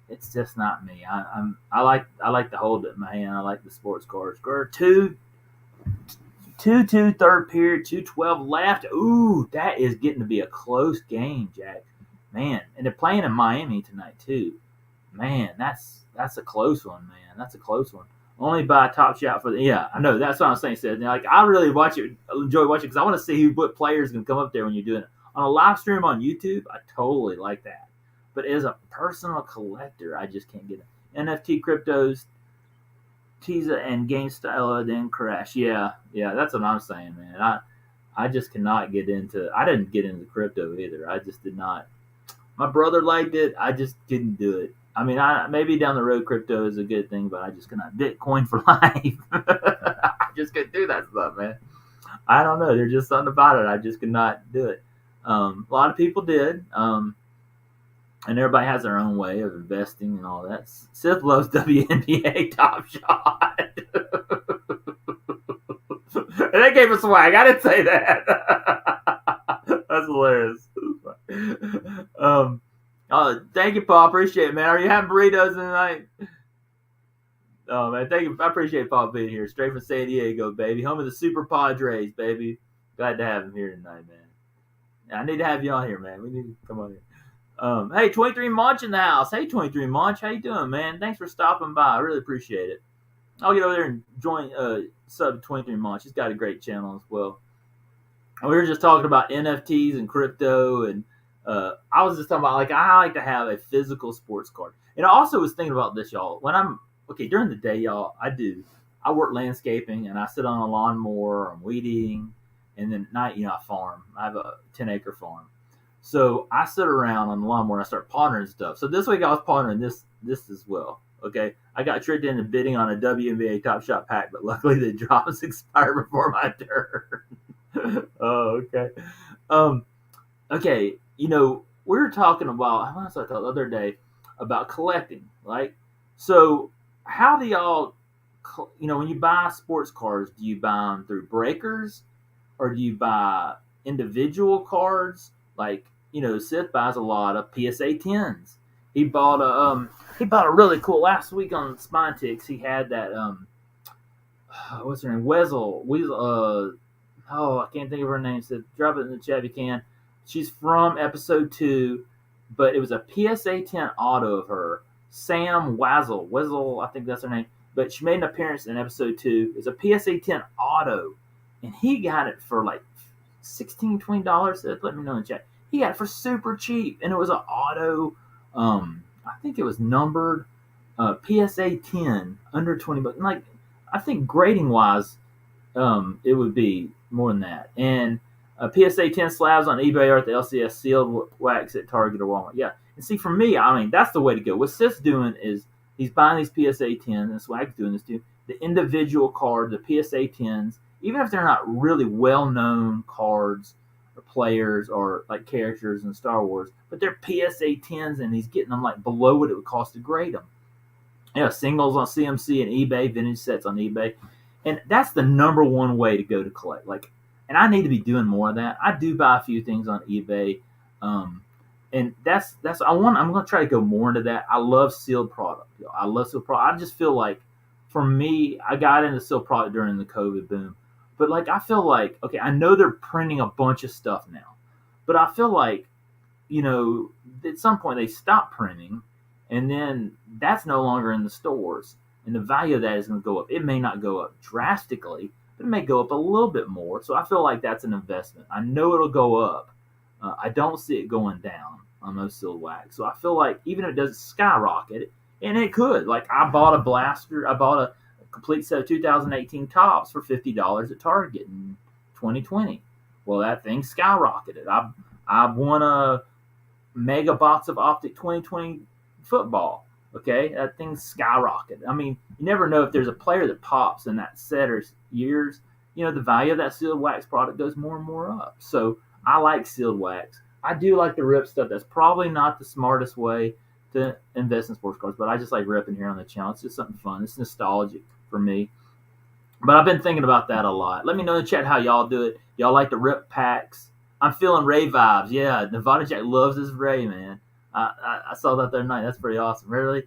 It's just not me. I like to hold it in my hand. I like the sports cards. Two third period, 2:12 left. Ooh, that is getting to be a close game, Jack. Man, and they're playing in Miami tonight too. Man, that's a close one, man. That's a close one. Only buy Top Shot for the. Yeah, I know. That's what I'm saying. Sid. Like, I really enjoy watching because I want to see what players can come up there when you're doing it. On a live stream on YouTube, I totally like that. But as a personal collector, I just can't get it. NFT cryptos, Teza and GameStyle then crash. Yeah, that's what I'm saying, man. I just cannot get into. I didn't get into crypto either. I just did not. My brother liked it. I just couldn't do it. I mean, maybe down the road crypto is a good thing, but I just cannot. Bitcoin for life. I just couldn't do that stuff, man. I don't know. There's just something about it. I just could not do it. A lot of people did. And everybody has their own way of investing and all that. Sith loves WNBA Top Shot. And they gave us swag. I didn't say that. That's hilarious. Thank you, Paul. Appreciate it, man. Are you having burritos tonight? Oh, man. Thank you. I appreciate Paul being here. Straight from San Diego, baby. Home of the Super Padres, baby. Glad to have him here tonight, man. I need to have you on here, man. We need to come on here. Hey, 23 Munch in the house. Hey, 23 Munch. How you doing, man? Thanks for stopping by. I really appreciate it. I'll get over there and join sub 23 Munch. He's got a great channel as well. And we were just talking about NFTs and crypto, and I was just talking about, like, I like to have a physical sports card. And I also was thinking about this, y'all. During the day, y'all, I work landscaping, and I sit on a lawnmower, I'm weed eating, and then at night, I farm. I have a 10-acre farm. So I sit around on the lawnmower and I start pondering stuff. So this week I was pondering this as well. Okay, I got tricked into bidding on a WNBA Top Shot pack, but luckily the drops expired before my turn. Oh, okay. Okay, we were talking about, what was I talking the other day about collecting, right? So how do y'all, when you buy sports cards, do you buy them through breakers or do you buy individual cards? Like, Sith buys a lot of PSA 10s. He bought a really cool last week on Spine Ticks. He had that what's her name? Weasel. I can't think of her name. So drop it in the chat if you can. She's from episode 2, but it was a PSA 10 auto of her. Sam Wizzle, I think that's her name. But she made an appearance in episode 2. It's a PSA 10 auto, and he got it for like $16-$20. Let me know in the chat. He got it for super cheap, and it was an auto. I think it was numbered PSA 10 under $20. Like, I think grading wise, it would be more than that. And PSA 10 slabs on eBay or at the LCS, sealed wax at Target or Walmart. Yeah. And see, for me, I mean, that's the way to go. What Sith's doing is he's buying these PSA 10s, and Swag's doing this too. The individual cards, the PSA 10s, even if they're not really well-known cards or players or like characters in Star Wars, but they're PSA 10s, and he's getting them like below what it would cost to grade them. Yeah, singles on CMC and eBay, vintage sets on eBay. And that's the number one way to go to collect. Like, and I need to be doing more of that. I do buy a few things on eBay, and that's I'm going to try to go more into that. I love sealed product. I love sealed product. I just feel like, for me, I got into sealed product during the COVID boom, but like I feel like, okay, I know they're printing a bunch of stuff now, but I feel like, at some point they stop printing, and then that's no longer in the stores. And the value of that is going to go up. It may not go up drastically, but it may go up a little bit more. So I feel like that's an investment. I know it'll go up. I don't see it going down on those sealed wax. So I feel like even if it doesn't skyrocket, and it could. Like, I bought a blaster. I bought a complete set of 2018 tops for $50 at Target in 2020. Well, that thing skyrocketed. I won a mega box of Optic 2020 football. Okay, that thing skyrocketed. I mean, you never know if there's a player that pops in that set or years. The value of that sealed wax product goes more and more up. So I like sealed wax. I do like to rip stuff. That's probably not the smartest way to invest in sports cards, but I just like ripping here on the channel. It's just something fun. It's nostalgic for me. But I've been thinking about that a lot. Let me know in the chat how y'all do it. Y'all like to rip packs? I'm feeling Ray vibes. Yeah, Nevada Jack loves his Ray, man. I saw that the other night. That's pretty awesome. Rarely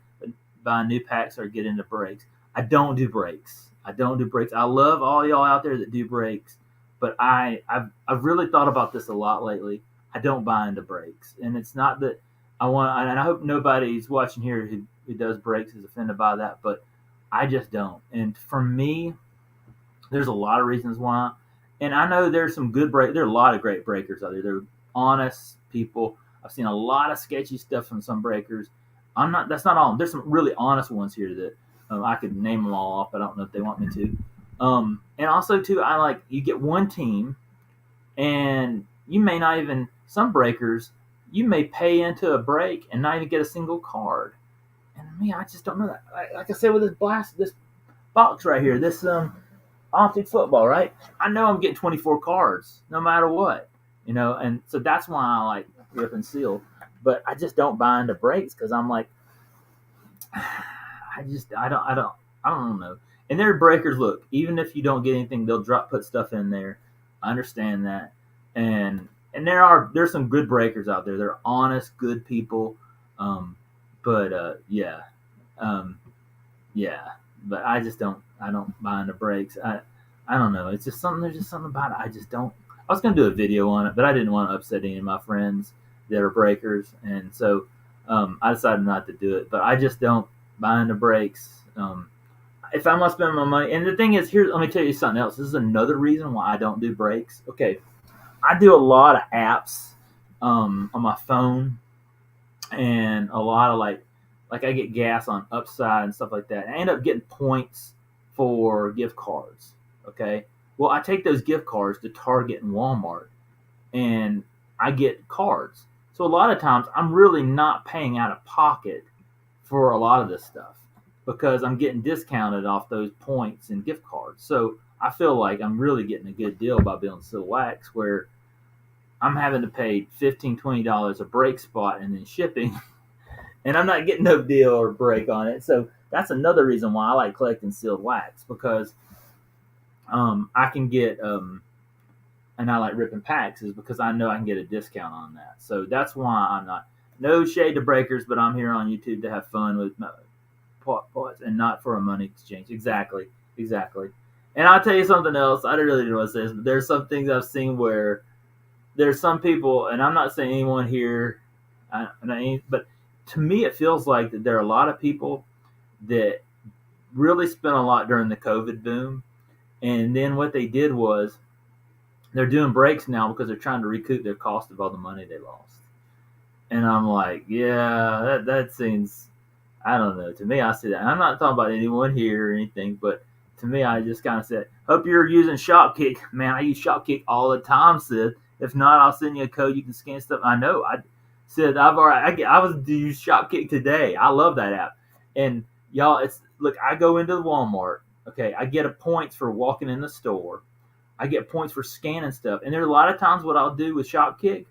buying new packs or get into breaks. I don't do breaks. I love all y'all out there that do breaks, but I've really thought about this a lot lately. I don't buy into breaks, and it's not that I want. And I hope nobody's watching here who does breaks is offended by that, but I just don't. And for me, there's a lot of reasons why. And I know there's some good break. There are a lot of great breakers out there. They're honest people. I've seen a lot of sketchy stuff from some breakers. That's not all. There's some really honest ones here that I could name them all off, but I don't know if they want me to. And also too, I like, you get one team, and you may not even, some breakers, you may pay into a break and not even get a single card. And me, I just don't know that. Like I said with this box right here, this Optic football, right? I know I'm getting 24 cards no matter what, and so that's why I like rip and seal. But I just don't buy into breaks because I'm like, I don't know. And their breakers, look, even if you don't get anything, they'll put stuff in there. I understand that, and there's some good breakers out there. They're honest, good people. Yeah. But I don't buy into breaks. I don't know. It's just something. There's just something about it. I just don't. I was gonna do a video on it, but I didn't want to upset any of my friends that are breakers, and so I decided not to do it. But I just don't buy into breaks. If I'm not spending my money, and the thing is, let me tell you something else. This is another reason why I don't do breaks. Okay, I do a lot of apps on my phone, and a lot of like I get gas on Upside and stuff like that. And I end up getting points for gift cards. Okay, well, I take those gift cards to Target and Walmart, and I get cards. So a lot of times I'm really not paying out of pocket for a lot of this stuff because I'm getting discounted off those points and gift cards. So I feel like I'm really getting a good deal by building Sealed Wax, where I'm having to pay $15, $20 a break spot and then shipping, and I'm not getting no deal or break on it. So that's another reason why I like collecting Sealed Wax, because I can get and I like ripping packs, is because I know I can get a discount on that. So that's why I'm not, no shade to breakers, but I'm here on YouTube to have fun with pots and not for a money exchange. Exactly. And I'll tell you something else. I really didn't want to say this, but there's some things I've seen where there's some people, and I'm not saying anyone here, but to me, it feels like that there are a lot of people that really spent a lot during the COVID boom, and then what they did was they're doing breaks now because they're trying to recoup their cost of all the money they lost. And I'm like, yeah, that seems, I don't know. To me, I see that. And I'm not talking about anyone here or anything, but to me, I just kind of said, hope you're using Shopkick. Man, I use Shopkick all the time, Sid. If not, I'll send you a code. You can scan stuff. I know. I said I was to use Shopkick today. I love that app. And y'all, look. I go into the Walmart. Okay, I get a points for walking in the store. I get points for scanning stuff. And there's a lot of times what I'll do with Shopkick,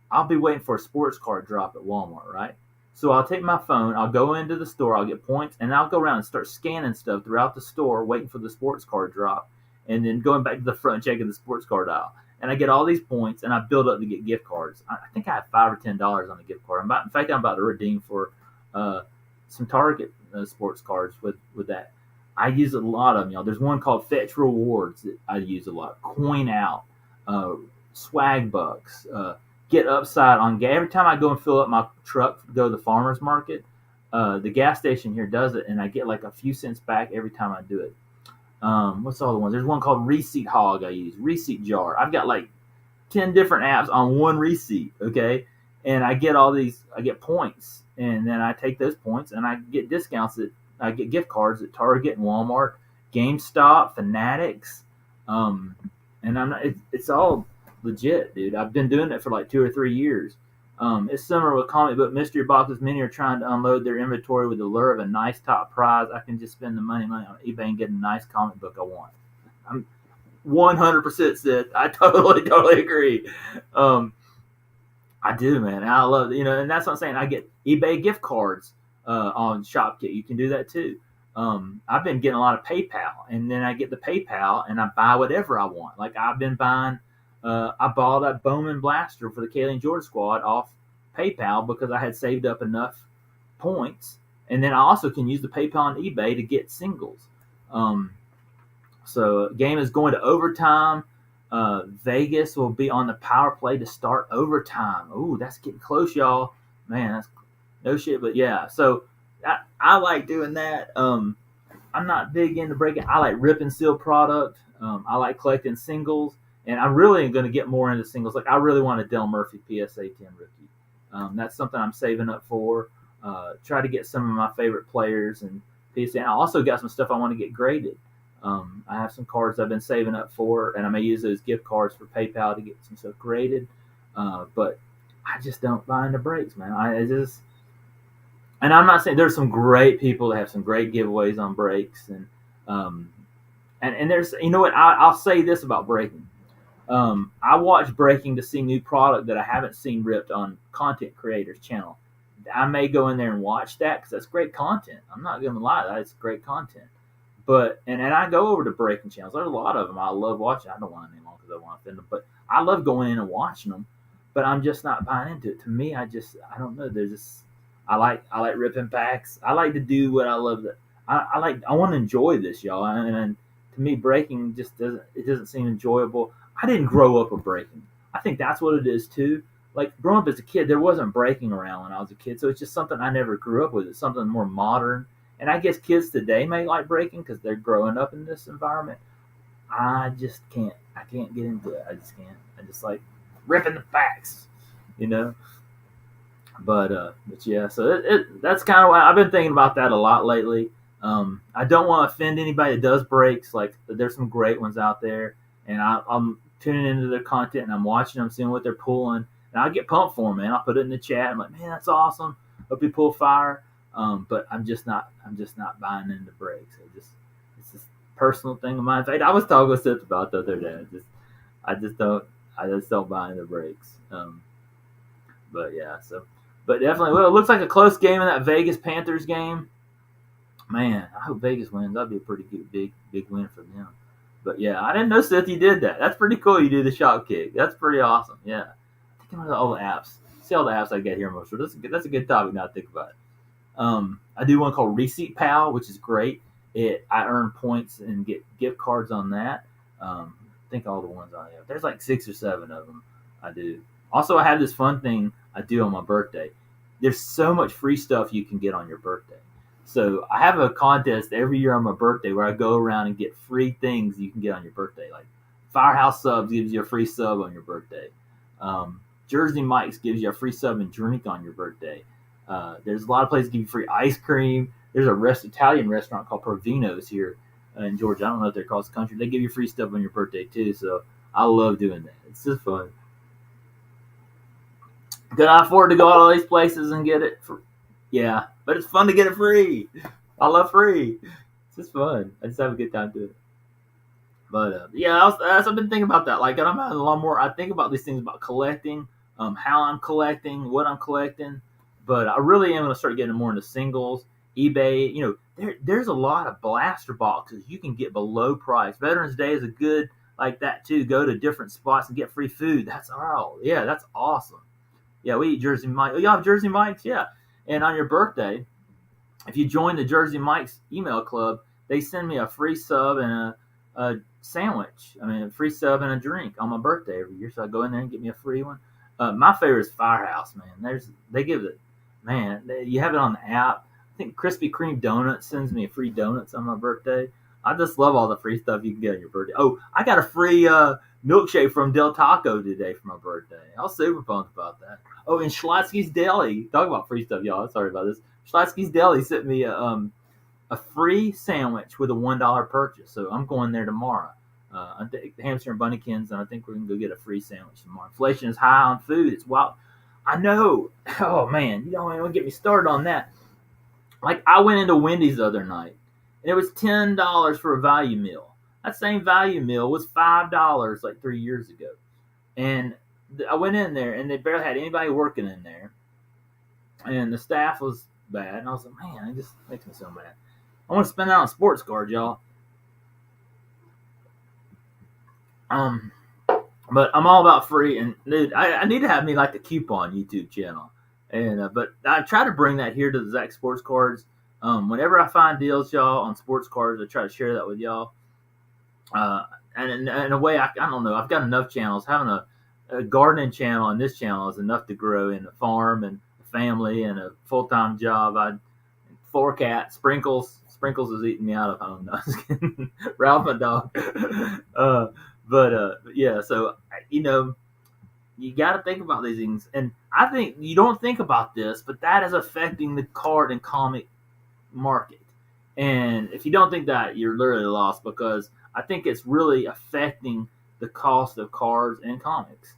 I'll be waiting for a sports card drop at Walmart, right? So I'll take my phone, I'll go into the store, I'll get points, and I'll go around and start scanning stuff throughout the store, waiting for the sports card drop, and then going back to the front and checking the sports card aisle. And I get all these points, and I build up to get gift cards. I think I have $5 or $10 on the gift card. In fact, I'm about to redeem for some Target sports cards with that. I use a lot of them, y'all. There's one called Fetch Rewards that I use a lot. Coin Out, Swag Bucks, Get Upside on gas. Every time I go and fill up my truck to go to the farmer's market, the gas station here does it, and I get like a few cents back every time I do it. What's all the ones? There's one called Receipt Hog I use, Receipt Jar. I've got like 10 different apps on one receipt, okay? And I get points, and then I take those points and I get discounts I get gift cards at Target and Walmart, GameStop, Fanatics, and I'm not. It's all legit, dude. I've been doing it for like 2 or 3 years. It's similar with comic book mystery boxes. Many are trying to unload their inventory with the lure of a nice top prize. I can just spend the money on eBay and get a nice comic book I want. I'm 100% said. I totally agree. I do, man. I love it. And that's what I'm saying. I get eBay gift cards on Shopkick. You can do that too. I've been getting a lot of PayPal, and then I get the PayPal and I buy whatever I want. Like I've been buying. I bought that Bowman blaster for the Kaylee and George squad off PayPal because I had saved up enough points, and then I also can use the PayPal and eBay to get singles. So game is going to overtime. Vegas will be on the power play to start overtime. Ooh, that's getting close, y'all. Man, that's no shit, but yeah. So I like doing that. I'm not big into breaking. I like rip and seal product. I like collecting singles, and I'm really going to get more into singles. Like I really want a Del Murphy PSA 10 rookie. That's something I'm saving up for. Try to get some of my favorite players and PSA. And I also got some stuff I want to get graded. I have some cards I've been saving up for, and I may use those gift cards for PayPal to get some stuff graded. But I just don't buy into breaks, man. And I'm not saying there's some great people that have some great giveaways on breaks, and there's, you know what, I'll say this about breaking. I watch breaking to see new product that I haven't seen ripped on content creators' channel. I may go in there and watch that because that's great content. I'm not going to lie, that's great content. But and I go over to breaking channels. There's a lot of them I love watching. I don't want to name them because I want to offend them, but I love going in and watching them. But I'm just not buying into it. To me, I don't know. There's just I like ripping packs. I like to do what I love. I want to enjoy this, y'all. And to me, breaking just doesn't seem enjoyable. I didn't grow up with breaking. I think that's what it is too. Like growing up as a kid, there wasn't breaking around when I was a kid, so it's just something I never grew up with. It's something more modern. And I guess kids today may like breaking because they're growing up in this environment. I just can't. I can't get into it. I just can't. I just like ripping the packs, you know. But yeah. So that's kind of why I've been thinking about that a lot lately. I don't want to offend anybody that does breaks. Like there's some great ones out there, and I'm tuning into their content and I'm watching them, seeing what they're pulling, and I get pumped for them, man. I'll put it in the chat. I'm like, man, that's awesome. Hope you pull fire. But I'm just not buying into breaks. It's this personal thing of mine. In fact, I was talking with Seth about the other day. I just don't buy into breaks. But yeah, but definitely, well, it looks like a close game in that Vegas Panthers game. Man, I hope Vegas wins. That'd be a pretty good, big win for them. But yeah, I didn't know Seth you did that. That's pretty cool. You do the shot kick. That's pretty awesome. Yeah, think about all the apps. See all the apps I get here, most. That's a good topic now to think about it. I do one called Receipt Pal, which is great. I earn points and get gift cards on that. I think all the ones I have. There's like 6 or 7 of them I do. Also, I have this fun thing I do on my birthday. there's so much free stuff you can get on your birthday. So I have a contest every year on my birthday where I go around and get free things you can get on your birthday. Like Firehouse Subs gives you a free sub on your birthday. Jersey Mike's gives you a free sub and drink on your birthday. There's a lot of places give you free ice cream. There's a Italian restaurant called Provino's here in Georgia. I don't know if they're across the country. They give you free stuff on your birthday too. So I love doing that. It's just fun. Could I afford to go to all these places and get it? Yeah, but it's fun to get it free. I love free. It's just fun. I just have a good time doing it. But yeah, I've been thinking about that. Like, I'm having a lot more. I think about these things about collecting, how I'm collecting, what I'm collecting. But I really am going to start getting more into singles, eBay. There's a lot of blaster boxes you can get below price. Veterans Day is a good like that too. Go to different spots and get free food. That's awesome. Yeah, we eat Jersey Mike's. Oh, y'all have Jersey Mike's? Yeah. And on your birthday, if you join the Jersey Mike's email club, they send me a free sub and a sandwich. I mean, a free sub and a drink on my birthday every year. So I go in there and get me a free one. My favorite is Firehouse, man. They give it, man. You have it on the app. I think Krispy Kreme Donuts sends me a free donuts on my birthday. I just love all the free stuff you can get on your birthday. Oh, I got a free milkshake from Del Taco today for my birthday. I was super pumped about that. Oh, and Schlotsky's Deli. Talk about free stuff, y'all. Sorry about this. Schlotsky's Deli sent me a free sandwich with a $1 purchase. So I'm going there tomorrow. I think Hamster and Bunnykins, and I think we're going to go get a free sandwich tomorrow. Inflation is high on food. It's wild. I know. Oh, man. You don't even get me started on that. Like, I went into Wendy's the other night, and it was $10 for a value meal. That same value meal was $5 like 3 years ago. And I went in there, and they barely had anybody working in there. And the staff was bad. And I was like, man, it just makes me so mad. I want to spend that on sports cards, y'all. But I'm all about free. And, dude, I need to have me like the coupon YouTube channel. And but I try to bring that here to the Zach Sports Cards. Whenever I find deals, y'all, on sports cards, I try to share that with y'all. And in a way, I don't know. I've got enough channels. Having a gardening channel and this channel is enough to grow in a farm and a family and a full-time job. 4 cats. Sprinkles is eating me out of home. No, I was kidding. Ralph, my dog. Yeah, so, you got to think about these things. And I think you don't think about this, but that is affecting the card and comic market. And if you don't think that, you're literally lost, because I think it's really affecting the cost of cards and comics.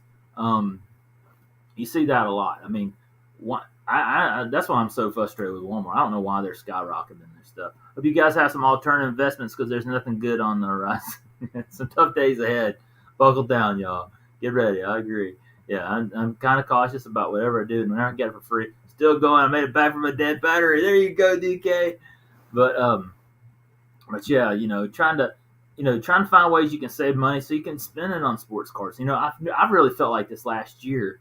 You see that a lot. I mean, that's why I'm so frustrated with Walmart. I don't know why they're skyrocketing their stuff. Hope you guys have some alternative investments, because there's nothing good on the horizon. Some tough days ahead. Buckle down, y'all. Get ready. I agree. Yeah, I'm kind of cautious about whatever I do, and whenever I get it for free, still going. I made it back from a dead battery. There you go, DK. But yeah, trying to find ways you can save money so you can spend it on sports cards. I've really felt like this last year.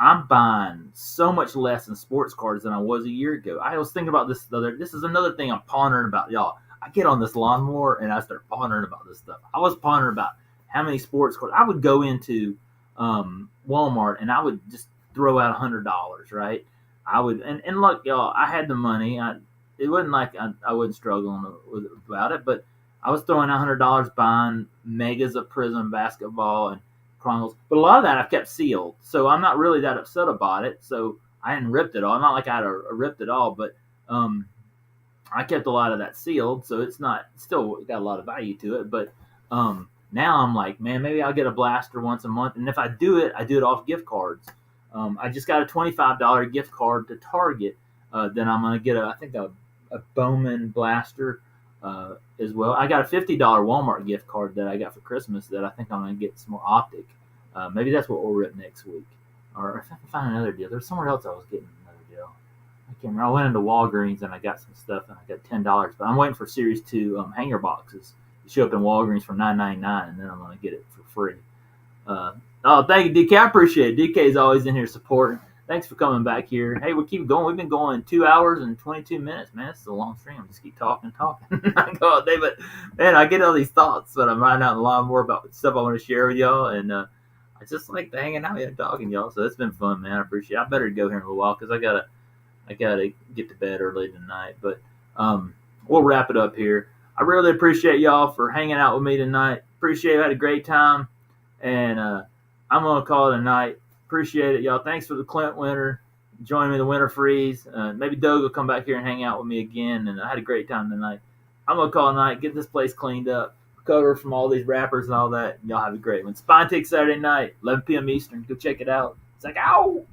I'm buying so much less in sports cards than I was a year ago. I was thinking about this this is another thing I'm pondering about, y'all. I get on this lawnmower and I start pondering about this stuff. I was pondering about how many sports cards. I would go into Walmart and I would just throw out $100, right? I would, and look, y'all, I had the money. It wasn't like I wasn't struggling about it, but I was throwing out $100 buying megas of Prism basketball and Chronicles. But a lot of that I've kept sealed, so I'm not really that upset about it. So I hadn't ripped it all. Not like I had ripped it all, but I kept a lot of that sealed, so it's still got a lot of value to it. But now I'm like, man, maybe I'll get a blaster once a month, and if I do it off gift cards. I just got a $25 gift card to Target. Then I'm gonna get a Bowman blaster as well. I got a $50 Walmart gift card that I got for Christmas that I think I'm gonna get some more Optic. Maybe that's what we'll rip next week, or if I can find another deal. There's somewhere else I was getting another deal. I can't remember. I went into Walgreens and I got some stuff and I got $10. But I'm waiting for Series 2 hanger boxes to show up in Walgreens for $9.99, and then I'm gonna get it for free. Thank you, DK. I appreciate it. DK is always in here supporting. Thanks for coming back here. Hey, we'll keep going. We've been going 2 hours and 22 minutes, man. It's a long stream. Just keep talking. I go all day, but man, I get all these thoughts that I'm riding out in the lawn more about stuff I want to share with y'all, and I just like hanging out here and talking, y'all. So it's been fun, man. I appreciate it. I better go here in a little while because I I gotta get to bed early tonight. But we'll wrap it up here. I really appreciate y'all for hanging out with me tonight. Appreciate it. I had a great time, and I'm gonna call it a night. Appreciate it, y'all. Thanks for the Clint winter. Join me in the winter freeze. Maybe Doug will come back here and hang out with me again. And I had a great time tonight. I'm gonna call it a night. Get this place cleaned up, recover from all these rappers and all that. And y'all have a great one. Spine Take Saturday night, 11 p.m. Eastern. Go check it out. It's like, ow!